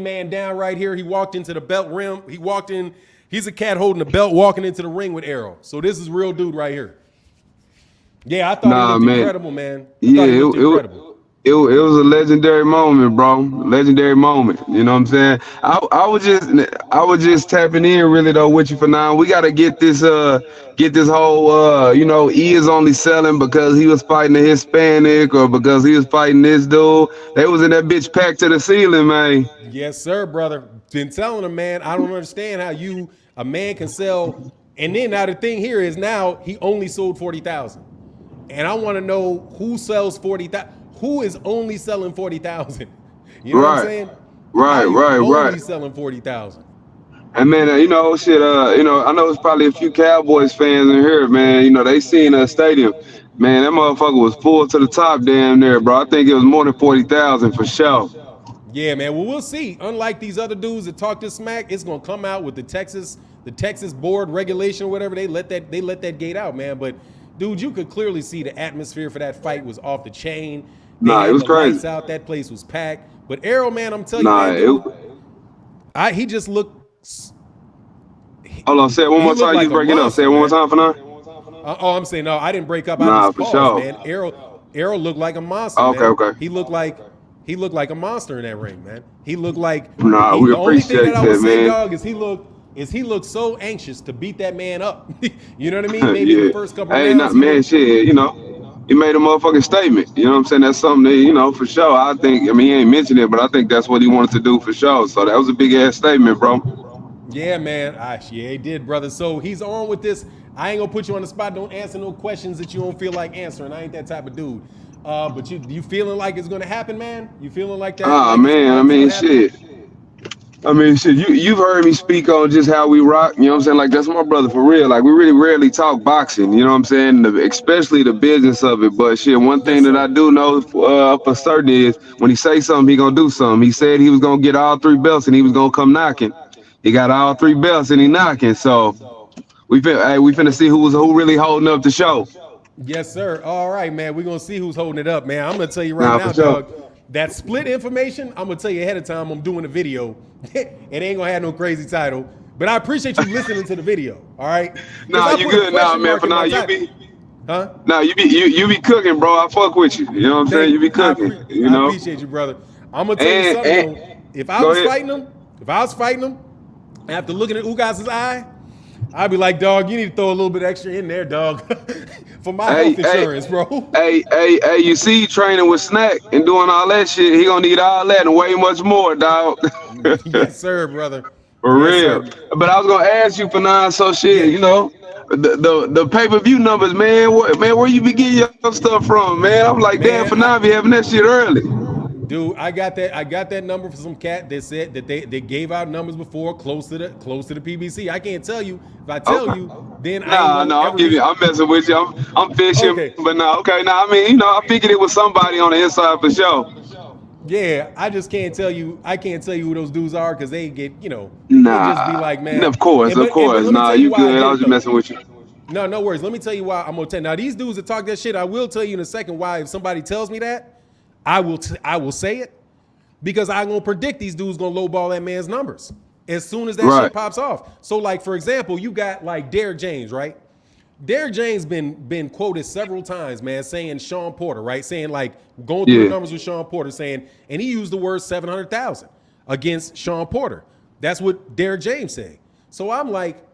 man down right here. He walked into the belt rim. He walked in. He's a cat holding the belt, walking into the ring with Errol. So this is real dude right here. Yeah, I thought he looked incredible, man. It was a legendary moment, bro. Legendary moment. You know what I'm saying? I was just tapping in really though with you for now. We gotta get this whole he is only selling because he was fighting a Hispanic or because he was fighting this dude. They was in that bitch packed to the ceiling, man. Yes, sir, brother. Been telling him, man, I don't understand how a man can sell. And then now the thing here is now he only sold 40,000. And I want to know who sells 40,000. Who is only selling 40,000? You know what I'm saying? Right. Only selling 40,000. And man, I know it's probably a few Cowboys fans in here, man. You know, they seen a stadium. Man, that motherfucker was full to the top damn near, bro. I think it was more than 40,000 for sure. Yeah, man. Well, we'll see. Unlike these other dudes that talk this smack, it's gonna come out with the Texas board regulation or whatever. They let that gate out, man. But dude, you could clearly see the atmosphere for that fight was off the chain. It was crazy. Lights out. That place was packed. But Errol, man, I'm telling you, man, dude, he just looked. Hold on, say it one more time. Like you breaking up. Say it one more time for now. I'm saying no. I didn't break up. For sure, man. Errol looked like a monster. Okay. He looked like a monster in that ring, man. He looked like. We the only appreciate thing that I would say, man. dog, is he looked so anxious to beat that man up. You know what I mean? Maybe in the first couple rounds. Man, shit. You know. He made a motherfucking statement. You know what I'm saying? That's something that, for sure. I think, he ain't mentioned it, but I think that's what he wanted to do for sure. So that was a big ass statement, bro. Yeah, man. He did, brother. So he's on with this. I ain't gonna put you on the spot. Don't answer no questions that you don't feel like answering. I ain't that type of dude. But you feeling like it's gonna happen, man? You feeling like that? Man. Shit. You've heard me speak on just how we rock, you know what I'm saying? Like, that's my brother for real. Like, we really rarely talk boxing, you know what I'm saying? Especially the business of it. But shit, one thing that I do know for certain is when he say something, he gonna do something. He said he was gonna get all 3 belts and he was gonna come knocking. He got all 3 belts and he knocking. So we finna see who really holding up the show. Yes, sir. All right, man. We're gonna see who's holding it up, man. I'm gonna tell you right now, for sure. dog. That split information, I'm gonna tell you ahead of time. I'm doing a video. It ain't gonna have no crazy title, but I appreciate you listening to the video. All right. You good now, man. For now, you be. Huh? No, you be cooking, bro. I fuck with you. You know what I'm saying? You be cooking. I appreciate you, brother. I'm gonna tell you something. Though. If I was fighting him, after looking at Ugas' eye, I'd be like, dog, you need to throw a little bit extra in there, dog, for my Hey, health hey, insurance, bro. hey, you see, training with Snack and doing all that shit, he gonna need all that and way much more, dog. Yes, sir, brother. For Yes, real. sir. But I was gonna ask you for nine, so shit, Yeah. you know, the pay per view numbers, man. Where you be getting your stuff from, man? I'm like, damn, for Man, now, be having that shit early. dude, I got that number from some cat that said that they gave out numbers before close to the PBC. I can't tell you. If I tell Okay. you, then I ain't Nah, gonna no, ever be. I'm messing with you. I'm fishing, Okay. but no, okay. Nah, I mean, you know, I figured it was somebody on the inside for sure. Yeah, I just can't tell you. I can't tell you who those dudes are because they get, they just be Nah, like, man. of course, And of but course. let me Nah, tell you you why I good. did I it was just though. messing with you. No, no worries. Let me tell you why I'm gonna tell. Now these dudes that talk that shit, I will tell you in a second why. If somebody tells me that, I will say it because I'm gonna predict these dudes gonna lowball that man's numbers as soon as that shit Right. pops off. So like for example, you got like Derrick James, right? Derrick James been quoted several times, man, saying Sean Porter, right? Saying like going through the Yeah. numbers with Sean Porter, saying, and he used the word 700,000 against Sean Porter. That's what Derrick James said. So I'm like,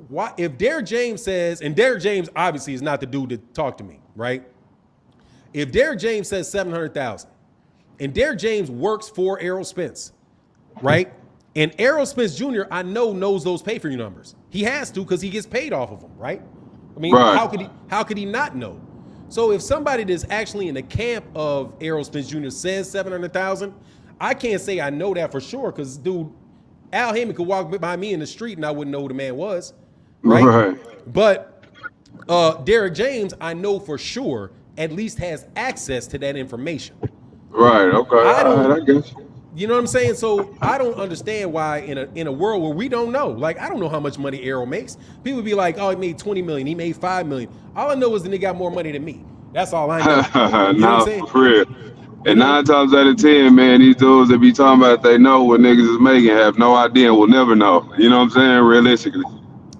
why if Derrick James says, and Derrick James obviously is not the dude to talk to me, right? If Derrick James says 700,000, and Derrick James works for Errol Spence, right? And Errol Spence Jr., I know knows those pay-per-view numbers. He has to because he gets paid off of them, right? I mean, Right. how could he not know? So if somebody that's actually in the camp of Errol Spence Jr. says 700,000, I can't say I know that for sure because, dude, Al Heyman could walk by me in the street and I wouldn't know who the man was, right? Right. But Derrick James, I know for sure, at least has access to that information. Right. Okay. I All don't, right. I guess. you know what I'm saying? So I don't understand why in a world where we don't know, like I don't know how much money Errol makes. People be like, oh, he made 20 million, he made 5 million. All I know is that he got more money than me. That's all I know. You know what I'm Nah, saying? for real. You And know? 9 times out of 10, man, these dudes that be talking about they know what niggas is making have no idea and will never know. You know what I'm saying? Realistically.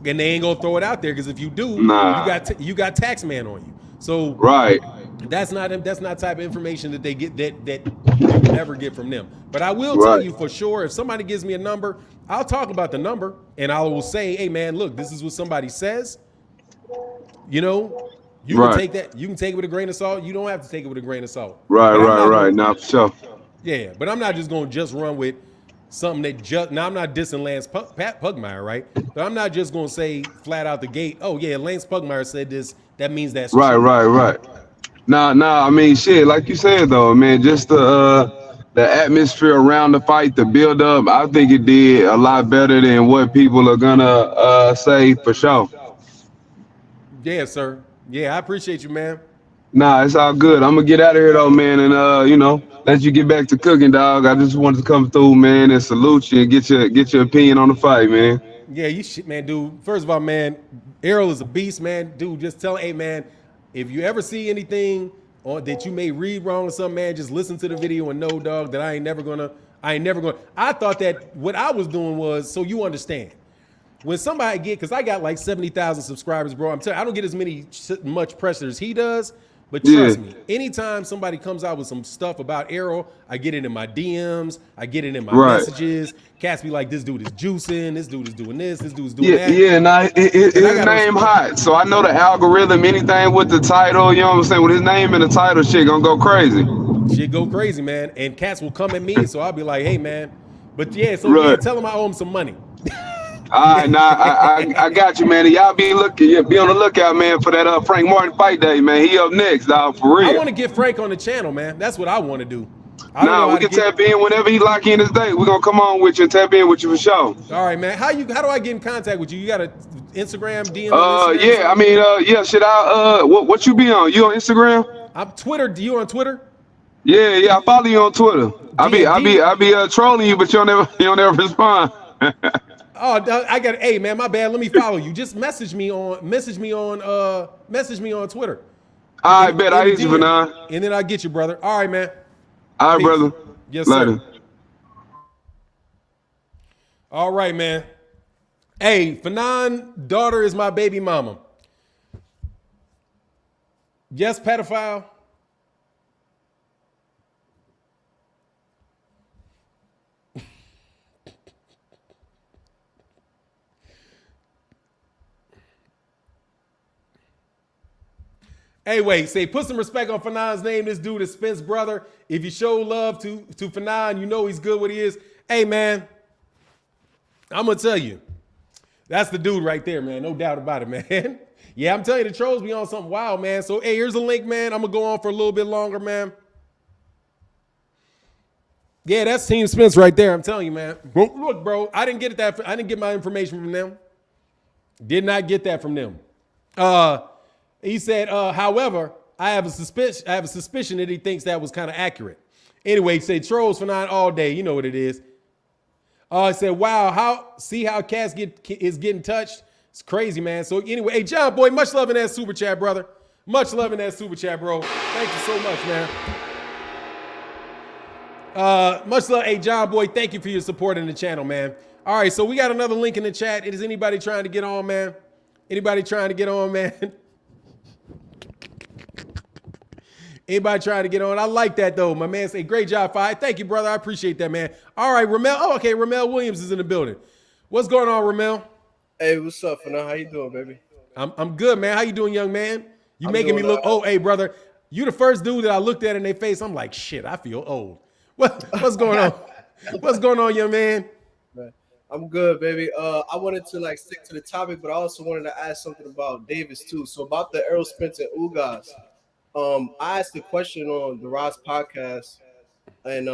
And they ain't gonna throw it out there because if you do, you Nah. got you got tax man on you. So Right. that's not type of information that they get that you will never get from them. But I will tell Right. you for sure, if somebody gives me a number, I'll talk about the number and I will say, hey man, look, this is what somebody says. You know, you can Right. take that, you can take it with a grain of salt. You don't have to take it with a grain of salt. Right. But I'm Right. not Right. gonna, Nah, for sure. yeah, but I'm not just gonna just run with something that just now I'm not dissing Lance Pat Pugmire, right? But I'm not just gonna say flat out the gate, oh yeah, Lance Pugmire said this, that means that's Right. true. Right. Right. Nah. I mean, shit. Like you said though, man, just the atmosphere around the fight, the build up. I think it did a lot better than what people are gonna say for sure. Yeah, sir. Yeah, I appreciate you, man. Nah, it's all good. I'm gonna get out of here though, man, and you know, let you get back to cooking, dog. I just wanted to come through, man, and salute you and get your opinion on the fight, man. Yeah, you shit, man, dude. First of all, man, Errol is a beast, man. Dude, just tell, hey, man, if you ever see anything or that you may read wrong or something, man, just listen to the video and know, dog, that I ain't never gonna. I thought that what I was doing was so you understand. When somebody because I got like 70,000 subscribers, bro. I'm telling you, I don't get as much pressure as he does. But Yeah. trust me, anytime somebody comes out with some stuff about Errol, I get it in my DMs, I get it in my Right. messages. Cats be like, this dude is juicing, this dude is doing this dude's doing Yeah, that. yeah, nah, And I his gotta, name hot, so I know the algorithm, anything with the title, you know what I'm saying, with his name in the title, shit gonna go crazy. shit go crazy, man. And cats will come at me, so I'll be like, hey, man. But yeah, so yeah, Right. tell him I owe him some money. All right, nah, I got you, man. Y'all be on the lookout, man, for that Frank Martin fight day, man. He up next, dog, for I real. want to get Frank on the channel, man. That's what I want to do. I don't know Nah, how we to can get. tap in whenever he lock in his day. We gonna come on with you and tap in with you for sure. All right, man. How do I get in contact with you? You got a Instagram DM on Instagram or Yeah, I something? mean, yeah, should I, what you be on? You on Instagram? I'm Twitter. Do you on Twitter? Yeah, I follow you on Twitter. I be, D I be, D. I be trolling you, but you don't ever respond. Oh, I got. Hey, man, my bad. Let me follow you. Just message me on Twitter I in bet in I the hit you for DMs, now. and then I'll get you, brother. All right, man. All right, Peace. brother. Yes, sir. Later. All right, man. Hey, Fanon, daughter is my baby mama. Yes, pedophile. Anyway, say put some respect on Fanon's name. This dude is Spence brother. If you show love to Fanon, you know he's good what he is. Hey man, I'm gonna tell you, that's the dude right there, man. No doubt about it, man. Yeah, I'm telling you, the trolls be on something wild, man. So hey, here's a link, man. I'm gonna go on for a little bit longer, man. Yeah, that's Team Spence right there. I'm telling you, man. Look, bro, I didn't get my information from them. Did not get that from them. He said, however, I have a suspicion that he thinks that was kind of accurate. Anyway, he said trolls for 9 all day. You know what it is. He said, wow, see how cats is getting touched? It's crazy, man. So anyway, hey, John Boy, much love in that super chat, brother. Much love in that super chat, bro. Thank you so much, man. Much love. Hey, John Boy, thank you for your support in the channel, man. All right, so we got another link in the chat. Is anybody trying to get on, man? Anybody trying to get on, man? Anybody trying to get on? I like that, though. My man say, great job, Fi. Thank you, brother. I appreciate that, man. All right, Ramel. Oh, okay, Ramel Williams is in the building. What's going on, Ramel? Hey, what's up, Fana? How you doing, baby? I'm good, man. How you doing, young man? You I'm making me doing look, oh, hey, brother. You the first dude that I looked at in their face. I'm like, shit, I feel old. What's going on? What's going on, young man? I'm good, baby. I wanted to stick to the topic, but I also wanted to ask something about Davis too. So about the Errol Spence and Ugas. I asked a question on the Ross podcast, and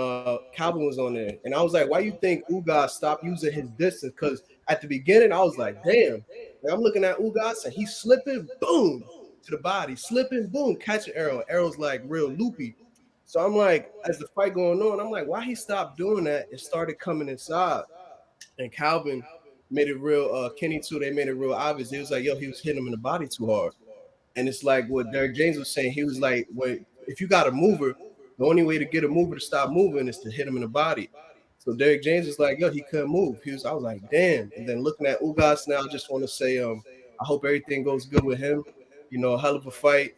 Calvin was on there, and I was like, "Why you think Ugas stopped using his distance?" Because at the beginning, I was like, "Damn!" Like, I'm looking at Ugas, and he's slipping, boom, to the body, slipping, boom, catching Errol. Errol's like real loopy. So I'm like, as the fight going on, I'm like, why he stopped doing that and started coming inside? And Calvin made it real. Kenny too, they made it real obvious. He was like, yo, he was hitting him in the body too hard. And it's like what Derek James was saying. He was like, if you got a mover, the only way to get a mover to stop moving is to hit him in the body. So Derek James was like, yo, he couldn't move. I was like, damn. And then looking at Ugas now, I just want to say, I hope everything goes good with him. A hell of a fight.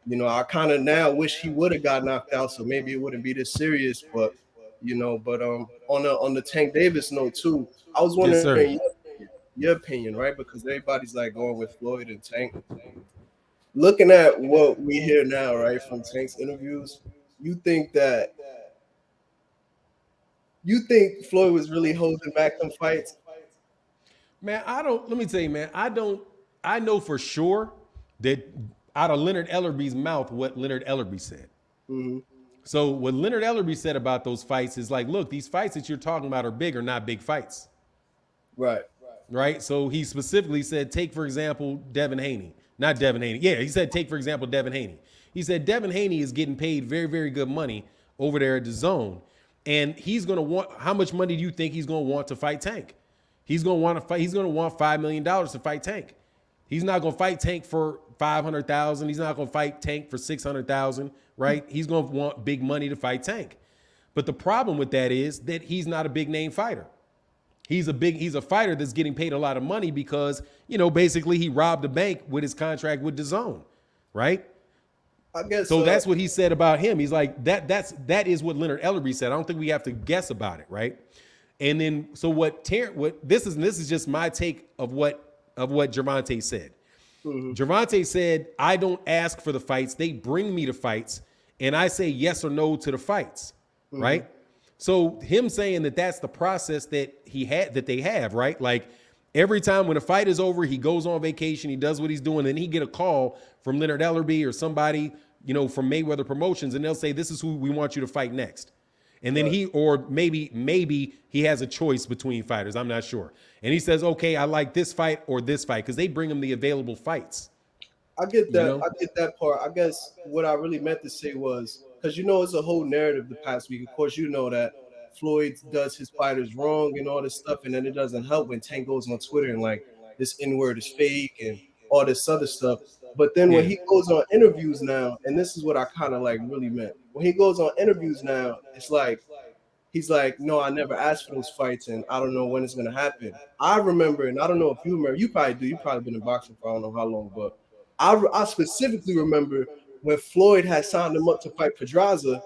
I kind of now wish he would have got knocked out, so maybe it wouldn't be this serious. But on the Tank Davis note too, I was wondering your opinion, right? Because everybody's like going with Floyd and Tank. Looking at what we hear now, right, from Tank's interviews, you think Floyd was really holding back them fights? Man, let me tell you, man, I know for sure that out of Leonard Ellerby's mouth what Leonard Ellerby said. Mm-hmm. So what Leonard Ellerby said about those fights is like, look, these fights that you're talking about are big or not big fights. Right. So he specifically said, take, for example, Devin Haney. Not Devin Haney. Yeah, he said, take, for example, Devin Haney. He said Devin Haney is getting paid very, very good money over there at the Zone. And he's going to want, how much money do you think he's going to want to fight Tank? He's going to want $5 million to fight Tank. He's not going to fight Tank for $500,000. He's not going to fight Tank for $600,000, right? He's going to want big money to fight Tank. But the problem with that is that he's not a big name fighter. He's a fighter that's getting paid a lot of money because, basically he robbed the bank with his contract with DAZN, right? I guess so. That's what he said about him. He's like, that is what Leonard Ellerby said. I don't think we have to guess about it, right? And then, so this is just my take of what Gervonta said. Mm-hmm. Gervonta said, I don't ask for the fights. They bring me the fights and I say yes or no to the fights. Mm-hmm. Right. So him saying that that's the process that they have, right? Like every time when a fight is over, he goes on vacation, he does what he's doing. Then he get a call from Leonard Ellerby or somebody, from Mayweather Promotions. And they'll say, this is who we want you to fight next. And then maybe he has a choice between fighters. I'm not sure. And he says, okay, I like this fight or this fight because they bring him the available fights. I get that. I get that part. I guess what I really meant to say was, because it's a whole narrative the past week. Of course, that Floyd does his fighters wrong and all this stuff. And then it doesn't help when Tank goes on Twitter and like this N-word is fake and all this other stuff. But then when he goes on interviews now, and this is what I kind of like really meant. When he goes on interviews now, it's like, he's like, no, I never asked for those fights, and I don't know when it's going to happen. I remember, and I don't know if you remember, you probably do. You've probably been in boxing for I don't know how long, but I specifically remember when Floyd had signed him up to fight Pedraza,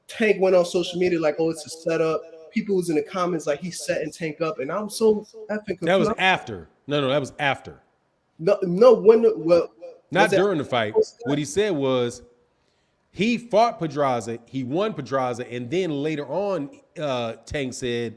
Tank went on social media like, oh, it's a setup. People was in the comments like he's setting Tank up, and I'm so effing confused. That was after. No, that was after. No, Not during the fight. What he said was he fought Pedraza, he won Pedraza, and then later on, Tank said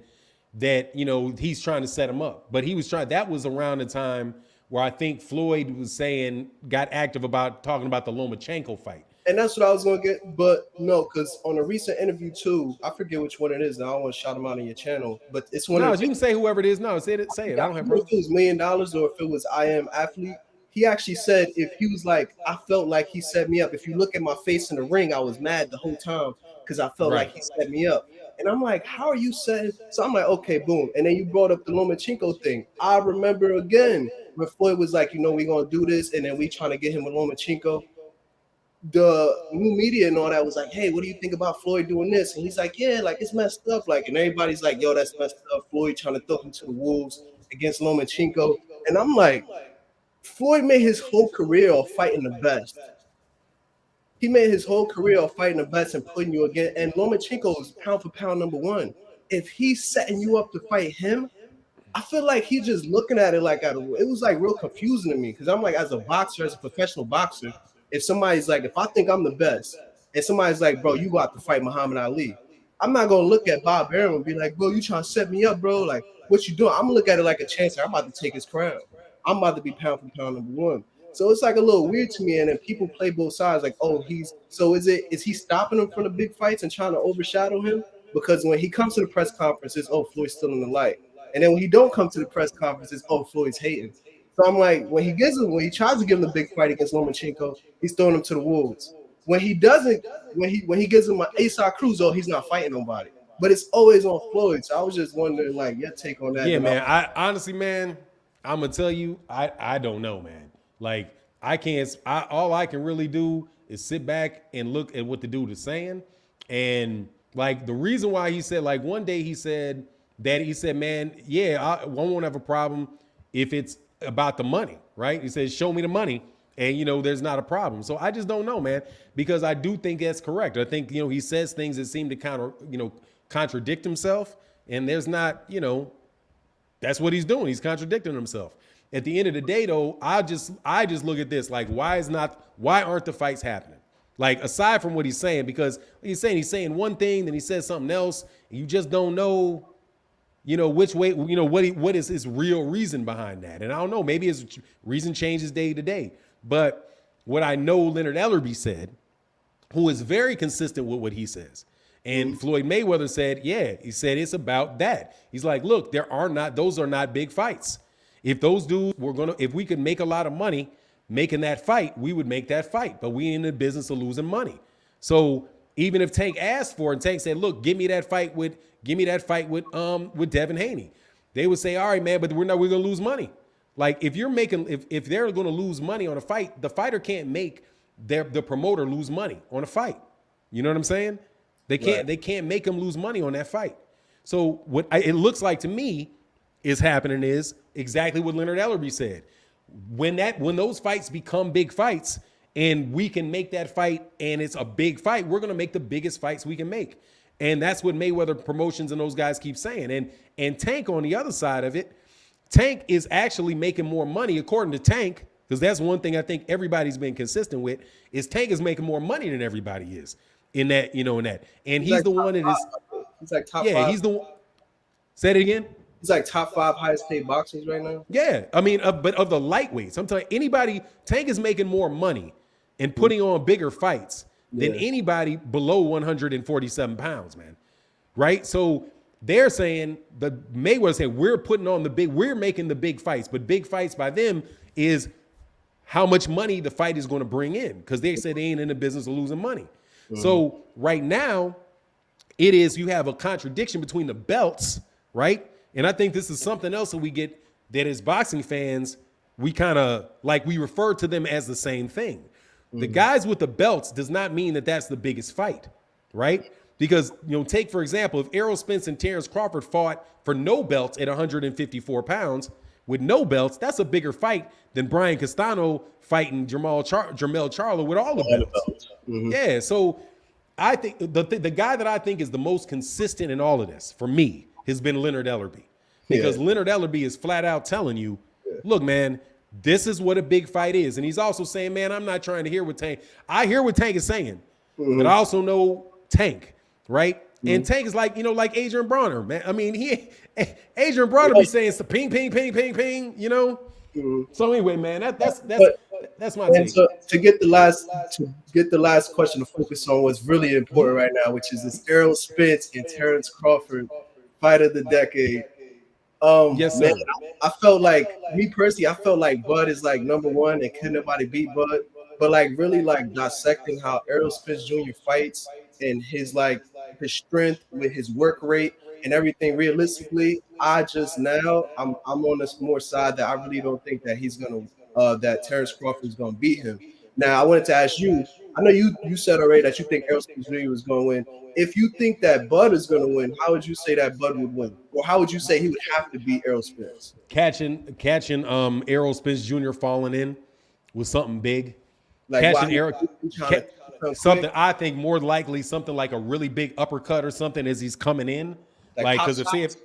that, you know, he's trying to set him up. But he was trying, that was around the time where I think Floyd was saying, got active about talking about the Lomachenko fight. And that's what I was gonna get, but no, because on a recent interview too, I forget which one it is. Now I don't want to shout him out on your channel, but it's one. No, of you can say whoever it is. No, say it. Say it. I don't have if problem. it was $1 million or if it was I Am Athlete. He actually said if he was like, I felt like he set me up. If you look at my face in the ring, I was mad the whole time because I felt like he set me up. And I'm like, how are you setting? So I'm like, okay, boom. And then you brought up the Lomachenko thing. I remember again when Floyd was like, you know, we're gonna do this, and then we trying to get him with Lomachenko. The new media and all that was like, hey, what do you think about Floyd doing this? And he's like, yeah, like it's messed up. Like, and everybody's like, yo, that's messed up. Floyd trying to throw him to the wolves against Lomachenko. And I'm like, Floyd made his whole career of fighting the best. He made his whole career of fighting the best and putting you again. And Lomachenko is pound for pound #1. If he's setting you up to fight him, I feel like he's just looking at it like it was like real confusing to me because I'm like, as a boxer, as a professional boxer, if somebody's like, if I think I'm the best, and somebody's like, bro, you got to fight Muhammad Ali, I'm not gonna look at Bob Arum and be like, bro, you trying to set me up, bro? Like, what you doing? I'm gonna look at it like a chance. I'm about to take his crown. I'm about to be pound for pound #1. So it's like a little weird to me. And then people play both sides, like, oh, is he stopping him from the big fights and trying to overshadow him? Because when he comes to the press conferences, oh, Floyd's still in the light. And then when he don't come to the press conferences, oh, Floyd's hating. So I'm like, when he tries to give him the big fight against Lomachenko, he's throwing him to the wolves. When he doesn't, when he gives him an Asa Cruz, oh, he's not fighting nobody. But it's always on Floyd. So I was just wondering, like, your take on that. Yeah, man. I honestly, man, I'm gonna tell you, I don't know, man. Like, all I can really do is sit back and look at what the dude is saying. And like the reason why he said, like, one day he said, man, yeah, I won't have a problem if it's about the money, right? He says, show me the money, and you know, there's not a problem. So I just don't know, man, because I do think that's correct. I think, you know, he says things that seem to contradict himself, and there's not, you know, that's what he's doing. He's contradicting himself. At the end of the day, though, I just look at this like, why aren't the fights happening? Like, aside from what he's saying, because he's saying one thing, then he says something else, and you just don't know, you know, which way, you know, what is his real reason behind that. And I don't know, maybe his reason changes day to day. But what I know Leonard Ellerbe said, who is very consistent with what he says, and Floyd Mayweather said, yeah, he said it's about that. He's like, look, those are not big fights. If those dudes if we could make a lot of money making that fight, we would make that fight. But we in the business of losing money. So even if Tank asked for it, and Tank said, look, give me that fight with Devin Haney, they would say, all right, man, but we're gonna lose money. Like, if they're gonna lose money on a fight, the fighter can't make the promoter lose money on a fight. You know what I'm saying? They can't make them lose money on that fight. So what it looks like to me is happening is exactly what Leonard Ellerbe said. When those fights become big fights and we can make that fight and it's a big fight, we're going to make the biggest fights we can make. And that's what Mayweather Promotions and those guys keep saying. And Tank, on the other side of it, Tank is actually making more money, according to Tank, because that's one thing I think everybody's been consistent with, is Tank is making more money than everybody is in that, you know, in that. And he's like the one that is, he's like top five. He's the one. Say it again. He's like top 5 highest paid boxers right now. Yeah, I mean, but of the lightweights, I'm telling you, Tank is making more money and putting on bigger fights than anybody below 147 pounds, man. Right? So they're saying, the Mayweather saying, we're making the big fights, but big fights by them is how much money the fight is going to bring in, because they said they ain't in the business of losing money. So right now, you have a contradiction between the belts, right? And I think this is something else that we get, that as boxing fans, we kind of like, we refer to them as the same thing. The guys with the belts does not mean that that's the biggest fight, right? Because, you know, take, for example, if Errol Spence and Terrence Crawford fought for no belts at 154 pounds with no belts, that's a bigger fight than Brian Castano fighting Jermell Charlo with all the belts. Yeah, so I think the guy that I think is the most consistent in all of this, for me, has been Leonard Ellerbe. Because Leonard Ellerbe is flat out telling you, look, man, This is what a big fight is. And he's also saying, man, I'm not trying to hear what Tank. I hear what Tank is saying, but I also know Tank, right? And Tank is like, like Adrian Bronner, man. I mean, Adrian Bronner be saying some ping, ping, ping, ping, ping, So anyway, man, that's my And take. so to get the last question to focus on what's really important right now, which is this Errol Spence and Terrence Crawford fight of the decade. Yes, Man, sir. I felt like me personally, I felt like Bud is like number one and can nobody beat Bud. But like really like dissecting how Errol Spence Jr. fights and his strength with his work rate and everything realistically, I'm on this more side that I really don't think that he's gonna that Terrence Crawford is gonna beat him. Now I wanted to ask you, I know you said already that you think Errol Spence Jr. was gonna win. If you think that Bud is going to win, how would you say that Bud would win? Or how would you say he would have to beat Errol Spence? Catching Errol Spence Jr. falling in was something big. Like Catching something quick? I think more likely something like a really big uppercut or something as he's coming in. Like because he's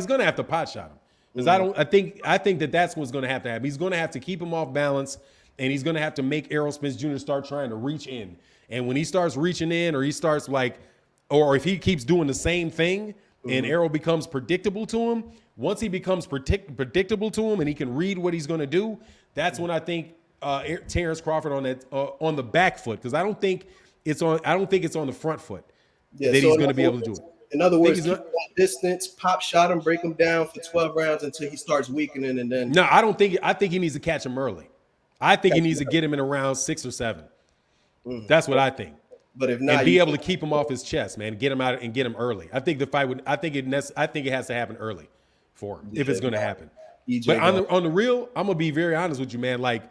gonna have to pot shot him. Because I think that's what's gonna have to happen. He's gonna have to keep him off balance, and he's gonna have to make Errol Spence Jr. start trying to reach in. And when he starts reaching in, or he starts or if he keeps doing the same thing, and Errol becomes predictable to him, once he becomes predictable to him and he can read what he's going to do, that's when I think Terrence Crawford on the back foot, because I don't think it's on the front foot that he's going to be able to do it. In other words, keep that distance, pop shot him, break him down for 12 rounds until he starts weakening, and then I think he needs to catch him early. I think he needs to get him in around 6 or 7. That's what I think. But if not, and be able to keep him off his chest, man, get him out and get him early. I think the fight would. I think it has to happen early for him if it's going to happen. But on the real, I'm gonna be very honest with you, man. Like,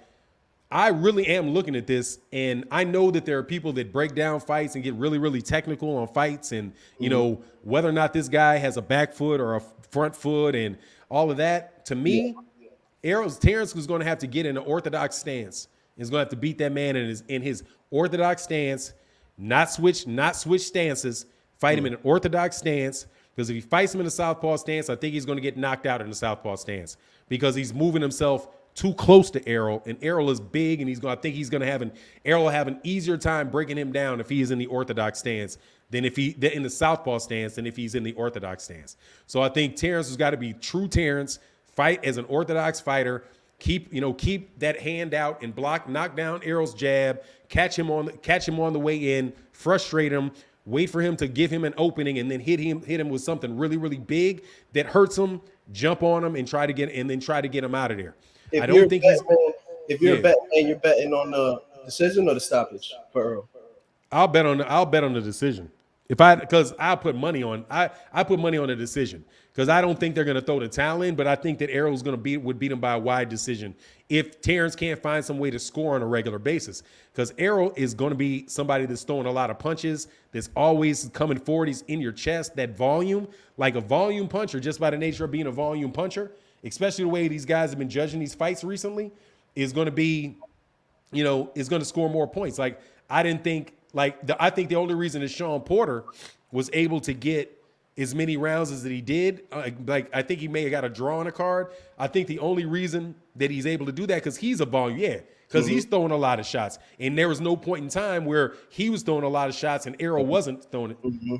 I really am looking at this, and I know that there are people that break down fights and get really, really technical on fights, and whether or not this guy has a back foot or a front foot and all of that. To me, Terrence was going to have to get in an orthodox stance. He's going to have to beat that man in his orthodox stance, not switch stances. Fight him in an orthodox stance, because if he fights him in a southpaw stance, I think he's going to get knocked out in the southpaw stance because he's moving himself too close to Errol, and Errol is big, and Errol will have an easier time breaking him down if he is in the orthodox stance than in the southpaw stance than if he's in the orthodox stance. So I think Terrence has got to be true Terrence, fight as an orthodox fighter. Keep that hand out and knock down Errol's jab, catch him on the way in, frustrate him, wait for him to give him an opening, and then hit him with something really, really big that hurts him, jump on him, and try to get him out of there. If you're betting on the decision or the stoppage for Errol. I'll bet on the decision. Because I put money on the decision, because I don't think they're going to throw the towel in, but I think that Errol's would beat him by a wide decision if Terrence can't find some way to score on a regular basis. Because Errol is going to be somebody that's throwing a lot of punches, that's always coming forward. He's in your chest, that volume, like a volume puncher, just by the nature of being a volume puncher, especially the way these guys have been judging these fights recently, is going to be, is going to score more points. Like, I think the only reason that Sean Porter was able to get as many rounds as that he did, I think he may have got a draw on a card. I think the only reason that he's able to do that, because he's a volume, because he's throwing a lot of shots, and there was no point in time where he was throwing a lot of shots and Errol wasn't throwing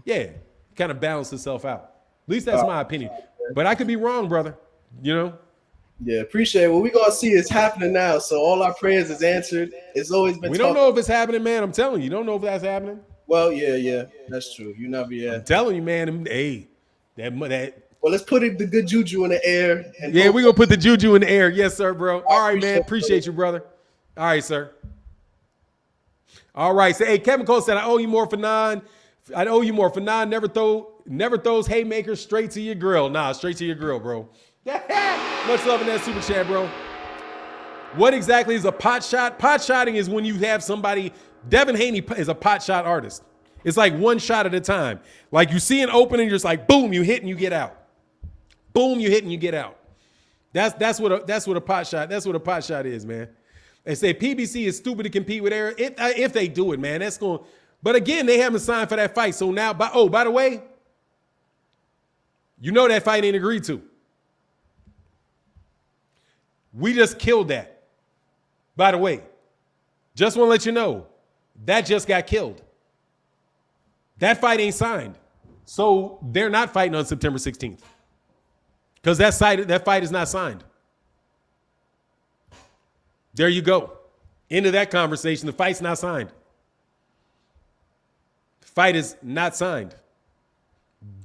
it. Kind of balanced itself out. At least that's my opinion, but I could be wrong, brother. Yeah, appreciate it. What we're going to see is happening now. So all our prayers is answered. It's always been. We don't know if it's happening, man. I'm telling you, don't know if that's happening. Well, yeah, that's true. You never, I'm telling you, man. Hey, that. Well, let's put the good juju in the air. We're going to put the juju in the air. Yes, sir, bro. All right, man. Appreciate you, brother. All right, sir. All right. So, hey, Kevin Cole said, I owe you more for nine. Never throws haymakers straight to your grill. Nah, straight to your grill, bro. Much love in that super chat, bro. What exactly is a pot shot? Pot shotting is when you have somebody. Devin Haney is a pot shot artist. It's like one shot at a time. Like, you see an opening, you're just like, boom, you hit and you get out. Boom, you hit and you get out. That's what a pot shot. That's what a pot shot is, man. They say PBC is stupid to compete with Errol. If they do it, man, that's going. But again, they haven't signed for that fight. So now, by the way, that fight ain't agreed to. We just killed that. By the way, just want to let you know that just got killed. That fight ain't signed. So they're not fighting on September 16th. Because that fight is not signed. There you go. Into that conversation. The fight's not signed. The fight is not signed.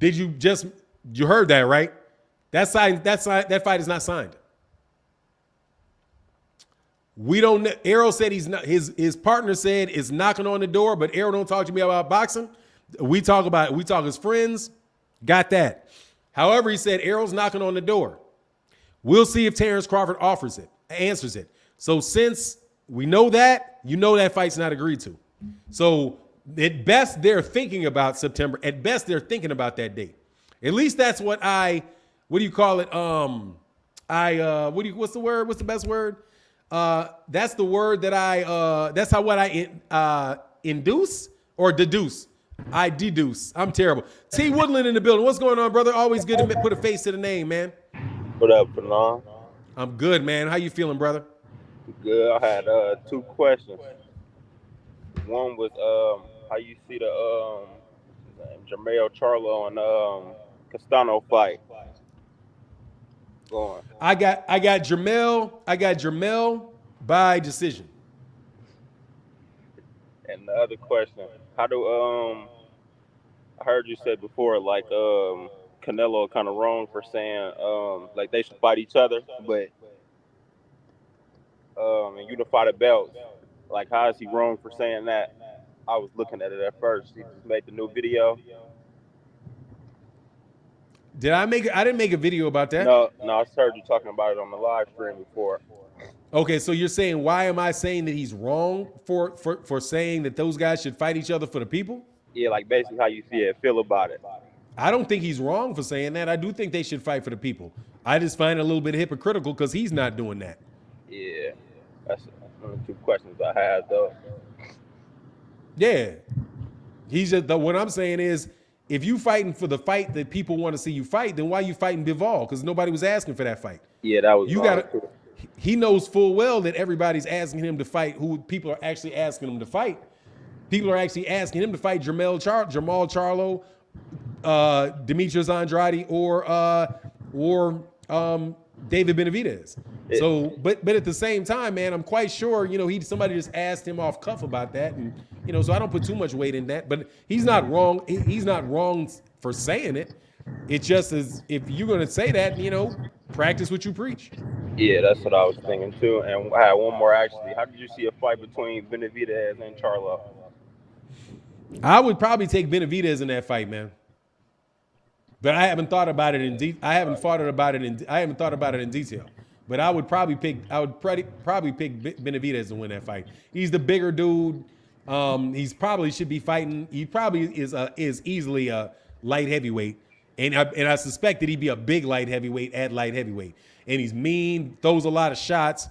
You heard that, right? That fight is not signed. We don't. Errol said he's not. His partner said is knocking on the door, but Errol don't talk to me about boxing. We talk as friends. Got that. However, he said Errol's knocking on the door. We'll see if Terrence Crawford answers it. So since we know that, that fight's not agreed to. So at best they're thinking about September. At best they're thinking about that date. At least that's what what do you call it? What's the word? What's the best word? That's the word that that's what I induce or deduce. I deduce. I'm terrible. T. Woodland in the building. What's going on, brother? Always good to put a face to the name, man. What up, Fanon? I'm good, man. How you feeling, brother? Good. I had 2 questions. One was how you see the Jermell Charlo and Castano fight going. I got Jermell by decision. And the other question, how do I heard you say before, like Canelo kind of wrong for saying like they should fight each other, but and unify the belts. Like, how is he wrong for saying that? I was looking at it at first. He just made the new video. I didn't make a video about that. No, I heard you talking about it on the live stream before. Okay, so you're saying, why am I saying that he's wrong for saying that those guys should fight each other for the people? Yeah, like basically how you feel about it. I don't think he's wrong for saying that. I do think they should fight for the people. I just find it a little bit hypocritical because he's not doing that. Yeah, that's one of the 2 questions I had, though. Yeah. What I'm saying is, if you fighting for the fight that people want to see you fight, then why you fighting Bivol? Because nobody was asking for that fight. Yeah, that was he knows full well that everybody's asking him to fight who people are actually asking him to fight. People are actually asking him to fight Jamal Charlo, Demetrius Andrade, or David Benavidez. So, but at the same time, man, I'm quite sure, somebody just asked him off cuff about that, and so I don't put too much weight in that. But he's not wrong. He's not wrong for saying it. It just is, if you're gonna say that, practice what you preach. Yeah, that's what I was thinking too. And I had one more actually. How did you see a fight between Benavidez and Charlo? I would probably take Benavidez in that fight, man. But I haven't thought about it I haven't thought about it in detail. But I would probably pick Benavidez to win that fight. He's the bigger dude. He's probably should be fighting. He probably is easily a light heavyweight, and I suspect that he'd be a big light heavyweight at light heavyweight. And he's mean, throws a lot of shots.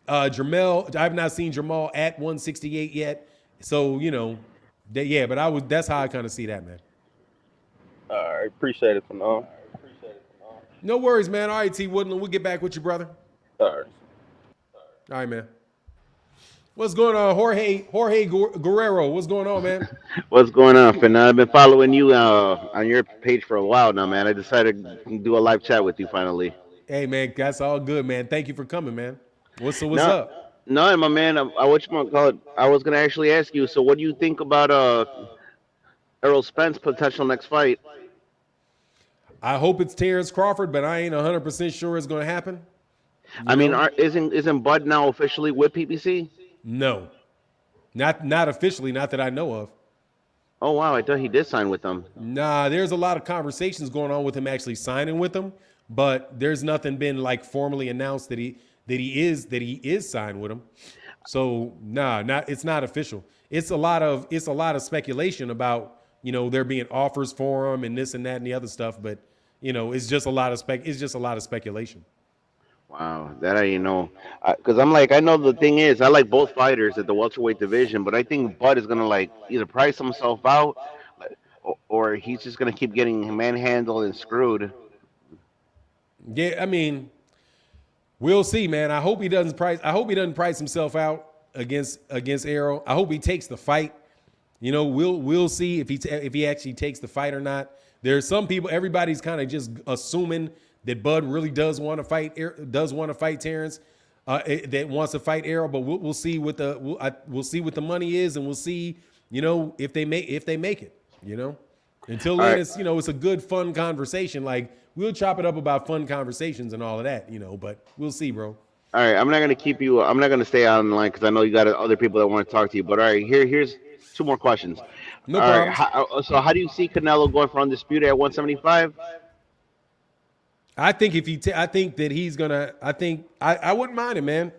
Jermell, I've not seen Jamal at 168 yet, so but that's how I kind of see that, man. All right, appreciate it, Fanon. No worries, man. All right, T. Woodland, we'll get back with you, brother. All right, man. What's going on, Jorge Guerrero? What's going on, man? What's going on, Fanon? I've been following you on your page for a while now, man. I decided to do a live chat with you finally. Hey, man, that's all good, man. Thank you for coming, man. What's up? No, my man. I was gonna actually ask you. So, what do you think about Errol Spence potential next fight? I hope it's Terrence Crawford, but I ain't 100% sure it's going to happen. I mean, isn't Bud now officially with PBC? No, not officially, not that I know of. Oh wow, I thought he did sign with them. Nah, there's a lot of conversations going on with him actually signing with them, but there's nothing been like formally announced that he is signed with them. So it's not official. It's a lot of speculation about there being offers for him and this and that and the other stuff, but it's just a lot of speculation. Wow, that I because I'm like, I know the thing is, I like both fighters at the welterweight division, but I think Bud is gonna like either price himself out, or he's just gonna keep getting manhandled and screwed. Yeah, I mean, We'll see, man. I hope he doesn't price himself out against Errol. I hope he takes the fight. You know, we'll see if he actually takes the fight or not. There's some people. Everybody's kind of just assuming that Bud really does want to fight Terrence, that wants to fight Errol. But we'll see what we'll see what the money is, and we'll see, you know, if they make it. You know, until then, right. it's, you know, it's a good fun conversation. Like, we'll chop it up about fun conversations and all of that, you know. But we'll see, bro. All right, I'm not gonna keep you. I'm not gonna stay on the line because I know you got other people that want to talk to you. But all right, here's two more questions. No All right, problems. so how do you see Canelo going for undisputed at 175? I think I think that he's gonna. I wouldn't mind it, man.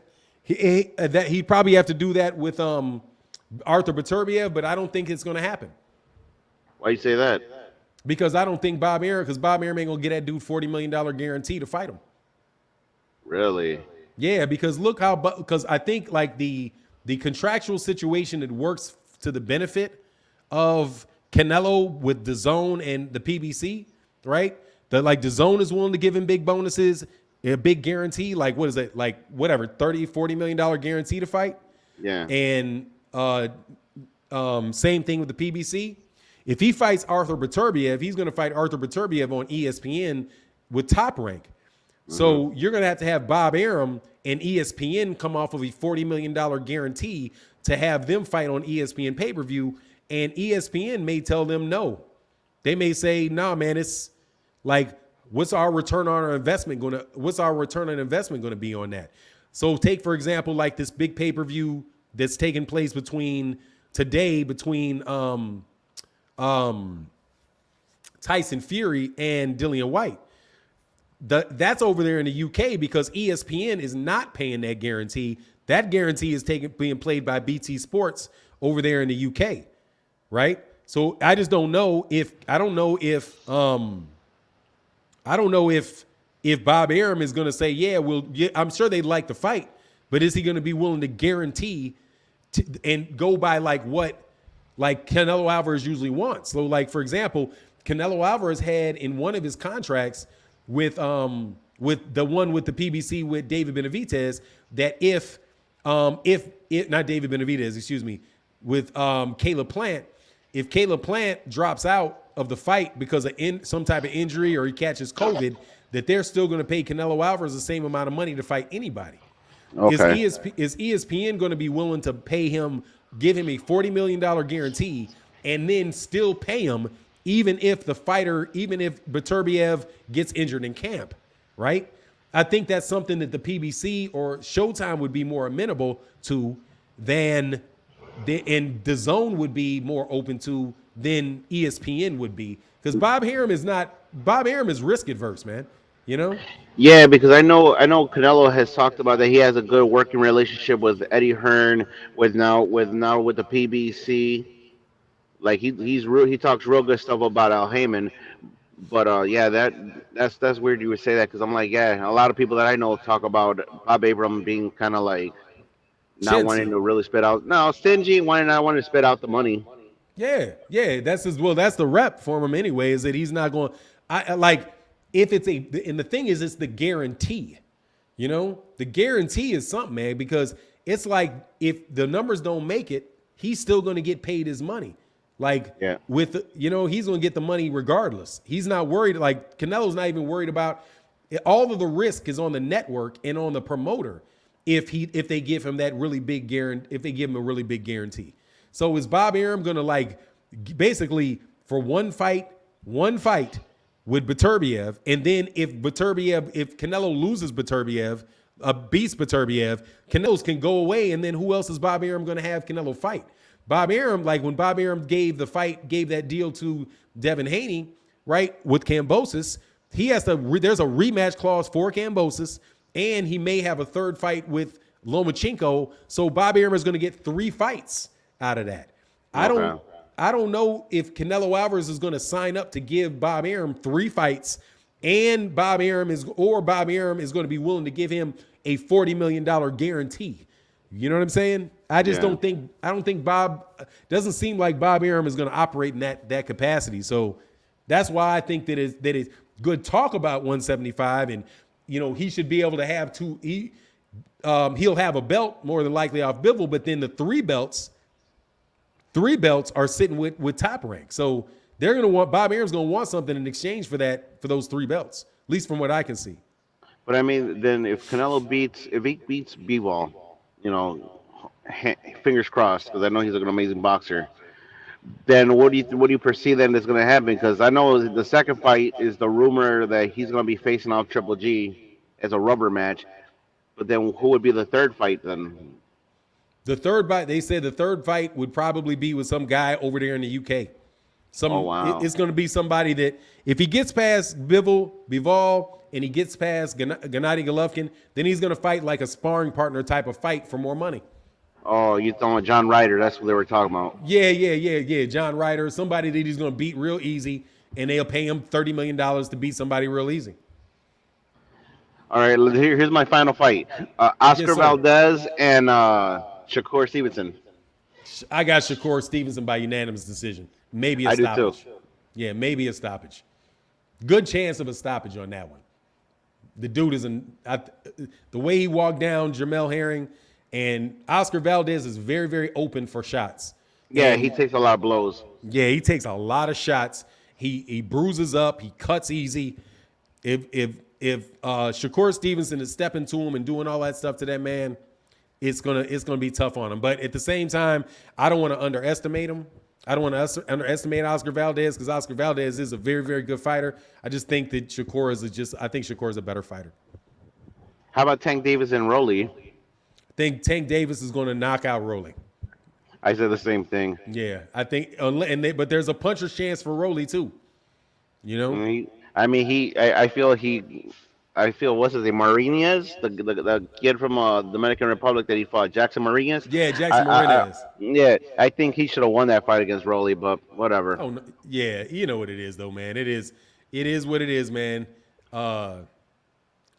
That he'd probably have to do that with Arthur Beterbiev, but I don't think it's gonna happen Why you say that? because I don't think Bob Arum ain't gonna get that dude $40 million guarantee to fight him. Really? Yeah, because because I think like the contractual situation that works to the benefit of Canelo with DAZN and the PBC, right? DAZN is willing to give him big bonuses, a big guarantee, like what is it, like whatever, $30-40 million guarantee to fight. Yeah. And same thing with the PBC. If he fights Arthur Beterbiev, he's going to fight Arthur Beterbiev on ESPN with Top Rank. So you're going to have Bob Arum and ESPN come off of a $40 million guarantee to have them fight on ESPN pay-per-view. And ESPN may tell them no. They may say, nah, man, it's like, what's our return on investment going to be on that? So take, for example, like this big pay-per-view that's taking place between Tyson Fury and Dillian White. That's over there in the UK because ESPN is not paying that guarantee. That guarantee is being played by BT Sports over there in the UK, right? So I just don't know if Bob Arum is going to say, yeah, I'm sure they'd like to fight, but is he going to be willing to guarantee and go by like what like Canelo Alvarez usually wants? So like, for example, Canelo Alvarez had in one of his contracts with the one with the PBC with David Benavidez that if not David Benavidez, excuse me, with Caleb Plant, if Caleb Plant drops out of the fight because of some type of injury or he catches COVID, that they're still going to pay Canelo Alvarez the same amount of money to fight anybody. Okay. Is ESPN going to be willing to pay him, give him a $40 million guarantee, and then still pay him even if Beterbiev gets injured in camp, right? I think that's something that the PBC or Showtime would be more amenable to and DAZN would be more open to than ESPN would be. Because Bob Arum is risk adverse, man. You know? Yeah, because I know Canelo has talked about that he has a good working relationship with Eddie Hearn, with the PBC. Like he talks real good stuff about Al Heyman. But yeah, that's weird you would say that because I'm like, yeah, a lot of people that I know talk about Bob Arum being kind of like not wanting to really spit out, no, stingy, not wanting to spit out the money. Yeah, that's the rep for him anyway. Is that he's not going? I like if it's and the thing is, it's the guarantee. You know, the guarantee is something, man, because it's like if the numbers don't make it, he's still going to get paid his money. Like he's going to get the money regardless. He's not worried. Like Canelo's not even worried about all of the risk is on the network and on the promoter. If they give him that really big guarantee, if they give him a really big guarantee. So is Bob Arum going to like basically for one fight with Beterbiev, and then if Canelo loses Beterbiev, beats Beterbiev, Canelo's can go away, and then who else is Bob Arum going to have Canelo fight? Bob Arum, like when Bob Arum gave that deal to Devin Haney, right, with Kambosos, there's a rematch clause for Kambosos, and he may have a third fight with Lomachenko. So Bob Arum is going to get 3 fights out of that. Okay. I don't know if Canelo Alvarez is going to sign up to give Bob Arum 3 fights, and Bob Arum is going to be willing to give him a $40 million guarantee. You know what I'm saying? I just don't think doesn't seem like Bob Arum is going to operate in that capacity. So that's why I think that it's good talk about 175. And he should be able to have two. He'll have a belt more than likely off Bivol, but then the three belts are sitting with Top Rank. So they're gonna want Bob Arum's gonna want something in exchange for those three belts, at least from what I can see. But I mean, then if he beats B-Ball, fingers crossed, because I know he's an amazing boxer. Then what do you perceive then is going to happen? Because I know the second fight is the rumor that he's going to be facing off Triple G as a rubber match. But then who would be the third fight then? The third fight, they said the third fight would probably be with some guy over there in the UK. Oh, wow. It's going to be somebody that if he gets past Bivol, and he gets past Gennady Golovkin, then he's going to fight like a sparring partner type of fight for more money. Oh, you talking about John Ryder? That's what they were talking about. Yeah. John Ryder, somebody that he's going to beat real easy, and they'll pay him $30 million to beat somebody real easy. All right, here's my final fight. Oscar Valdez and Shakur Stevenson. I got Shakur Stevenson by unanimous decision. Maybe a stoppage. I do too. Yeah, maybe a stoppage. Good chance of a stoppage on that one. The dude is the way he walked down Jamel Herring, and Oscar Valdez is very, very open for shots. Yeah, he takes a lot of blows. Yeah, he takes a lot of shots. He bruises up. He cuts easy. If Shakur Stevenson is stepping to him and doing all that stuff to that man, it's gonna be tough on him. But at the same time, I don't want to underestimate him. I don't want to underestimate Oscar Valdez because Oscar Valdez is a very, very good fighter. I just think that Shakur is a better fighter. How about Tank Davis and Rolly? I think Tank Davis is going to knock out Rolly. I said the same thing. Yeah, I think, but there's a puncher's chance for Rolly too. I feel what's his name, Marinez, the kid from the Dominican Republic that he fought, Jackson Marinez. Yeah, Jackson Marinez. Yeah, I think he should have won that fight against Rolly, but whatever. Oh no, yeah, you know what it is though, man. It is what it is, man. I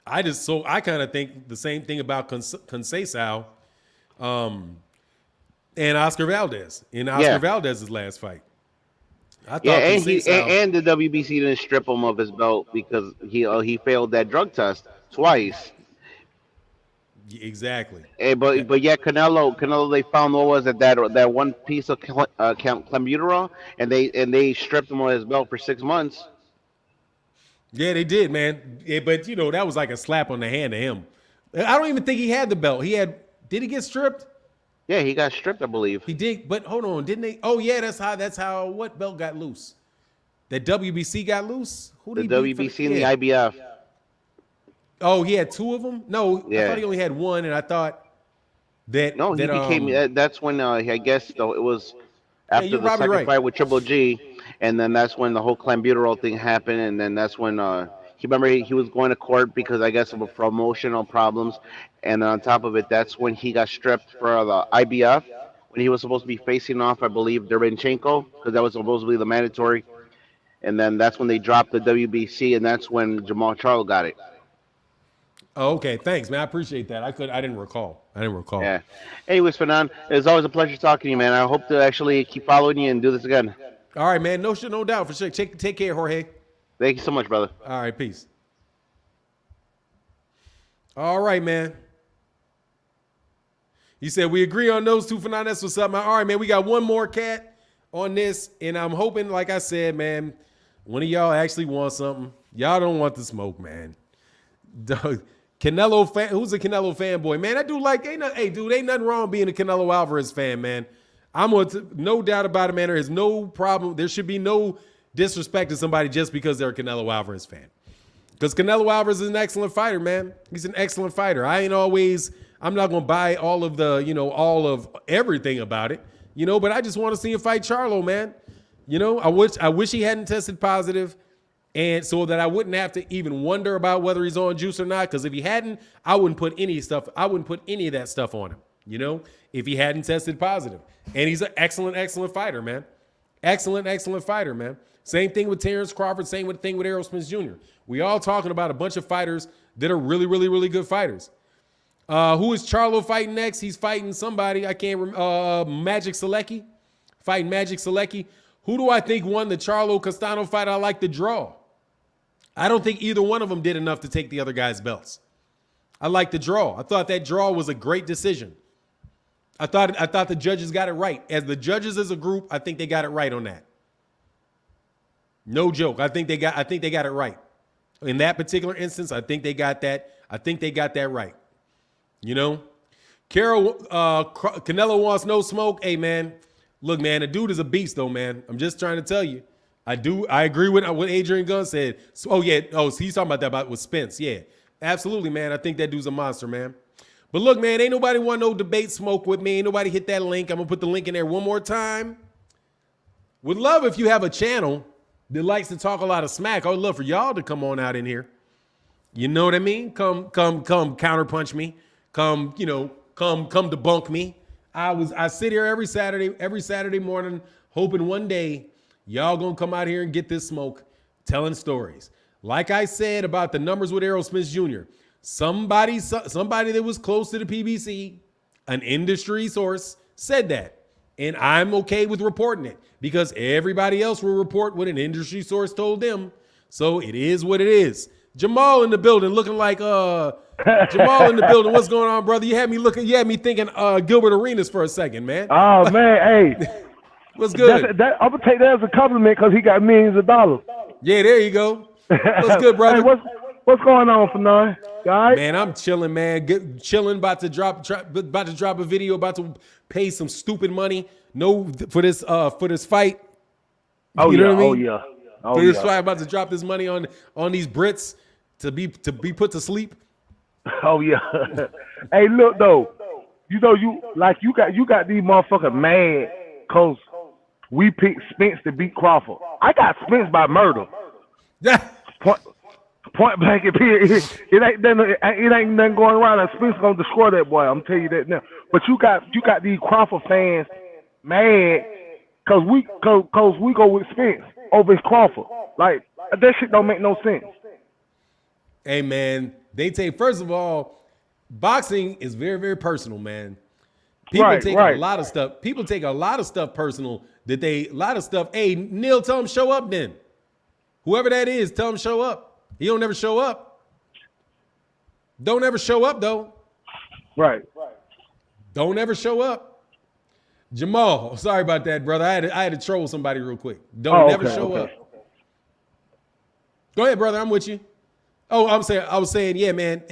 kind of think the same thing about Conceição, and Oscar Valdez in Oscar Valdez's last fight. I thought and the WBC didn't strip him of his belt because he failed that drug test twice. Exactly. But yet Canelo, they found what was it, that one piece of clenbuterol, and they stripped him of his belt for 6 months. Yeah, they did, man. Yeah, but that was like a slap on the hand to him. I don't even think he had the belt. Did he get stripped? Yeah, he got stripped, I believe. He did, but hold on, didn't they? Oh yeah, that's how what belt got loose? That WBC got loose? Who did the WBC and the IBF. Oh, he had two of them? No, yeah. I thought he only had one, and I thought that no, he became. That's when I guess though it was after the second fight with Triple G, and then that's when the whole clenbuterol thing happened, and then that's when he was going to court because I guess of promotional problems, and on top of it, that's when he got stripped for the IBF when he was supposed to be facing off, I believe, Derevyanchenko, because that was supposed to be the mandatory, and then that's when they dropped the WBC, and that's when Jamal Charlo got it. Oh, okay, thanks, man. I appreciate that. I didn't recall. Yeah. Anyways, Fernand, it's always a pleasure talking to you, man. I hope to actually keep following you and do this again. All right, man. No doubt for sure. Take care, Jorge. Thank you so much, brother. All right, peace. All right, man. You said we agree on those two, Fernand. That's what's up, man. All right, man. We got one more cat on this, and I'm hoping, like I said, man, one of y'all actually want something. Y'all don't want the smoke, man. Canelo fan. Who's a Canelo fanboy, man? That dude ain't nothing wrong being a Canelo Alvarez fan, man. No doubt about it, man. There is no problem. There should be no disrespect to somebody just because they're a Canelo Alvarez fan. Because Canelo Alvarez is an excellent fighter, man. He's an excellent fighter. I'm not going to buy all of everything about it, but I just want to see him fight Charlo, man. I wish he hadn't tested positive, and so that I wouldn't have to even wonder about whether he's on juice or not. Because if he hadn't, I wouldn't put any of that stuff on him, if he hadn't tested positive. And he's an excellent, excellent fighter, man. Excellent, excellent fighter, man. Same thing with Terrence Crawford. Same thing with Errol Spence Jr. We all talking about a bunch of fighters that are really, really, really good fighters. Who is Charlo fighting next? He's fighting somebody. I can't remember. Magic Selecki. Fighting Magic Selecki. Who do I think won the Charlo Castano fight? I like the draw. I don't think either one of them did enough to take the other guy's belts. I like the draw. I thought that draw was a great decision. I thought the judges got it right. As the judges as a group, I think they got it right on that. No joke. I think they got it right. In that particular instance, I think they got that. I think they got that right. You know? Canelo wants no smoke. Hey man, look, man, the dude is a beast though, man. I'm just trying to tell you. I agree with what Adrian Gunn said. So, he's talking about that with Spence. Yeah. Absolutely, man. I think that dude's a monster, man. But look, man, ain't nobody want no debate smoke with me. Ain't nobody hit that link. I'm going to put the link in there one more time. Would love if you have a channel that likes to talk a lot of smack. I would love for y'all to come on out in here. You know what I mean? Come counterpunch me. Come debunk me. I sit here every Saturday morning hoping one day y'all going to come out here and get this smoke telling stories. Like I said about the numbers with Errol Spence Jr., somebody that was close to the PBC, an industry source, said that. And I'm okay with reporting it because everybody else will report what an industry source told them. So it is what it is. Jamal in the building looking like Jamal in the building. What's going on, brother? You had me thinking Gilbert Arenas for a second, man. Oh, man, hey. What's good? I'm going to take that as a compliment because he got millions of dollars. Yeah, there you go. What's good, brother? Hey, what's going on, Fanon? You all right? Man, I'm chilling, man. Chilling, about to drop a video, about to pay some stupid money. For this fight. Oh, you know yeah. what I mean? Oh, yeah. Oh, for this yeah. fight, about to drop this money on these Brits to be put to sleep. Oh, yeah. Hey, look though. You know, you got these motherfuckers mad because we picked Spence to beat Crawford. I got Spence by murder. Point blank and period. It ain't nothing going around. And Spence gonna destroy that boy. I'm telling you that now. But you got these Crawford fans mad because we go with Spence over his Crawford. Like that shit don't make no sense. Hey man, first of all, boxing is very, very personal, man. People take a lot of stuff. People take a lot of stuff personal. Hey, Neil, tell him show up then. Whoever that is, tell him show up. He don't ever show up. Don't ever show up though. Right. Don't ever show up. Jamal, sorry about that, brother. I had to troll somebody real quick. Never show up. Go ahead, brother. I'm with you. Oh, I was saying, yeah, man.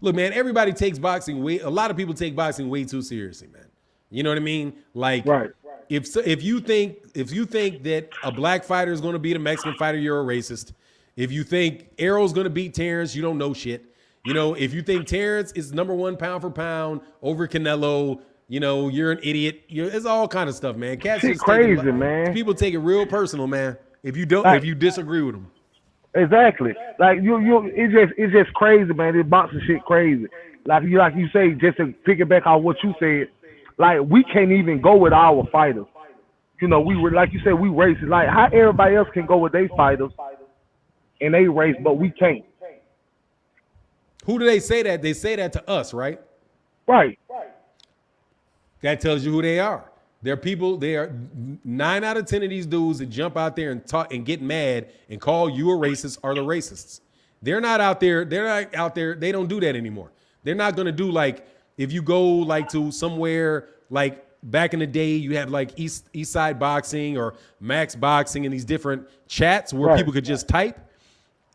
Look, man. Everybody takes boxing a lot of people take boxing way too seriously, man. You know what I mean? Like, right. If you think that a black fighter is going to beat a Mexican fighter, you're a racist. If you think Errol's going to beat Terrence, you don't know shit. You know, if you think Terrence is number one pound for pound over Canelo, you know, you're an idiot. It's all kind of stuff, man. Cats shit crazy, man. People take it real personal, man. If you disagree with them. Exactly. Like it's just crazy, man. This boxing shit crazy. Like you say, just to piggyback on what you said, like we can't even go with our fighters. You know, we were like you said, we racist. Like how everybody else can go with their fighters and they race, but we can't. Who do they say that? They say that to us, right? Right. That tells you who they are. They're people. They are 9 out of 10 of these dudes that jump out there and talk and get mad and call you a racist are the racists. They're not out there. They don't do that anymore. They're not going to do like if you go like to somewhere like back in the day, you have like East Side Boxing or Max Boxing and these different chats where people could just type.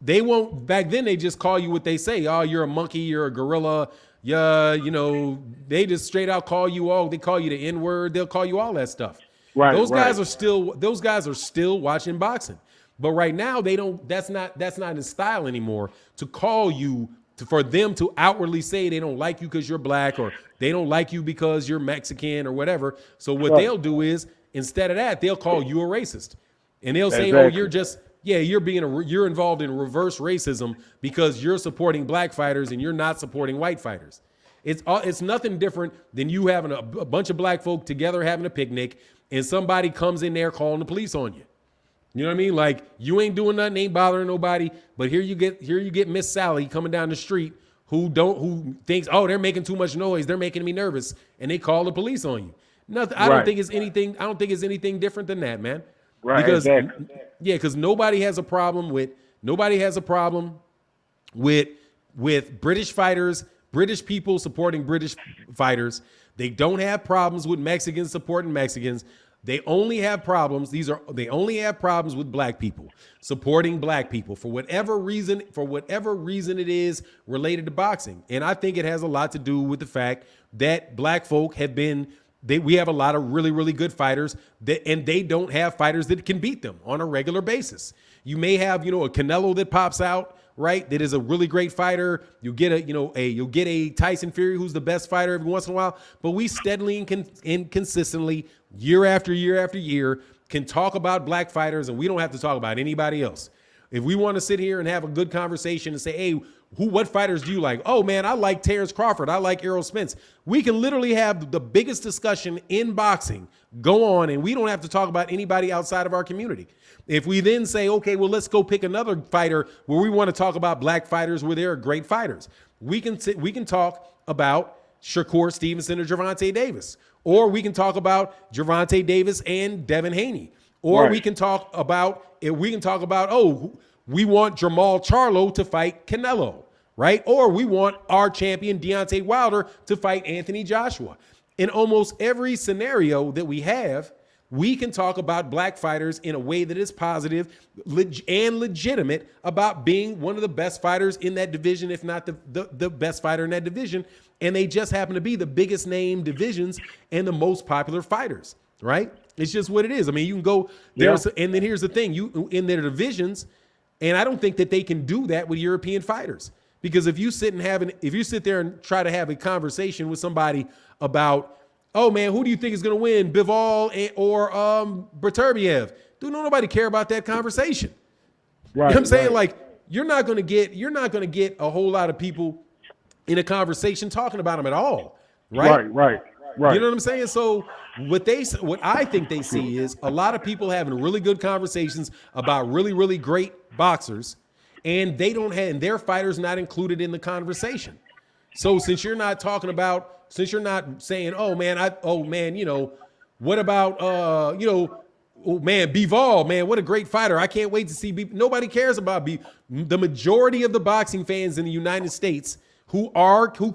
They won't. Back then, they just call you what they say. Oh, you're a monkey. You're a gorilla. Yeah, you know, they just straight out call you all. They call you the N-word. They'll call you all that stuff. Right. Those guys are still watching boxing. But right now, they don't. That's not in style anymore to call you for them to outwardly say they don't like you because you're black or they don't like you because you're Mexican or whatever. So what they'll do is instead of that, they'll call you a racist, and they'll say, "Oh, you're just." Yeah, you're involved in reverse racism because you're supporting black fighters and you're not supporting white fighters. It's nothing different than you having a bunch of black folk together having a picnic and somebody comes in there calling the police on you. You know what I mean? Like you ain't doing nothing, ain't bothering nobody, but here you get Miss Sally coming down the street who thinks, oh, they're making too much noise, they're making me nervous, and they call the police on you. Nothing. I don't think it's anything different than that, man. Right. Because because nobody has a problem with Nobody has a problem with British fighters, British people supporting British fighters. They don't have problems with Mexicans supporting Mexicans. They only have problems. They only have problems with black people supporting black people for whatever reason it is related to boxing. And I think it has a lot to do with the fact that black folk we have a lot of really, really good fighters and they don't have fighters that can beat them on a regular basis. You may have, a Canelo that pops out, right? That is a really great fighter. You'll get a Tyson Fury who's the best fighter every once in a while. But we steadily and consistently, year after year after year, can talk about black fighters, and we don't have to talk about anybody else. If we want to sit here and have a good conversation and say, hey, what fighters do you like? Oh man, I like Terrence Crawford. I like Errol Spence. We can literally have the biggest discussion in boxing go on, and we don't have to talk about anybody outside of our community. If we then say, okay, well, let's go pick another fighter where we want to talk about black fighters where they're great fighters. We can talk about Shakur Stevenson or Gervonta Davis, or we can talk about Gervonta Davis and Devin Haney, or we can talk about we want Jamal Charlo to fight Canelo, right? Or we want our champion Deontay Wilder to fight Anthony Joshua. In almost every scenario that we have, we can talk about black fighters in a way that is positive and legitimate about being one of the best fighters in that division, if not the best fighter in that division. And they just happen to be the biggest name divisions and the most popular fighters, right? It's just what it is. I mean, you can go there. Yeah. And then here's the thing, you in their divisions, and I don't think that they can do that with European fighters. Because if you sit there and try to have a conversation with somebody about, oh man, who do you think is going to win, Bivol or Beterbiev? Dude, don't nobody care about that conversation. Right, you know what I'm saying? Like, you're not going to get a whole lot of people in a conversation talking about them at all. Right. You know what I'm saying? So what I think they see is a lot of people having really good conversations about really, really great boxers, and their fighters not included in the conversation. So since you're not saying, oh man, what about oh man, Bivol, man, what a great fighter. I can't wait to see nobody cares about the majority of the boxing fans in the United States who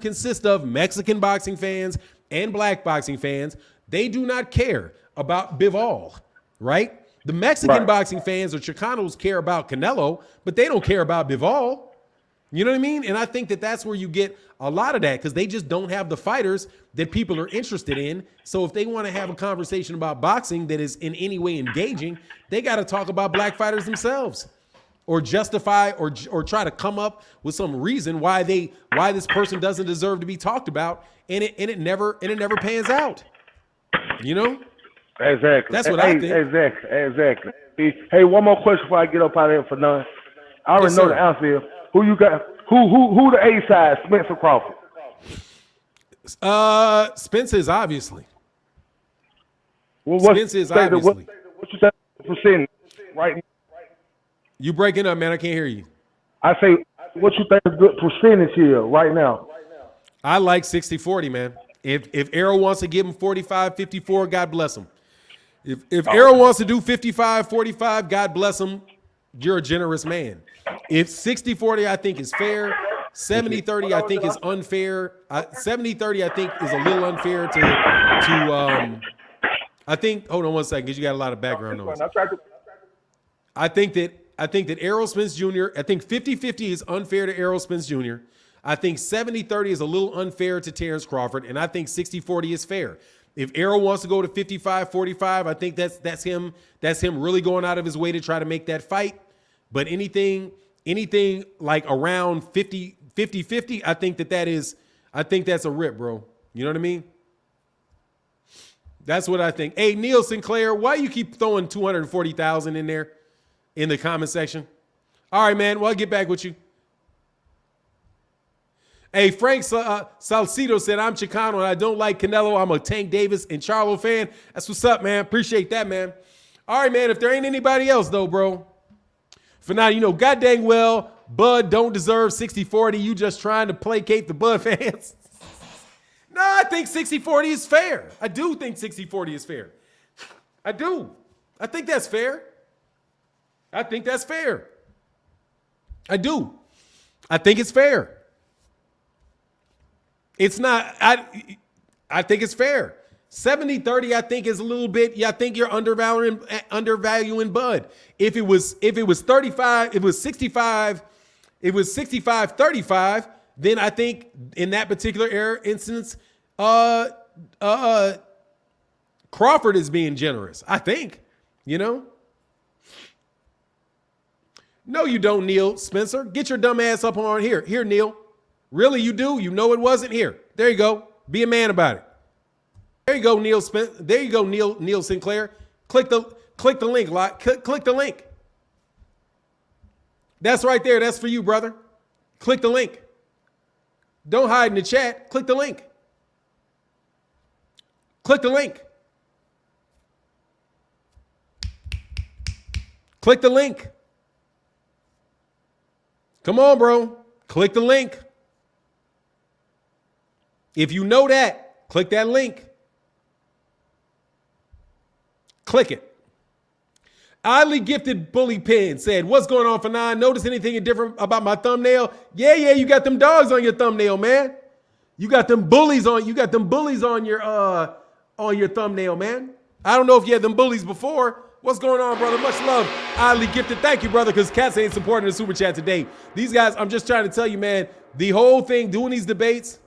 consist of Mexican boxing fans and black boxing fans, they do not care about Bivol, right? The Mexican boxing fans or Chicanos care about Canelo, but they don't care about Bivol. You know what I mean? And I think that that's where you get a lot of that, because they just don't have the fighters that people are interested in. So if they want to have a conversation about boxing that is in any way engaging, they got to talk about black fighters themselves, or justify or try to come up with some reason why this person doesn't deserve to be talked about, and it never pans out. You know? Exactly. That's what I think. Exactly. Hey, one more question before I get up out of here for none. I already know the answer. Who you got? Who the A side? Spence or Crawford? Spence is obviously. Well, Spence is obviously. What you say percentage right? You breaking up, man. I can't hear you. I say, what you think is good percentage here right now? I like 60-40, man. If Errol wants to give him 45-54, God bless him. If Errol wants to do 55-45, God bless him. You're a generous man. If 60-40, I think is fair. 70-30, I think is unfair. 70-30, I think is a little unfair to I think, hold on one second, because you got a lot of background noise. I think that Errol Spence Jr., I think 50-50 is unfair to Errol Spence Jr. I think 70-30 is a little unfair to Terrence Crawford, and I think 60-40 is fair. If Errol wants to go to 55-45, I think that's him really going out of his way to try to make that fight. But anything like around 50-50, I think that's a rip, bro. You know what I mean? That's what I think. Hey, Neil Sinclair, why you keep throwing 240,000 in there in the comment section? All right, man. Well, I'll get back with you. Hey, Frank Salcido said, I'm Chicano and I don't like Canelo. I'm a Tank Davis and Charlo fan. That's what's up, man. Appreciate that, man. All right, man. If there ain't anybody else, though, bro. For now, god dang well, Bud don't deserve 60-40. You just trying to placate the Bud fans. No, I think 60-40 is fair. I do think 60-40 is fair. I do. I think that's fair. I do. I think it's fair. It's not. I think it's fair. 70-30, I think is a little bit. Yeah, I think you're undervaluing Bud. If it was 35, if it was 65, if it was 65-35, then I think in that particular instance, Crawford is being generous. I think, No, you don't, Neil Spencer. Get your dumb ass up on here. Here, Neil. Really, you do? You know it wasn't? Here. There you go. Be a man about it. There you go, Neil Spencer. There you go, Neil Sinclair. Click the link. Click the link. That's right there. That's for you, brother. Click the link. Don't hide in the chat. Click the link. Click the link. Click the link. Come on, bro. Click the link. If you know that, click that link. Click it. Oddly Gifted Bully Pin said, what's going on, Fanon? Notice anything different about my thumbnail? Yeah, you got them dogs on your thumbnail, man. You got them bullies on your thumbnail, man. I don't know if you had them bullies before. What's going on, brother? Much love. Oddly Gifted. Thank you, brother, because Cats ain't supporting the super chat today. These guys, I'm just trying to tell you, man, the whole thing, doing these debates,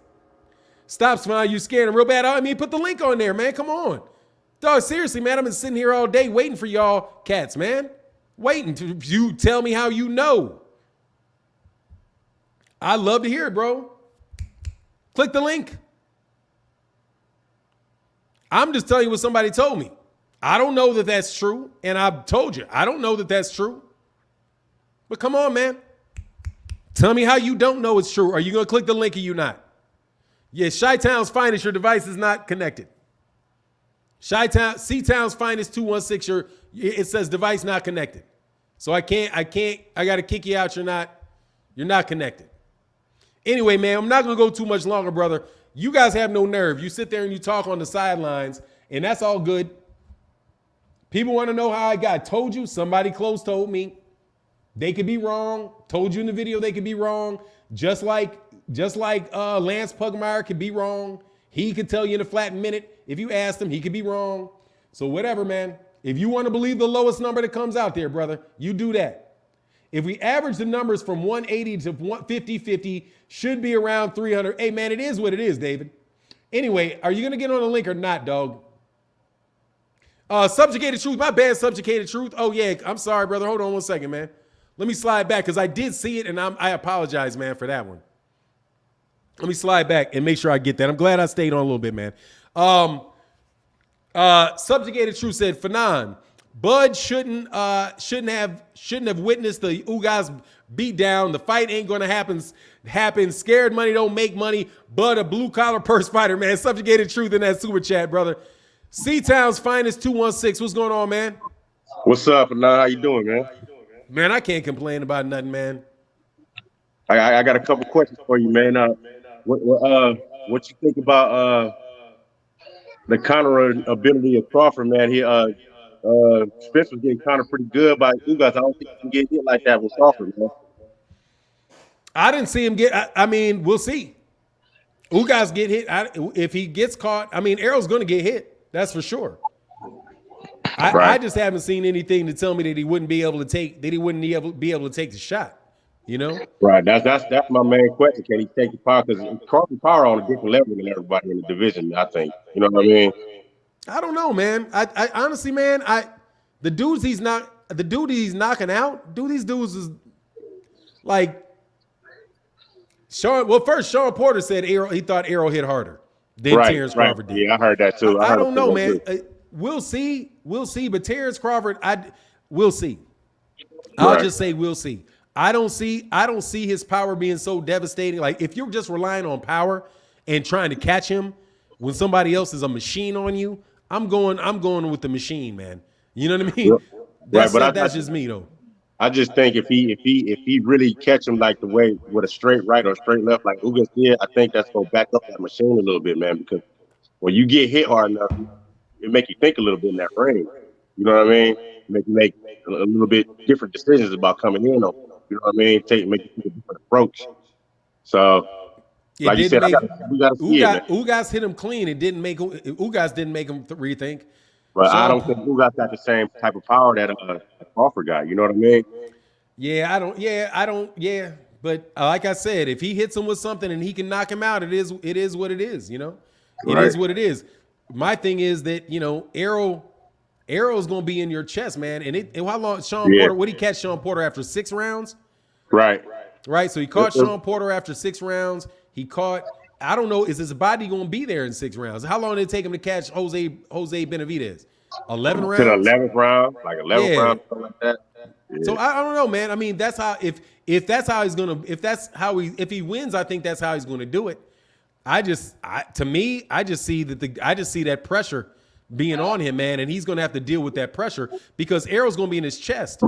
stop smiling. You scared them real bad. I mean, put the link on there, man. Come on. Dog, seriously, man, I've been sitting here all day waiting for y'all cats, man. Waiting to you tell me how you know. I love to hear it, bro. Click the link. I'm just telling you what somebody told me. I don't know that that's true, and I've told you, I don't know that that's true. But come on, man. Tell me how you don't know it's true. Are you going to click the link or you not? Yeah, Chi-Town's Finest, your device is not connected. Chi-Town, C-Town's Finest 216, it says device not connected. So I got to kick you out. You're not connected. Anyway, man, I'm not going to go too much longer, brother. You guys have no nerve. You sit there and you talk on the sidelines, and that's all good. People want to know how I got. Told you, somebody close told me. They could be wrong. Told you in the video they could be wrong. Just like Lance Pugmire could be wrong. He could tell you in a flat minute. If you asked him, he could be wrong. So whatever, man. If you want to believe the lowest number that comes out there, brother, you do that. If we average the numbers from 180 to 50-50, should be around 300. Hey, man, it is what it is, David. Anyway, are you going to get on the link or not, dog? Subjugated Truth. My bad, Subjugated Truth. Oh, yeah. I'm sorry, brother. Hold on one second, man. Let me slide back because I did see it, and I apologize, man, for that one. Let me slide back and make sure I get that. I'm glad I stayed on a little bit, man. Subjugated Truth said, Fanon, Bud shouldn't have witnessed the Ugas beat down. The fight ain't gonna happen. Scared money don't make money. Bud, a blue collar purse fighter, man. Subjugated Truth in that super chat, brother. C-Town's Finest 216. What's going on, man? What's up, Fanon? How you doing, man? Man, I can't complain about nothing, man. I got a couple questions for you, man. What you think about the counter ability of Crawford, man? Spence was getting countered pretty good by Ugas. I don't think he can get hit like that with Crawford, man. I didn't see him get. I mean, we'll see. Ugas get hit. If he gets caught, I mean, Errol's going to get hit. That's for sure. I just haven't seen anything to tell me that he wouldn't be able to take. That he wouldn't be able to take the shot. You know. Right. That's my main question. Can he take the power? Because Crawford power on a different level than everybody in the division. I think. You know what I mean? I don't know, man. I honestly, man, the dude he's knocking out, these dudes is like Sean. Well, first Sean Porter said he thought Errol hit harder than Terrence Crawford did. Yeah, I heard that too. I don't know, man. We'll see. But Terrence Crawford, we'll see. I'll just say we'll see. I don't see his power being so devastating. Like if you're just relying on power and trying to catch him when somebody else is a machine on you, I'm going with the machine, man. You know what I mean? That's just me though. I just think if he really catch him like the way with a straight right or straight left like Ugas did, I think that's gonna back up that machine a little bit, man. Because when you get hit hard enough, it make you think a little bit in that range. You know what I mean? Make you make a little bit different decisions about coming in. You You know what I mean? Make it take a different approach. So, It like you didn't said, make we gotta see it, man. Ugas hit him clean. It didn't make Ugas didn't make him rethink. But I Sean, don't think Ugas got the same type of power that Crawford got. You know what I mean? yeah, I don't. Yeah, I don't. Yeah, but like I said, if he hits him with something and he can knock him out, it is what it is. You know, it Right. is what it is. My thing is that Errol's gonna be in your chest, man. And how long Sean Yeah. Porter? What did he catch Sean Porter after 6 rounds? Right. Right. So he caught Sean Porter after 6 rounds. He caught. I don't know. Is his body going to be there in 6 rounds? How long did it take him to catch Jose Benavidez? 11 rounds. 11th round, like 11th Yeah. round, something like that. Yeah. So I don't know, man. I mean, that's how if that's how he's gonna if he wins, I think that's how he's gonna do it. I just see that pressure being on him, man, and he's gonna have to deal with that pressure because Errol's gonna be in his chest,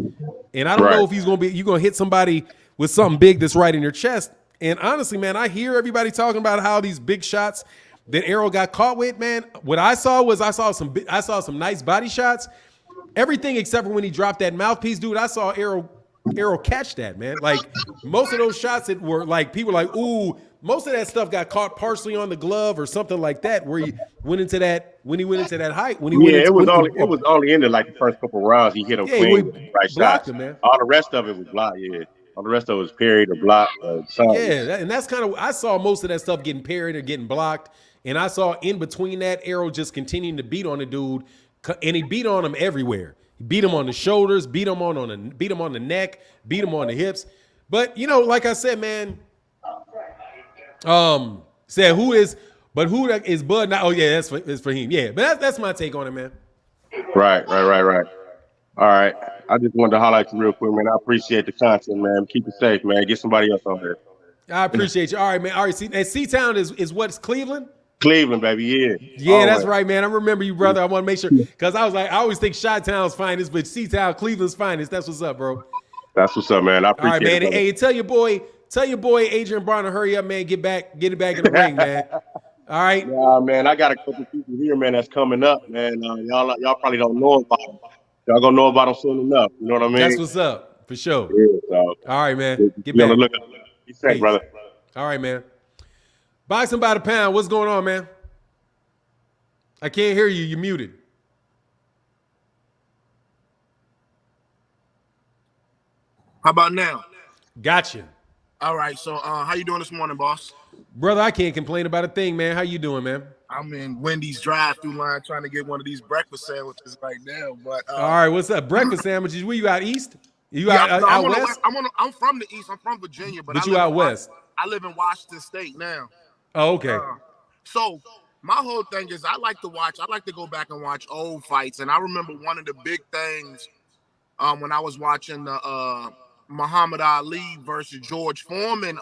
and I don't know if you're gonna hit somebody with something big that's right in your chest. And honestly, man, I hear everybody talking about how these big shots that Errol got caught with, man. What I saw some nice body shots. Everything except for when he dropped that mouthpiece, dude. I saw Errol catch that, man. Like most of those shots that were like people were like, ooh, most of that stuff got caught partially on the glove or something like that, where he went into that height. It was only in like the first couple rounds he hit him clean with right shots. Him, man. All the rest of it was blocked. Yeah, all the rest of it was parried or blocked. And that's kind of I saw most of that stuff getting parried or getting blocked, and I saw in between that Errol just continuing to beat on the dude, and he beat on him everywhere. He beat him on the shoulders, beat him on the neck, beat him on the hips. But like I said, man. Said who is Bud now? Oh yeah, it's for him. Yeah, but that's my take on it, man. Right. All right. I just wanted to highlight you real quick, man. I appreciate the content, man. Keep it safe, man. Get somebody else on here. I appreciate you. All right, man. All right, and C-Town is what's Cleveland? Cleveland, baby. Yeah. Yeah, that's right, man. I remember you, brother. I want to make sure because I was like, I always think Chi-Town's finest, but C-Town, Cleveland's finest. That's what's up, bro. That's what's up, man. I appreciate it. All right, man. Hey, tell your boy Adrian Brown to hurry up, man. Get it back in the ring, man. All right. Yeah, man. I got a couple people here, man, that's coming up, man. Y'all probably don't know about them. Y'all gonna know about them soon enough. You know what I mean? That's what's up, for sure. Yeah, so. All right, man. Get back. Be safe, brother. All right, man. Boxing by the pound. What's going on, man? I can't hear you. You're muted. How about now? Gotcha. All right. So, how you doing this morning, boss? Brother, I can't complain about a thing, man. How you doing, man? I'm in Wendy's drive-through line trying to get one of these breakfast sandwiches right now. But all right, what's up? Breakfast sandwiches? Where you out east? Out west? I'm from the east. I'm from Virginia, but you out west. I live in Washington State now. Oh, okay. So my whole thing is I like to go back and watch old fights, and I remember one of the big things when I was watching the Muhammad Ali versus George Foreman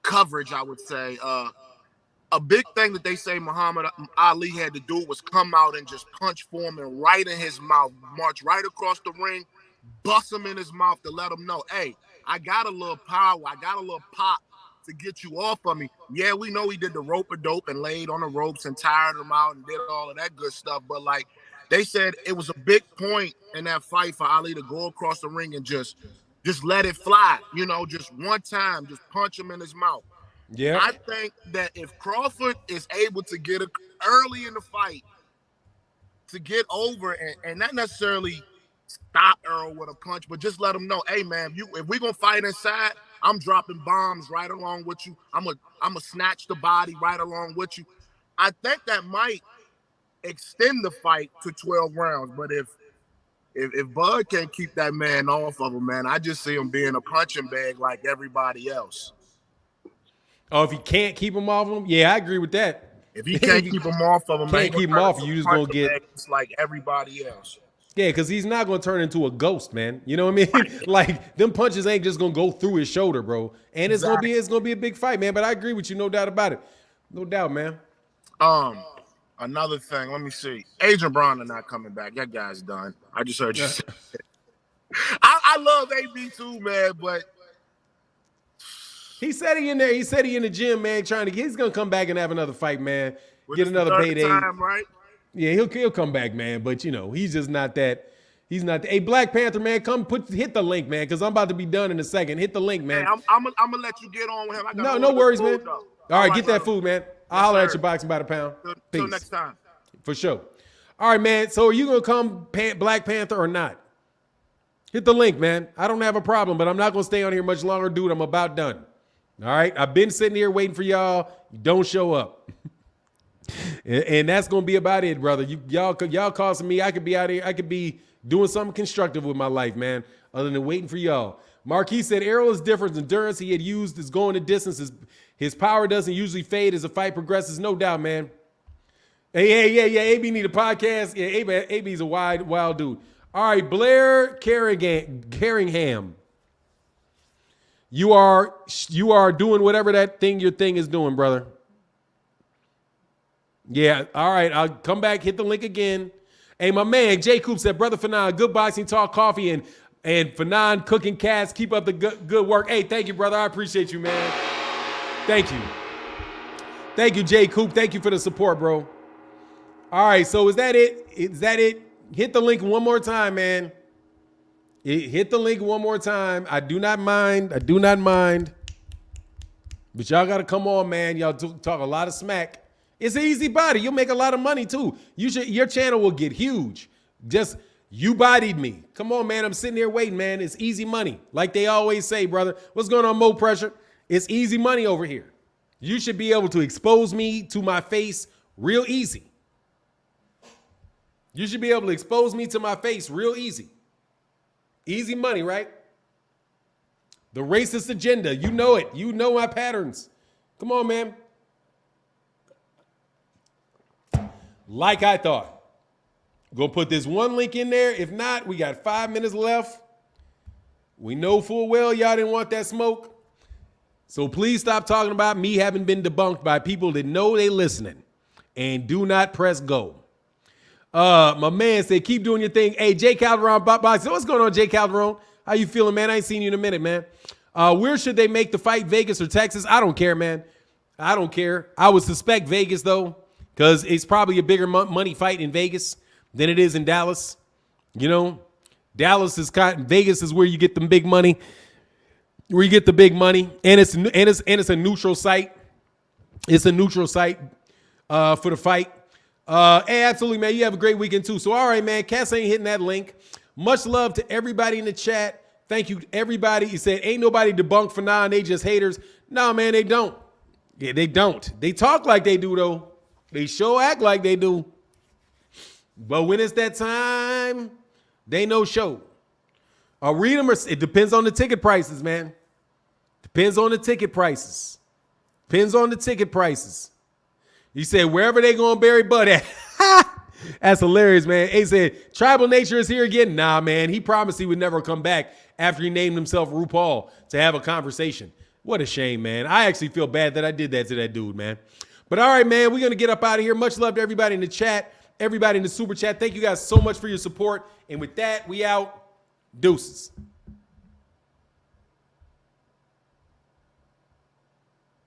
coverage, I would say. A big thing that they say Muhammad Ali had to do was come out and just punch Foreman right in his mouth, march right across the ring, bust him in his mouth to let him know, hey, I got a little power, I got a little pop to get you off of me. Yeah, we know he did the rope-a-dope and laid on the ropes and tired him out and did all of that good stuff, but like they said, it was a big point in that fight for Ali to go across the ring and just let it fly, just one time, just punch him in his mouth. Yeah, I think that if Crawford is able to get early in the fight to get over and not necessarily stop Errol with a punch, but just let him know, hey man, if we're gonna fight inside, I'm dropping bombs right along with you. I'm a snatch the body right along with you. I think that might extend the fight to 12 rounds, but if Bud can't keep that man off of him, man, I just see him being a punching bag like everybody else. Oh, if he can't keep him off him, yeah, I agree with that. If he can't keep him off of him, can't keep him off, you just gonna get like everybody else. Yeah, because he's not gonna turn into a ghost, man. You know what I mean? Like them punches ain't just gonna go through his shoulder, bro. And it's gonna be a big fight, man. But I agree with you, no doubt about it. No doubt, man. Another thing, let me see. Adrian Brown are not coming back. That guy's done. I just heard you say it. I love AB too, man, but he said he in there. He said he in the gym, man, he's gonna come back and have another fight, man. With Get another payday. Right? Yeah, he'll come back, man. But he's just not that. He's not. Hey, Black Panther, man, hit the link, man, because I'm about to be done in a second. Hit the link, Hey, man. I'm gonna let you get on with him. I gotta No order this worries, food, man. though. All right, get that brother. food, man. I'll Yes, holler at sir. you boxing by the pound. Till Peace. next time. For sure. All right, man. So are you going to come Black Panther or not? Hit the link, man. I don't have a problem, but I'm not going to stay on here much longer, dude. I'm about done. All right? I've been sitting here waiting for y'all. You don't show up. and that's going to be about it, brother. Y'all costing me. I could be out here. I could be doing something constructive with my life, man, other than waiting for y'all. Marquis said Errol is different. Endurance he had used is going the distance. His power doesn't usually fade as the fight progresses. No doubt, man. Hey, yeah. AB need a podcast. Yeah, AB's a wild dude. All right, Blair Carringham. You are doing whatever your thing is doing, brother. Yeah, all right. I'll come back, hit the link again. Hey, my man, Jay Coop said, Brother Fanon, good boxing talk, coffee, and Fanon cooking cats. Keep up the good work. Hey, thank you, brother. I appreciate you, man. Thank you. Thank you, Jay Coop. Thank you for the support, bro. All right, so is that it? Hit the link one more time, man. Hit the link one more time. I do not mind. But y'all got to come on, man. Y'all talk a lot of smack. It's an easy body. You'll make a lot of money, too. Your channel will get huge. Just, you bodied me. Come on, man. I'm sitting here waiting, man. It's easy money. Like they always say, brother. What's going on, Mo Pressure? It's easy money over here. You should be able to expose me to my face real easy. You should be able to expose me to my face real easy. Easy money, right? The racist agenda. You know it. You know my patterns. Come on, man. Like I thought. Gonna put this one link in there. If not, we got 5 minutes left. We know full well y'all didn't want that smoke. So please stop talking about me having been debunked by people that know they listening. And do not press go. My man said, keep doing your thing. Hey, Jay Calderon, boxing. What's going on, Jay Calderon? How you feeling, man? I ain't seen you in a minute, man. Where should they make the fight, Vegas or Texas? I don't care, man. I don't care. I would suspect Vegas, though, because it's probably a bigger money fight in Vegas than it is in Dallas. You know, Vegas is where you get the big money. Where you get the big money, and it's a neutral site. It's a neutral site for the fight. Hey, absolutely, man. You have a great weekend too. So, all right, man. Cass ain't hitting that link. Much love to everybody in the chat. Thank you, everybody. He said, ain't nobody debunked for now. They just haters. No, man, they don't. Yeah, they don't. They talk like they do, though. They sure act like they do. But when it's that time, they no show. I'll read them. It depends on the ticket prices, man. Depends on the ticket prices. He said, wherever they going to bury Bud at. That's hilarious, man. He said, tribal nature is here again. Nah, man. He promised he would never come back after he named himself RuPaul to have a conversation. What a shame, man. I actually feel bad that I did that to that dude, man. But all right, man, we're going to get up out of here. Much love to everybody in the chat, everybody in the super chat. Thank you guys so much for your support. And with that, we out. Deuces.